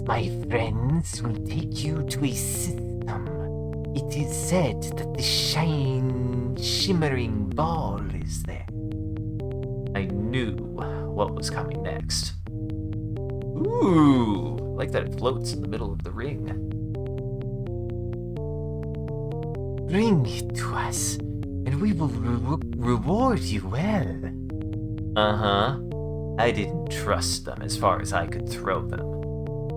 My friends will take you to a system. It is said that the shimmering ball is there. I knew what was coming next. Ooh, I like that it floats in the middle of the ring. Bring it to us, and we will reward you well. Uh-huh. I didn't trust them as far as I could throw them.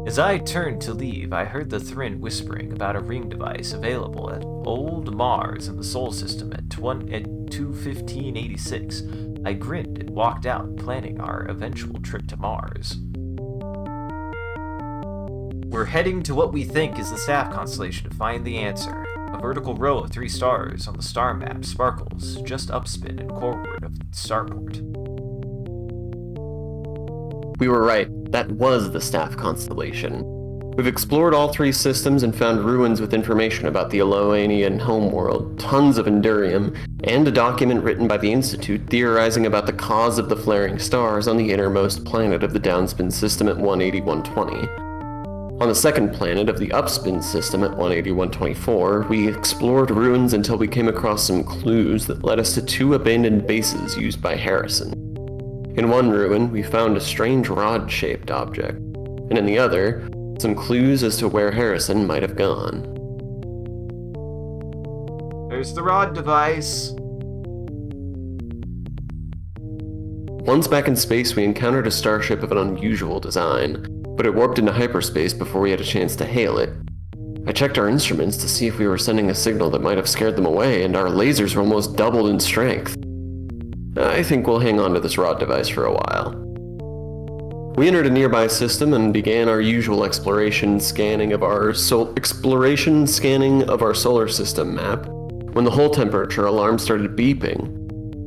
As I turned to leave, I heard the Thrin whispering about a ring device available at Old Mars in the Sol system at 21586. I grinned and walked out, planning our eventual trip to Mars. We're heading to what we think is the Staff constellation to find the answer. A vertical row of 3 stars on the star map sparkles just upspin and forward of starport. We were right. That was the Staff constellation. We've explored all 3 systems and found ruins with information about the Eloanian homeworld, tons of Endurium, and a document written by the Institute theorizing about the cause of the flaring stars on the innermost planet of the downspin system at 180-120. On the second planet of the upspin system at 180-124, we explored ruins until we came across some clues that led us to 2 abandoned bases used by Harrison. In one ruin, we found a strange rod-shaped object, and in the other, some clues as to where Harrison might have gone. There's the rod device. Once back in space, we encountered a starship of an unusual design, but it warped into hyperspace before we had a chance to hail it. I checked our instruments to see if we were sending a signal that might have scared them away, and our lasers were almost doubled in strength. I think we'll hang on to this rod device for a while. We entered a nearby system and began our usual exploration scanning of our solar system map, when the hull temperature alarm started beeping.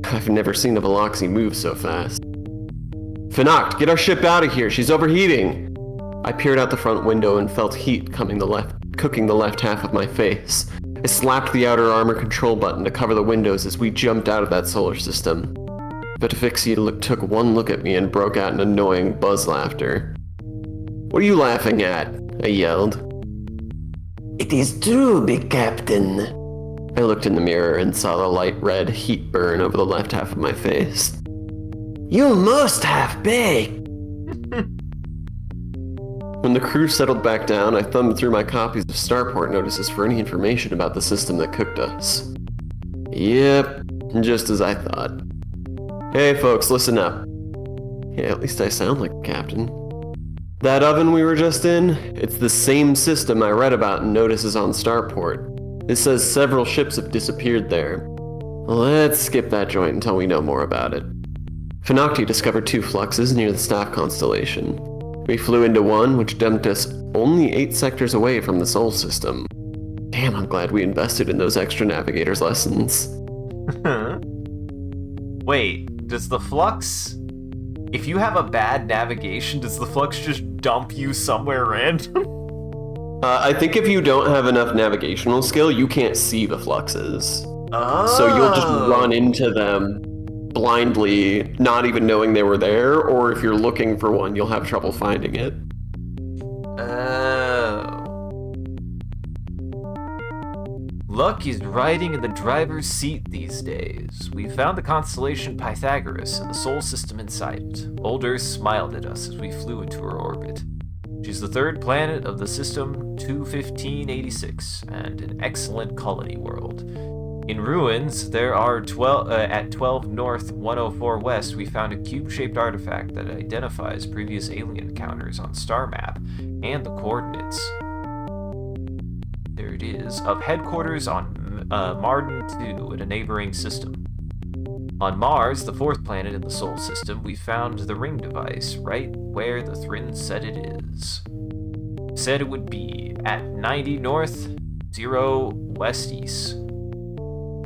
I've never seen a Veloxy move so fast. Fanacht, get our ship out of here, she's overheating! I peered out the front window and felt heat cooking the left half of my face. I slapped the outer armor control button to cover the windows as we jumped out of that solar system. But Vixie took one look at me and broke out in annoying buzz laughter. What are you laughing at? I yelled. It is true, big captain. I looked in the mirror and saw the light red heat burn over the left half of my face. You must have baked. When the crew settled back down, I thumbed through my copies of Starport notices for any information about the system that cooked us. Yep, just as I thought. Hey folks, listen up. Yeah, at least I sound like a captain. That oven we were just in, it's the same system I read about in notices on Starport. It says several ships have disappeared there. Let's skip that joint until we know more about it. Fanacht discovered 2 fluxes near the Staff constellation. We flew into one, which dumped us only 8 sectors away from the Sol system. Damn, I'm glad we invested in those extra navigator's lessons. Wait, does the flux... If you have a bad navigation, does the flux just dump you somewhere random? I think if you don't have enough navigational skill, you can't see the fluxes. Oh. So you'll just run into them blindly, not even knowing they were there, or if you're looking for one, you'll have trouble finding it. Oh. Luck is riding in the driver's seat these days. We found the constellation Pythagoras and the Sol system inside it. Old Earth smiled at us as we flew into her orbit. She's the 3rd planet of the system 21586 and an excellent colony world. In ruins, there are at 12 North, 104 West, we found a cube-shaped artifact that identifies previous alien encounters on star map and the coordinates. there it is, of headquarters on Marden 2 in a neighboring system. On Mars, the fourth planet in the Sol system, we found the ring device right where the Thrinn said it is. Said it would be at 90 north, 0 west east.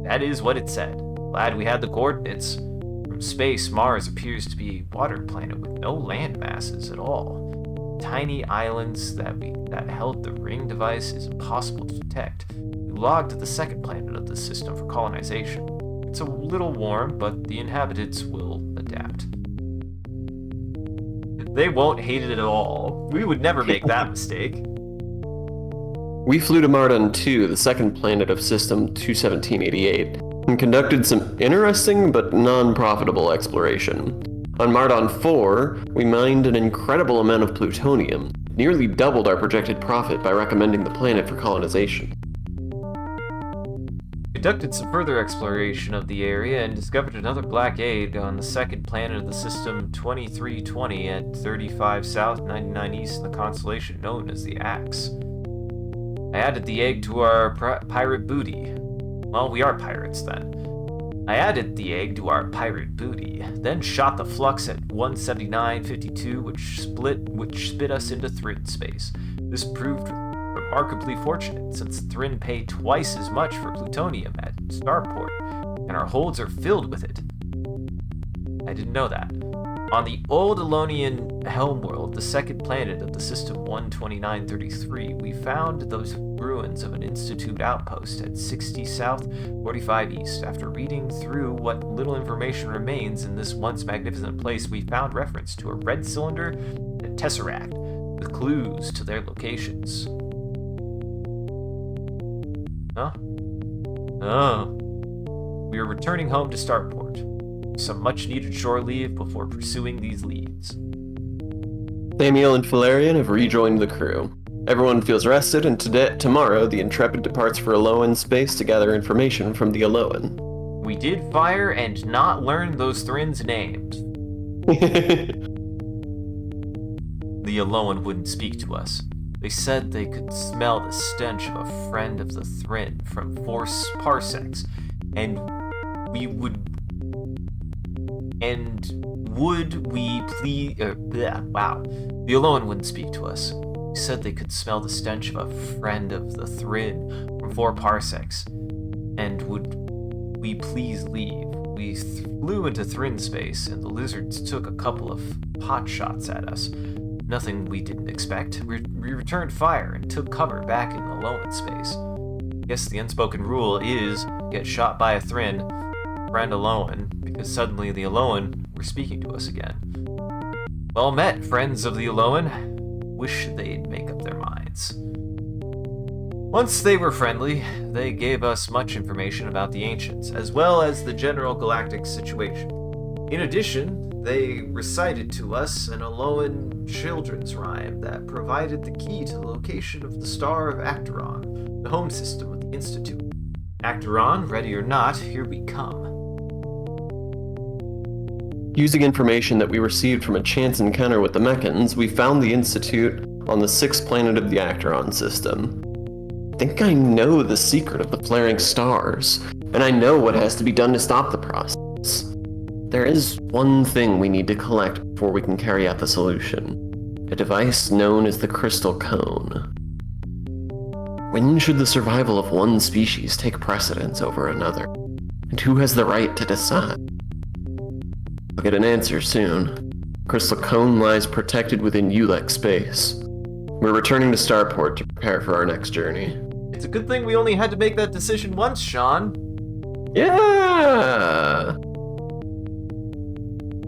That is what it said. Glad we had the coordinates. From space, Mars appears to be a water planet with no land masses at all. Tiny islands that held the ring device is impossible to detect. We logged the second planet of this system for colonization. It's a little warm, but the inhabitants will adapt. They won't hate it at all. We would never make that mistake. We flew to Mardon 2, the second planet of System 21788, and conducted some interesting but non-profitable exploration. On Mardon 4, we mined an incredible amount of plutonium, nearly doubled our projected profit by recommending the planet for colonization. Conducted some further exploration of the area and discovered another black egg on the second planet of the system 2320 at 35 south, 99 east in the constellation known as the Axe. I added the egg to our pirate booty. Well, we are pirates then. I added the egg to our pirate booty, then shot the flux at 179.52, which spit us into Thrinn space. This proved remarkably fortunate, since Thrinn pay twice as much for plutonium at Starport, and our holds are filled with it. I didn't know that. On the old Elonian Helmworld, the second planet of the system 12933, we found those ruins of an Institute outpost at 60 south, 45 east. After reading through what little information remains in this once magnificent place, we found reference to a red cylinder and a tesseract, with clues to their locations. Huh? Oh. We are returning home to Starport. Some much-needed shore leave before pursuing these leads. Thamiel and Valerian have rejoined the crew. Everyone feels rested, and tomorrow the Intrepid departs for Aloan space to gather information from the Aloan. We did fire and not learn those Thrinn's names. The Aloan wouldn't speak to us. They said they could smell the stench of a friend of the Thrinn from 4 parsecs, and would we please... wow. The Aloan wouldn't speak to us. They said they could smell the stench of a friend of the Thrinn from 4 parsecs, and would we please leave. We flew into Thrinn space, and the lizards took a couple of pot shots at us. Nothing we didn't expect. We returned fire and took cover back in Aloan space. Guess the unspoken rule is get shot by a Thrinn, friend Aloan, because suddenly the Aloan were speaking to us again. Well met, friends of the Aloan. Wish they'd make up their minds. Once they were friendly, they gave us much information about the Ancients, as well as the general galactic situation. In addition, they recited to us an Aloan children's rhyme that provided the key to the location of the star of Acteron, the home system of the Institute. Acteron, ready or not, here we come. Using information that we received from a chance encounter with the Mechans, we found the Institute on the 6th planet of the Acteron system. I think I know the secret of the flaring stars, and I know what has to be done to stop the process. There is one thing we need to collect before we can carry out the solution. A device known as the Crystal Cone. When should the survival of one species take precedence over another? And who has the right to decide? I'll get an answer soon. Crystal Cone lies protected within Ulek space. We're returning to Starport to prepare for our next journey. It's a good thing we only had to make that decision once, Sean. Yeah!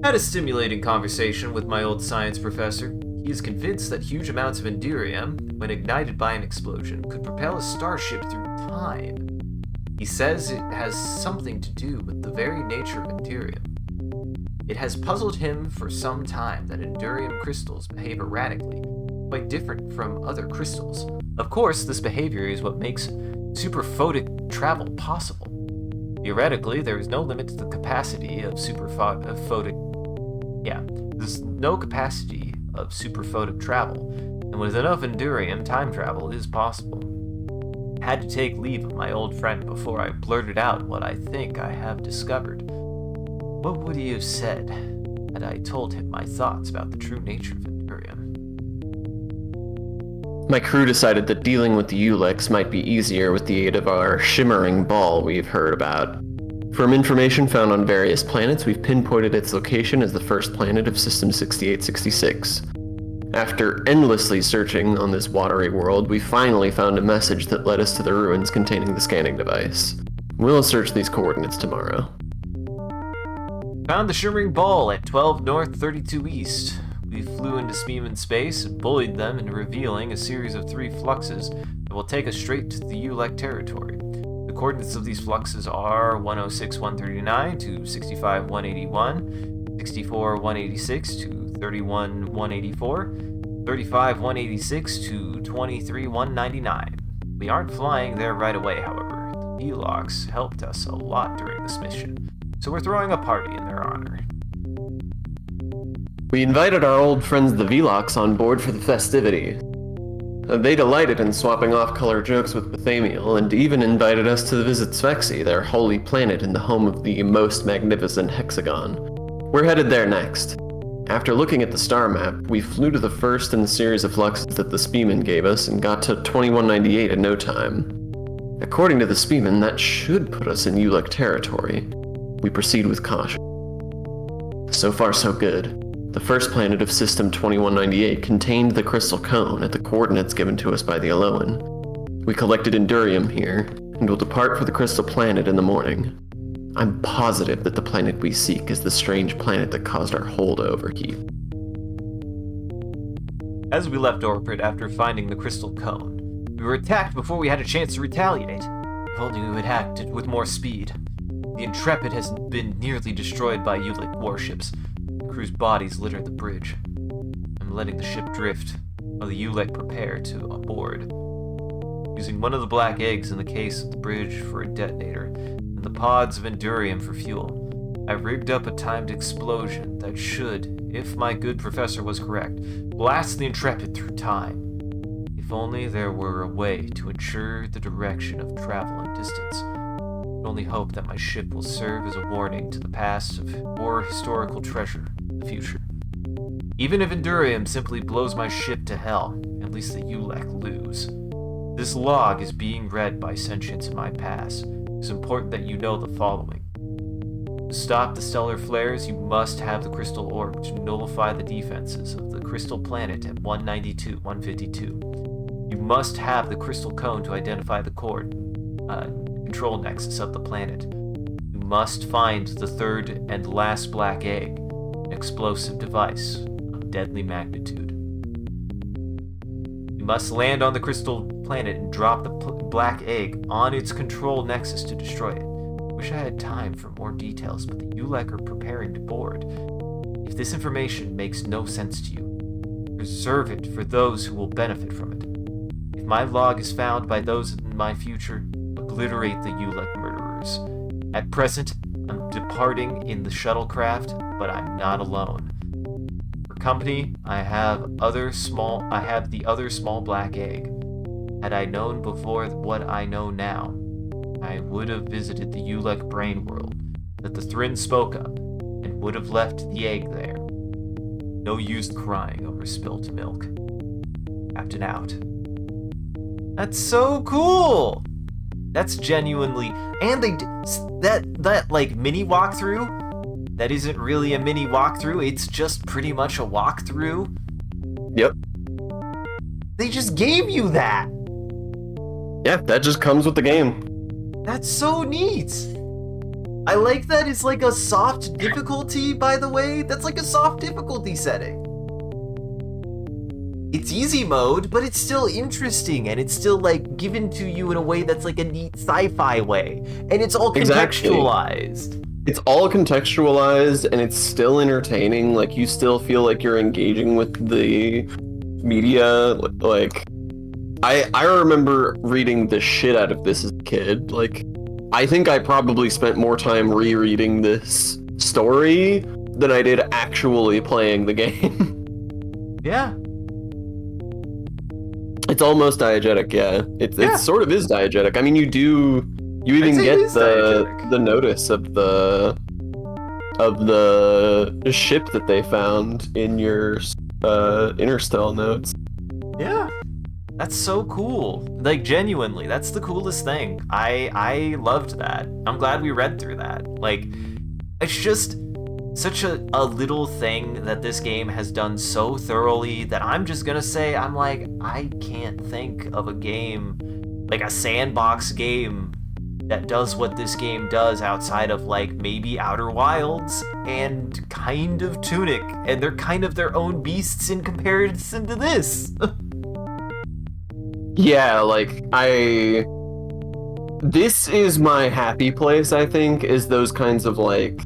Had a stimulating conversation with my old science professor. He is convinced that huge amounts of Endurium, when ignited by an explosion, could propel a starship through time. He says it has something to do with the very nature of Endurium. It has puzzled him for some time that Endurium crystals behave erratically, quite different from other crystals. Of course, this behavior is what makes superphotic travel possible. Theoretically, there is no limit to the capacity of there's no capacity of superphotic travel, and with enough Endurium, time travel is possible. had to take leave of my old friend before I blurted out what I think I have discovered. What would he have said had I told him my thoughts about the true nature of Endurium? My crew decided that dealing with the Ulex might be easier with the aid of our shimmering ball we've heard about. From information found on various planets, we've pinpointed its location as the first planet of System 6866. After endlessly searching on this watery world, we finally found a message that led us to the ruins containing the scanning device. We'll search these coordinates tomorrow. Found the shimmering ball at 12 north, 32 east. We flew into Speeman space and bullied them into revealing a series of 3 fluxes that will take us straight to the ULEC territory. The coordinates of these fluxes are 106-139 to 65-181, 64-186 to 31-184, 35-186 to 23-199. We aren't flying there right away, however. The Velox helped us a lot during this mission, so we're throwing a party in their honor. We invited our old friends the Velox on board for the festivity. They delighted in swapping off-color jokes with Bethamiel, and even invited us to visit Svexi, their holy planet and the home of the most magnificent hexagon. We're headed there next. After looking at the star map, we flew to the first in the series of fluxes that the Speeman gave us and got to 2198 in no time. According to the Speeman, that should put us in ULEC territory. We proceed with caution. So far, so good. The first planet of System 2198 contained the crystal cone at the coordinates given to us by the Aloan. We collected Endurium here, and will depart for the crystal planet in the morning. I'm positive that the planet we seek is the strange planet that caused our hull to overheat. As we left orbit after finding the crystal cone, we were attacked before we had a chance to retaliate. If only we had acted with more speed. The Intrepid has been nearly destroyed by ULEC warships. The crew's bodies litter the bridge. I'm letting the ship drift while the ULEC prepare to aboard. Using one of the black eggs in the case of the bridge for a detonator, and the pods of Endurium for fuel, I rigged up a timed explosion that should, if my good professor was correct, blast the Intrepid through time. If only there were a way to ensure the direction of travel and distance. I only hope that my ship will serve as a warning to the past or historical treasure in the future. Even if Endurium simply blows my ship to hell, at least the ULEC lose. This log is being read by sentients in my past. It's important that you know the following. To stop the stellar flares, you must have the crystal orb to nullify the defenses of the crystal planet at 192-152. You must have the crystal cone to identify the control nexus of the planet. You must find the third and last black egg, an explosive device of deadly magnitude. You must land on the crystal planet and drop the black egg on its control nexus to destroy it. Wish I had time for more details, but the ULEC are preparing to board. If this information makes no sense to you, preserve it for those who will benefit from it. If my log is found by those in my future, obliterate the ULEC murderers. At present, I'm departing in the shuttlecraft, but I'm not alone. For company, I have the other small black egg. Had I known before what I know now, I would have visited the ULEC brain world that the Thrinn spoke of, and would have left the egg there. No use crying over spilt milk. Captain out. That's so cool! That's genuinely, and that like mini walkthrough, that isn't really a mini walkthrough, it's just pretty much a walkthrough. Yep. They just gave you that! Yeah, that just comes with the game. That's so neat! I like that it's like a soft difficulty, by the way. That's like a soft difficulty setting. It's easy mode, but it's still interesting, and it's still like given to you in a way that's like a neat sci-fi way. And it's all contextualized. It's all contextualized, and it's still entertaining. Like, you still feel like you're engaging with the media. Like, I remember reading the shit out of this as a kid. Like, I think I probably spent more time rereading this story than I did actually playing the game. Yeah. It's almost diegetic, yeah. Yeah. It sort of is diegetic. I mean, you even I'd say it get is diegetic. the notice of the ship that they found in your interstellar notes. Yeah. That's so cool. Like, genuinely, that's the coolest thing. I loved that. I'm glad we read through that. Like, it's just such a little thing that this game has done so thoroughly that I'm just gonna say, I'm like, I can't think of a game, like a sandbox game, that does what this game does outside of, like, maybe Outer Wilds and kind of Tunic, and they're kind of their own beasts in comparison to this. Yeah, like this is my happy place, I think, is those kinds of like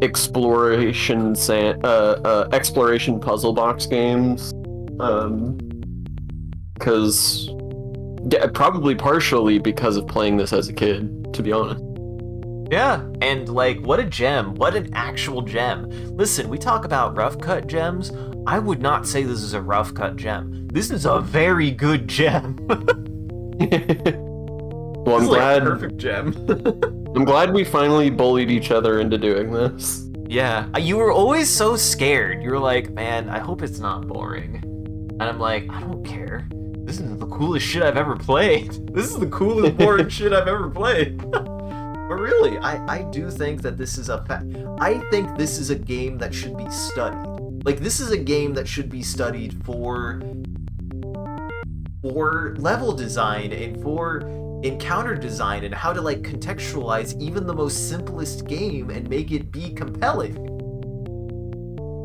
exploration puzzle box games. Because probably partially because of playing this as a kid, to be honest. Yeah, and like, what a gem. What an actual gem. Listen, we talk about rough cut gems. I would not say this is a rough cut gem. This is a very good gem. Well, I'm This is glad. like a perfect gem. I'm glad we finally bullied each other into doing this. Yeah, you were always so scared. You were like, man, I hope it's not boring. And I'm like, I don't care. This is the coolest shit I've ever played. This is the coolest boring shit I've ever played. But really, I do think that this is I think this is a game that should be studied. Like, this is a game that should be studied for level design and for encounter design and how to, like, contextualize even the most simplest game and make it be compelling.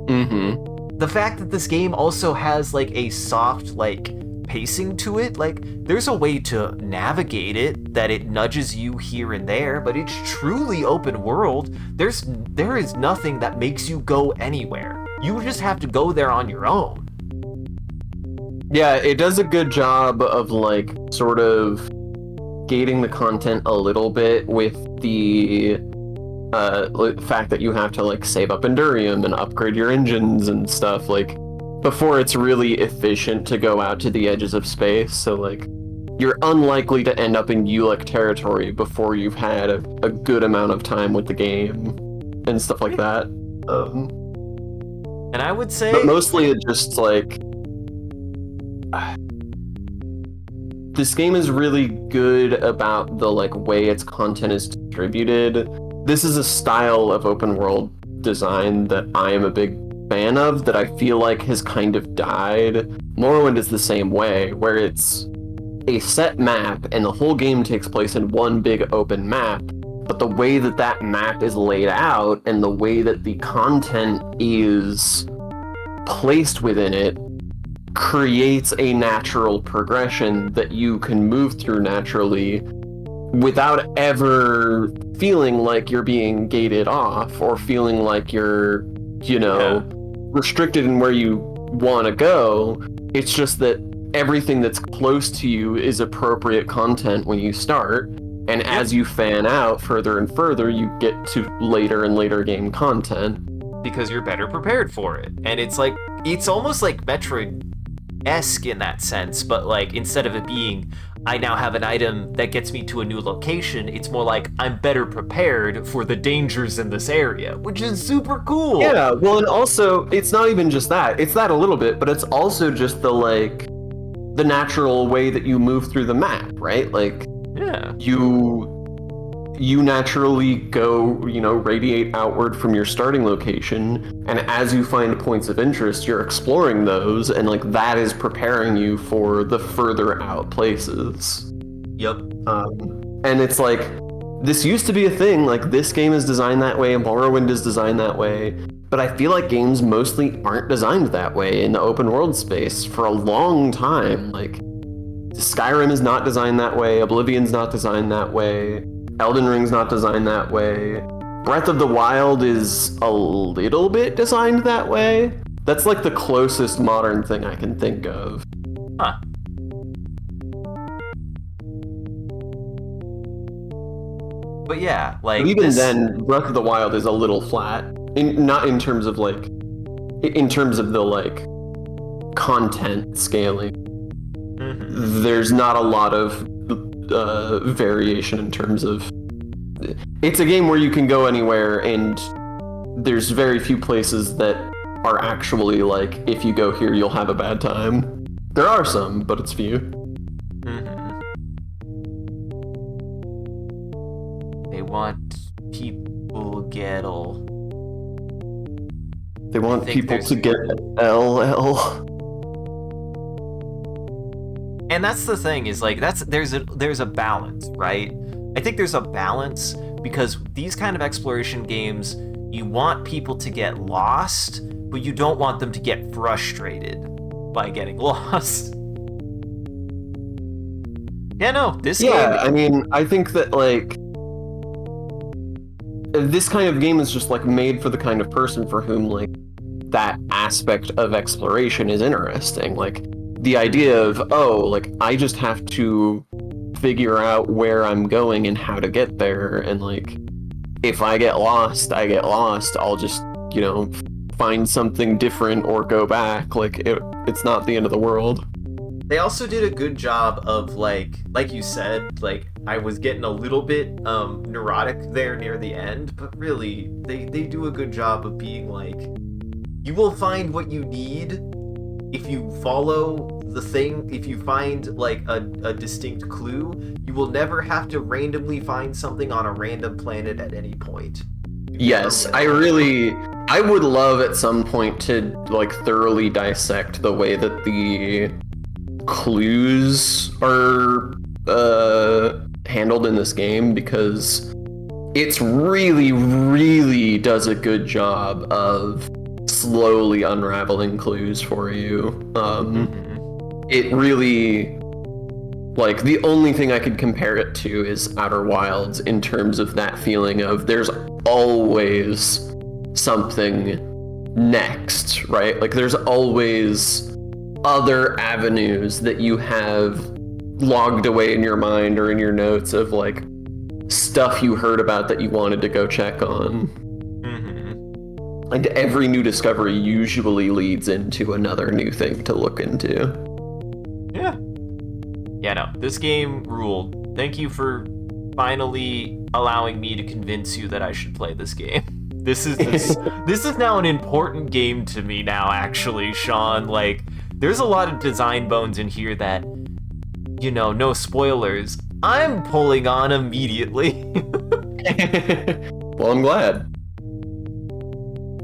Mm-hmm. The fact that this game also has, like, a soft, like, pacing to it, like, there's a way to navigate it that it nudges you here and there, but it's truly open world. There is nothing that makes you go anywhere. You just have to go there on your own. Yeah, it does a good job of, like, sort of gating the content a little bit with the fact that you have to, like, save up Endurium and upgrade your engines and stuff, like, before it's really efficient to go out to the edges of space. So, like, you're unlikely to end up in Ulick territory before you've had a good amount of time with the game and stuff like that. And I would say... But mostly it just, like... This game is really good about the, like, way its content is distributed. This is a style of open world design that I am a big fan of, that I feel like has kind of died. Morrowind is the same way, where it's a set map and the whole game takes place in one big open map, but the way that that map is laid out and the way that the content is placed within it creates a natural progression that you can move through naturally without ever feeling like you're being gated off or feeling like you're, restricted in where you want to go. It's just that everything that's close to you is appropriate content when you start, and as you fan out further and further, you get to later and later game content. Because you're better prepared for it. And it's like, it's almost like Metroid-esque in that sense, but, like, instead of it being, I now have an item that gets me to a new location, it's more like, I'm better prepared for the dangers in this area, which is super cool. Yeah, well, and also, it's not even just that. It's that a little bit, but it's also just the, like, the natural way that you move through the map, right? Like, yeah, you naturally go, radiate outward from your starting location, and as you find points of interest, you're exploring those, and, like, that is preparing you for the further out places. Yep. And it's like, this used to be a thing, like, this game is designed that way, and Morrowind is designed that way, but I feel like games mostly aren't designed that way in the open world space for a long time. Like, Skyrim is not designed that way, Oblivion's not designed that way, Elden Ring's not designed that way. Breath of the Wild is a little bit designed that way. That's, like, the closest modern thing I can think of. Huh. But yeah, like, But even this... then, Breath of the Wild is a little flat. Not in terms of, like... In terms of the, like, content scaling. there's not a lot of variation in terms of. It's a game where you can go anywhere, and there's very few places that are actually like, if you go here, you'll have a bad time. There are some, but it's few. They want people gettle. They want think people there's- to get LL. And that's the thing, is like there's a balance, right? I think there's a balance because these kind of exploration games, you want people to get lost, but you don't want them to get frustrated by getting lost. Yeah, no, this game. I mean, I think that like this kind of game is just like made for the kind of person for whom like that aspect of exploration is interesting. Like the idea of, oh, like I just have to figure out where I'm going and how to get there, and like if I get lost, I get lost. I'll just, you know, find something different or go back. Like it's not the end of the world. They also did a good job of like you said, like I was getting a little bit neurotic there near the end, but really they do a good job of being like, you will find what you need if you follow the thing. If you find like a distinct clue, you will never have to randomly find something on a random planet at any point. Yes, I would love at some point to like thoroughly dissect the way that the clues are handled in this game, because it's really does a good job of slowly unraveling clues for you. It really, like, the only thing I could compare it to is Outer Wilds in terms of that feeling of there's always something next, right? Like there's always other avenues that you have logged away in your mind or in your notes of like stuff you heard about that you wanted to go check on. And every new discovery usually leads into another new thing to look into. Yeah, no, this game ruled. Thank you for finally allowing me to convince you that I should play this game. This is now an important game to me now, actually, Sean. Like, there's a lot of design bones in here that, you know, no spoilers, I'm pulling on immediately. Well, I'm glad.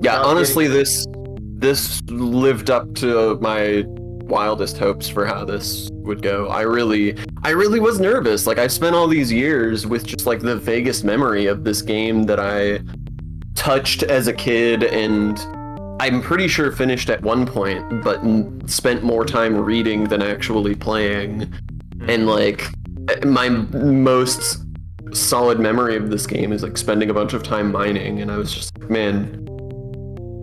Yeah, Well, honestly, this lived up to my wildest hopes for how this would go. I really was nervous. Like, I spent all these years with just like the vaguest memory of this game that I touched as a kid, and I'm pretty sure finished at one point, but spent more time reading than actually playing. And like, my most solid memory of this game is like spending a bunch of time mining, and I was just like, man,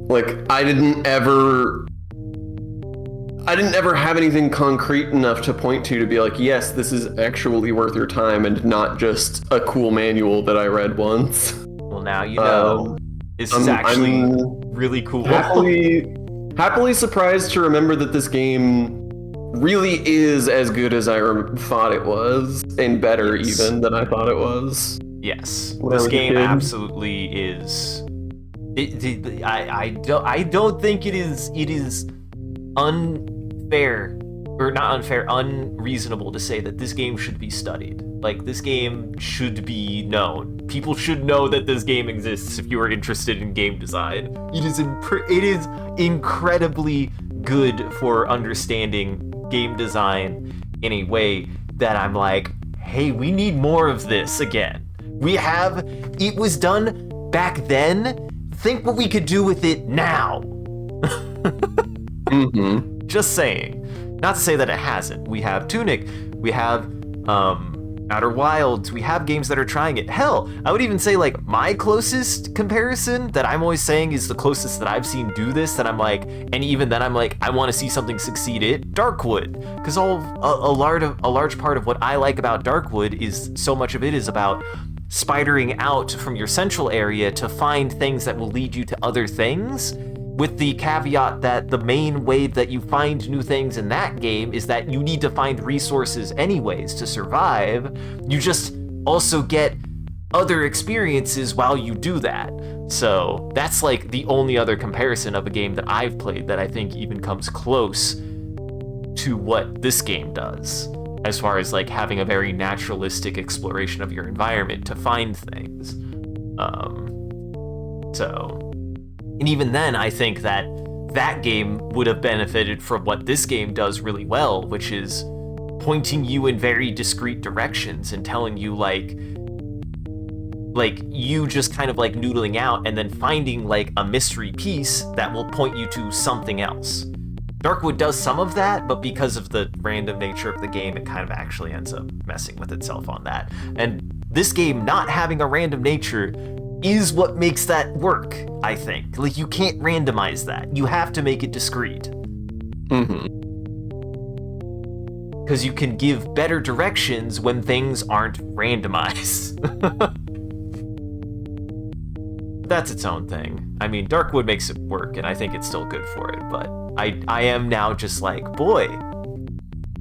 like I didn't ever have anything concrete enough to point to be like, yes, this is actually worth your time and not just a cool manual that I read once. Well, now you know. This is actually really cool. Happily surprised to remember that this game really is as good as I thought it was, and better even than I thought it was. Yes, When I this was a game kid. absolutely is. I don't think it is unfair, or not unfair, unreasonable to say that this game should be studied. Like, this game should be known. People should know that this game exists if you are interested in game design. It is incredibly good for understanding game design in a way that I'm like, hey, we need more of this again. It was done back then. Think what we could do with it now. Just saying. Not to say that it hasn't. We have Tunic. We have Outer Wilds. We have games that are trying it. Hell, I would even say like my closest comparison that I'm always saying is the closest that I've seen do this, that I'm like, and even then I'm like, I want to see something succeed at Darkwood. Because a large part of what I like about Darkwood is so much of it is about spidering out from your central area to find things that will lead you to other things. with the caveat that the main way that you find new things in that game is that you need to find resources anyways to survive. You just also get other experiences while you do that. So that's like the only other comparison of a game that I've played that I think even comes close to what this game does, as far as like having a very naturalistic exploration of your environment to find things. And even then, I think that that game would have benefited from what this game does really well, which is pointing you in very discrete directions and telling you like you just kind of like noodling out and then finding like a mystery piece that will point you to something else. Darkwood does some of that, but because of the random nature of the game, it kind of actually ends up messing with itself on that. And this game not having a random nature is what makes that work, I think. Like, you can't randomize that. You have to make it discrete. Mm-hmm. Because you can give better directions when things aren't randomized. That's its own thing. I mean, Darkwood makes it work, and I think it's still good for it, but I am now just like, boy,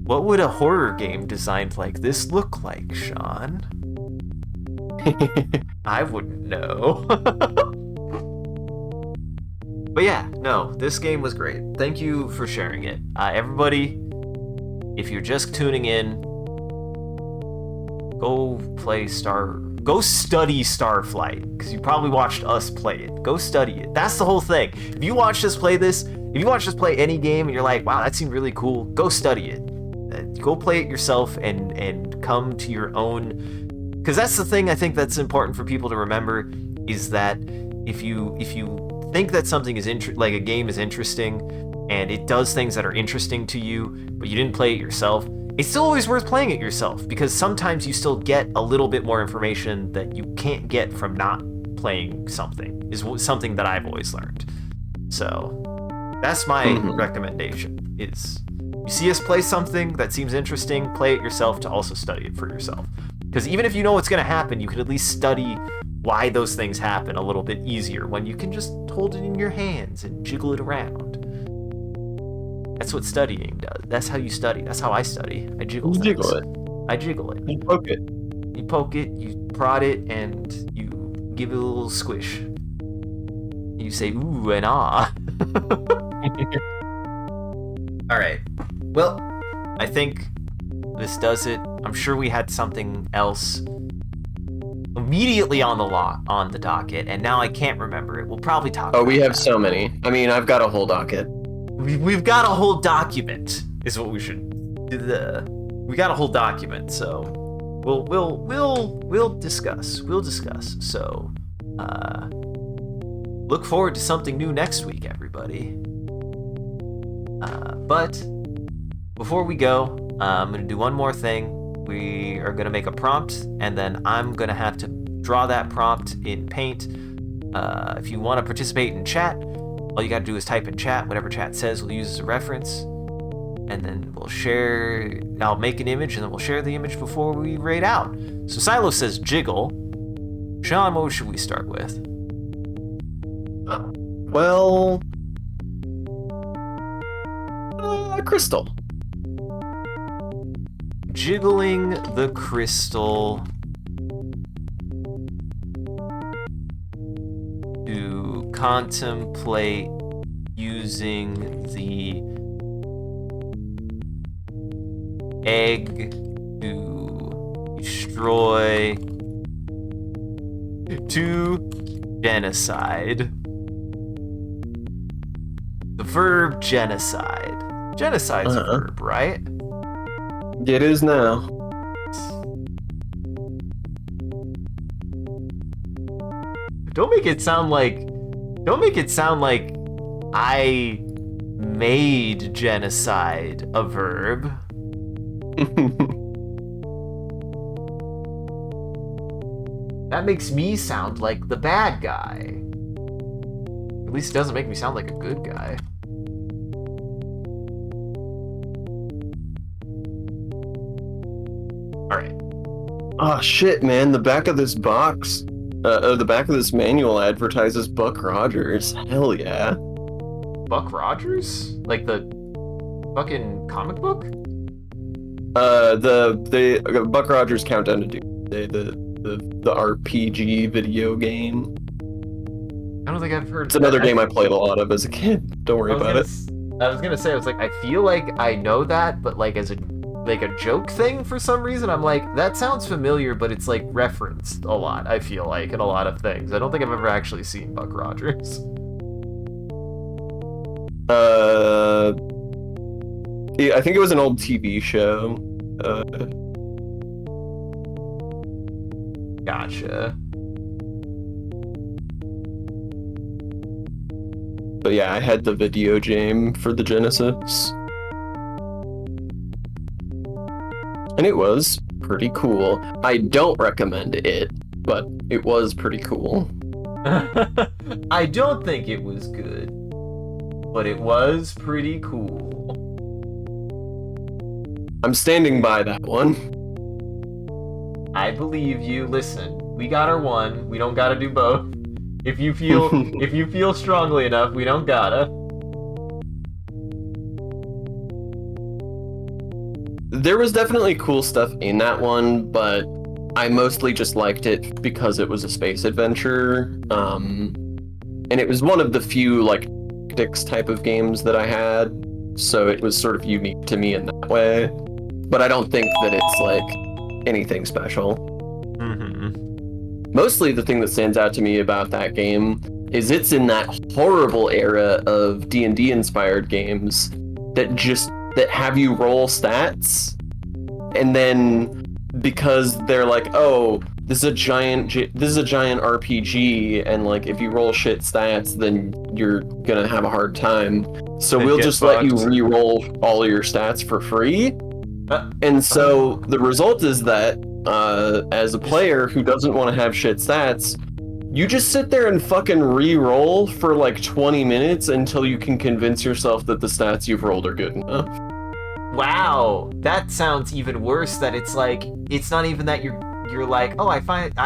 what would a horror game designed like this look like, Sean? I wouldn't know. But yeah, no, this game was great. Thank you for sharing it. Everybody, if you're just tuning in, go study Starflight, because you probably watched us play it. Go study it. That's the whole thing. If you watch us play any game and you're like, wow, that seemed really cool, go study it. Go play it yourself and come to your own. Because that's the thing I think that's important for people to remember, is that if you think that something is like a game is interesting and it does things that are interesting to you, but you didn't play it yourself, it's still always worth playing it yourself, because sometimes you still get a little bit more information that you can't get from not playing something, is something that I've always learned. So that's my recommendation, is you see us play something that seems interesting, play it yourself to also study it for yourself. Because even if you know what's going to happen, you can at least study why those things happen a little bit easier when you can just hold it in your hands and jiggle it around. That's what studying does. That's how you study. That's how I study. I jiggle things. Jiggle it. I jiggle it. You poke it. You poke it, you prod it, and you give it a little squish. You say ooh and ah. All right. Well, I think this does it. I'm sure we had something else immediately on the docket, and now I can't remember it. We'll probably talk about we have that. so many. I mean, I've got a whole docket. We've got a whole document, is what we should do. We got a whole document, so we'll discuss. We'll discuss. So look forward to something new next week, everybody. But before we go, I'm gonna do one more thing. We are gonna make a prompt, and then I'm gonna have to draw that prompt in Paint. If you want to participate in chat, all you gotta do is type in chat. Whatever chat says, we'll use as a reference, and then we'll share. I'll make an image, and then we'll share the image before we rate out. So Silo says jiggle. Sean, what should we start with? Well, crystal. Jiggling the crystal to contemplate using the egg to destroy, to genocide. The verb genocide. Genocide's a verb, right? It is now. Don't make it sound like I made genocide a verb. That makes me sound like the bad guy. At least it doesn't make me sound like a good guy. Alright. Oh shit, man! The back of this box, the back of this manual advertises Buck Rogers. Hell yeah! Buck Rogers? Like the fucking comic book? The Buck Rogers Countdown to Doomsday, the RPG video game. I don't think I've heard. It's another game I played a lot of as a kid. Don't worry about it. I was gonna say, I was like, I feel like I know that, but like as a joke thing for some reason, I'm like, that sounds familiar, but it's like referenced a lot, I feel like, in a lot of things. I don't think I've ever actually seen Buck Rogers. Yeah, I think it was an old TV show. Gotcha. But yeah, I had the video game for the Genesis. And it was pretty cool. I don't recommend it, but it was pretty cool. I don't think it was good, but it was pretty cool. I'm standing by that one. I believe you. Listen, we got our one. We don't gotta do both. If you feel strongly enough, we don't gotta. There was definitely cool stuff in that one, but I mostly just liked it because it was a space adventure. And it was one of the few like tactics type of games that I had, so it was sort of unique to me in that way. But I don't think that it's like anything special. Mostly the thing that stands out to me about that game is it's in that horrible era of D&D inspired games that have you roll stats, and then because they're like, oh, this is a giant RPG, and like if you roll shit stats, then you're gonna have a hard time. So we'll just let you re-roll all of your stats for free. And so the result is that as a player who doesn't want to have shit stats, you just sit there and fucking re-roll for like 20 minutes until you can convince yourself that the stats you've rolled are good enough. Wow, that sounds even worse. That it's like, it's not even that you're like, oh, I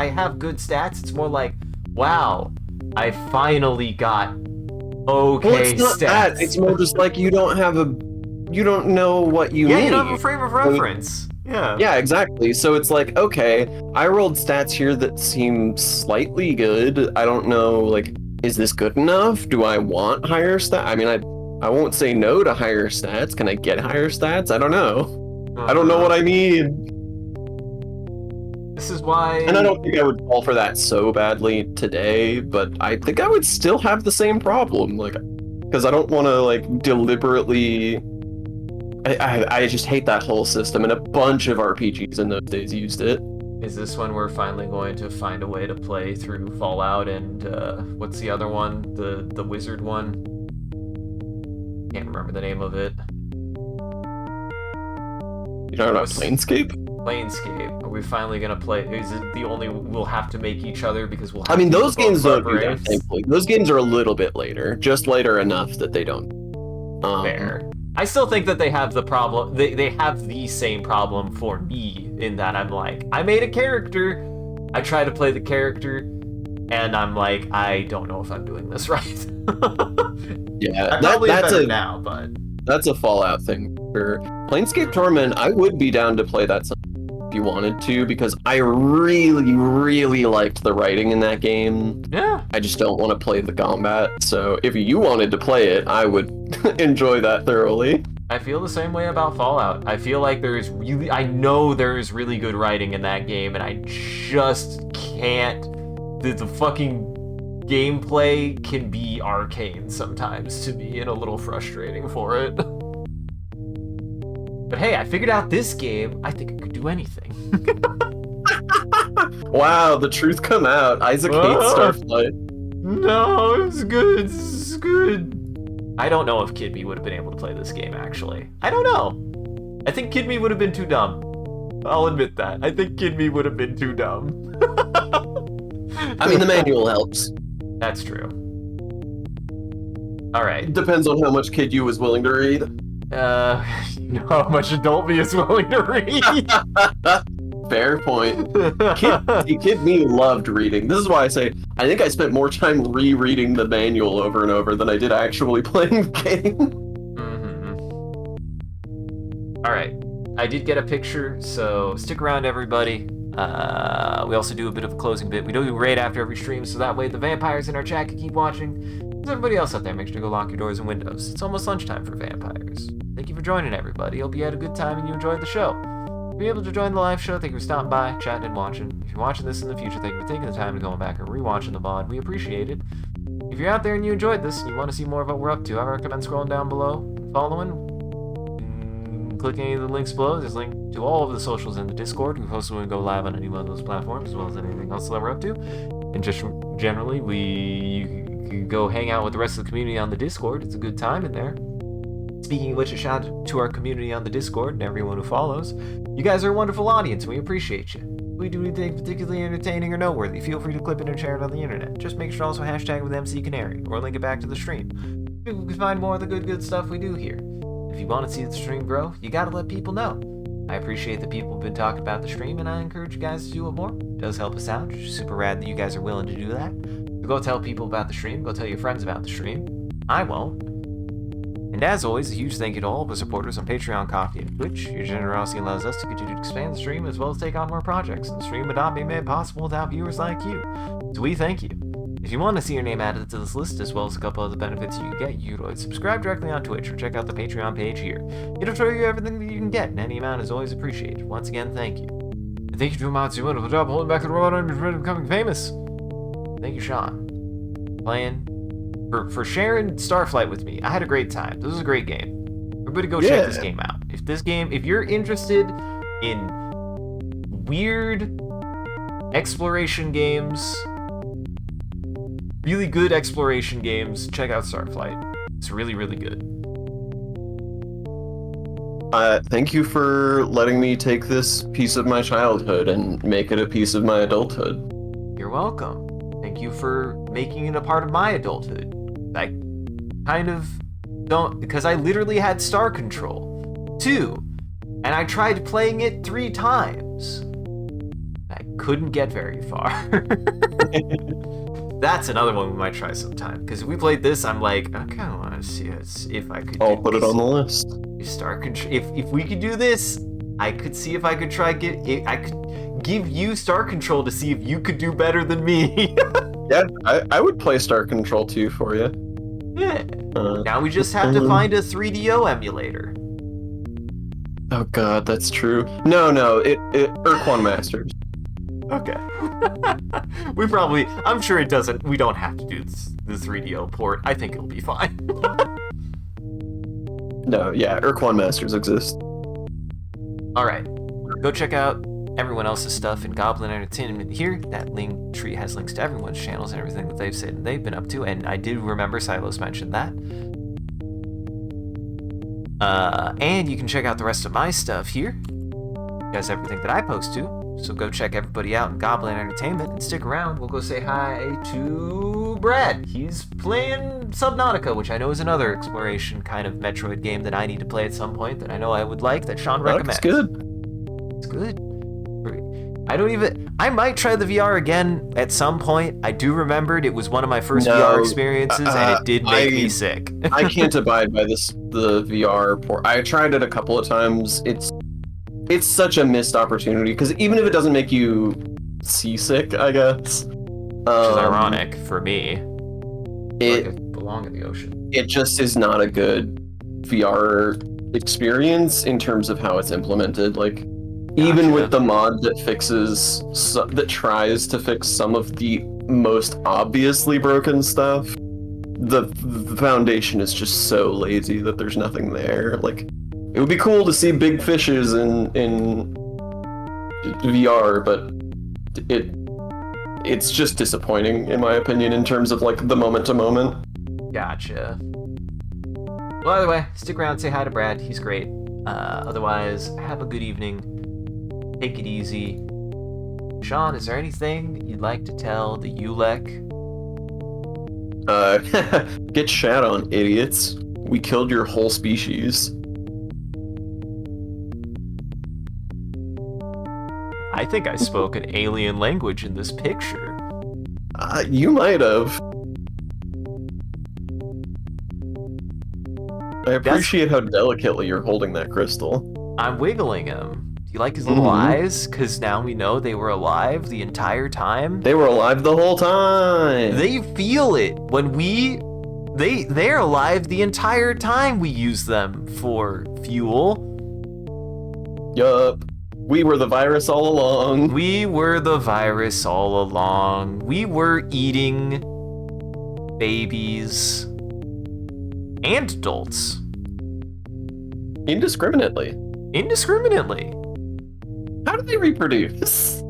have good stats. It's more like, wow, I finally got okay well, it's not stats. That. It's more just like you don't know what you need. You don't have a frame of reference. Yeah. Yeah, exactly. So it's like, okay, I rolled stats here that seem slightly good. I don't know, like, is this good enough? Do I want higher stats? I mean, I won't say no to higher stats. Can I get higher stats? I don't know. I don't know what I need. This is why... And I don't think I would fall for that so badly today, but I think I would still have the same problem. Like, because I don't want to, like, deliberately... I just hate that whole system, and a bunch of RPGs in those days used it. Is this when we're finally going to find a way to play through Fallout and, what's the other one? The wizard one? Can't remember the name of it. You're talking about Planescape? Planescape. Are we finally gonna play? Is it the only we'll have to make each other because we'll have I mean, to those games don't do that, brains? thankfully. Those games are a little bit later. Just later enough that they don't. Fair. I still think that they have the problem. They have the same problem for me in that I'm like, I made a character, I try to play the character, and I'm like, I don't know if I'm doing this right. Yeah, I'm probably that's better now, but that's a Fallout thing. For Planescape Torment, I would be down to play that if you wanted to, because I really, really liked the writing in that game. Yeah. I just don't want to play the combat. So if you wanted to play it, I would enjoy that thoroughly. I feel the same way about Fallout. I feel like I know there is really good writing in that game, and I just can't. The fucking gameplay can be arcane sometimes to me, and a little frustrating for it. But hey, I figured out this game. I think it could do anything. Wow, the truth come out. Isaac hates Starflight. No, it's good. It's good. I don't know if Kid Me would have been able to play this game, actually. I don't know. I think Kid Me would have been too dumb. I'll admit that. I think Kid Me would have been too dumb. I mean, the manual helps. That's true. Alright. Depends on how much Kid You was willing to read. You know how much Adult Me is willing to read. Fair point. Kid me loved reading. This is why I say I think I spent more time rereading the manual over and over than I did actually playing the game. All right, I did get a picture, so stick around, everybody. We also do a bit of a closing bit. We do a raid after every stream, so that way the vampires in our chat can keep watching. There's everybody else out there, make sure to go lock your doors and windows. It's almost lunchtime for vampires. Thank you for joining, everybody. Hope you had a good time and you enjoyed the show. If you're able to join the live show, thank you for stopping by, chatting, and watching. If you're watching this in the future, thank you for taking the time to go back and rewatching the VOD. We appreciate it. If you're out there and you enjoyed this and you want to see more of what we're up to, I recommend scrolling down below and following. Click any of the links below. There's a link to all of the socials in the Discord. We post when we go live on any one of those platforms, as well as anything else that we're up to. And just generally, you can go hang out with the rest of the community on the Discord. It's a good time in there. Speaking of which, a shout out to our community on the Discord and everyone who follows. You guys are a wonderful audience, and we appreciate you. If we do anything particularly entertaining or noteworthy, feel free to clip it and share it on the internet. Just make sure to also hashtag with MCCanary, or link it back to the stream. People can find more of the good stuff we do here. If you want to see the stream grow, you gotta let people know. I appreciate that people have been talking about the stream, and I encourage you guys to do it more. It does help us out. It's super rad that you guys are willing to do that. So go tell people about the stream. Go tell your friends about the stream. I won't. And as always, a huge thank you to all of the supporters on Patreon, Coffee, and Twitch. Your generosity allows us to continue to expand the stream as well as take on more projects, and the stream would not be made possible without viewers like you. So we thank you. If you want to see your name added to this list, as well as a couple other benefits you can get, you can always subscribe directly on Twitch or check out the Patreon page here. It'll show you everything that you can get, and any amount is always appreciated. Once again, thank you. And thank you to Amatsu, wonderful job holding back the robot army for becoming famous. Thank you, Sean. Playing for sharing Starflight with me. I had a great time. This was a great game. Everybody go check this game out. If you're interested in weird exploration games, really good exploration games, check out Starflight. It's really, really good. Thank you for letting me take this piece of my childhood and make it a piece of my adulthood. You're welcome. Thank you for making it a part of my adulthood. I kind of don't, because I literally had Star Control 2, and I tried playing it 3 times. I couldn't get very far. That's another one we might try sometime, because if we played this, I'm like, I kind of want to see if I could. I'll put it on the list. Star Control. If we could do this, I could see if I could I could give you Star Control to see if you could do better than me. Yeah, I would play Star Control 2 for you. Yeah. Now we just have to find a 3DO emulator. Oh god, that's true. No, Urquan Masters. Okay. I'm sure we don't have to do the 3DO port. I think it'll be fine. No, yeah, Urquan Masters exist. Alright. Go check out everyone else's stuff in Goblin Entertainment here. That link tree has links to everyone's channels and everything that they've said and they've been up to, and I do remember Silos mentioned that. And you can check out the rest of my stuff here. It has everything that I post to. So go check everybody out in Goblin Entertainment and stick around. We'll go say hi to Brad. He's playing Subnautica, which I know is another exploration kind of Metroid game that I need to play at some point that I know I would like, that Sean recommends. It's good. It's good. I might try the VR again at some point. I do remember it was one of my first VR experiences, and it did make me sick. I can't abide by the VR port. I tried it a couple of times. It's such a missed opportunity, because even if it doesn't make you seasick, I guess. Which is ironic for me. I belong in the ocean. It just is not a good VR experience in terms of how it's implemented. Like, even with the mod that tries to fix some of the most obviously broken stuff, the foundation is just so lazy that there's nothing there. Like, it would be cool to see big fishes in VR, but it's just disappointing in my opinion in terms of like the moment to moment. Gotcha. Well, either way, stick around, say hi to Brad. He's great. Otherwise, have a good evening. Take it easy. Sean, is there anything that you'd like to tell the ULEC? Get shat on, idiots. We killed your whole species. I think I spoke an alien language in this picture. You might have. I appreciate how delicately you're holding that crystal. I'm wiggling him. Do you like his little eyes? Because now we know they were alive the entire time. They were alive the whole time. They feel it when they're alive the entire time we use them for fuel. Yup. We were the virus all along. We were the virus all along. We were eating babies and adults. Indiscriminately. Indiscriminately. How do they reproduce?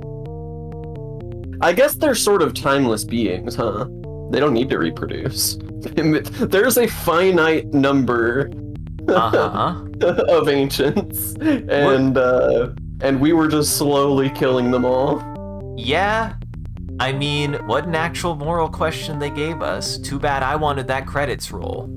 I guess they're sort of timeless beings, huh? They don't need to reproduce. There's a finite number of ancients, and we were just slowly killing them all. Yeah. I mean, what an actual moral question they gave us. Too bad I wanted that credits roll.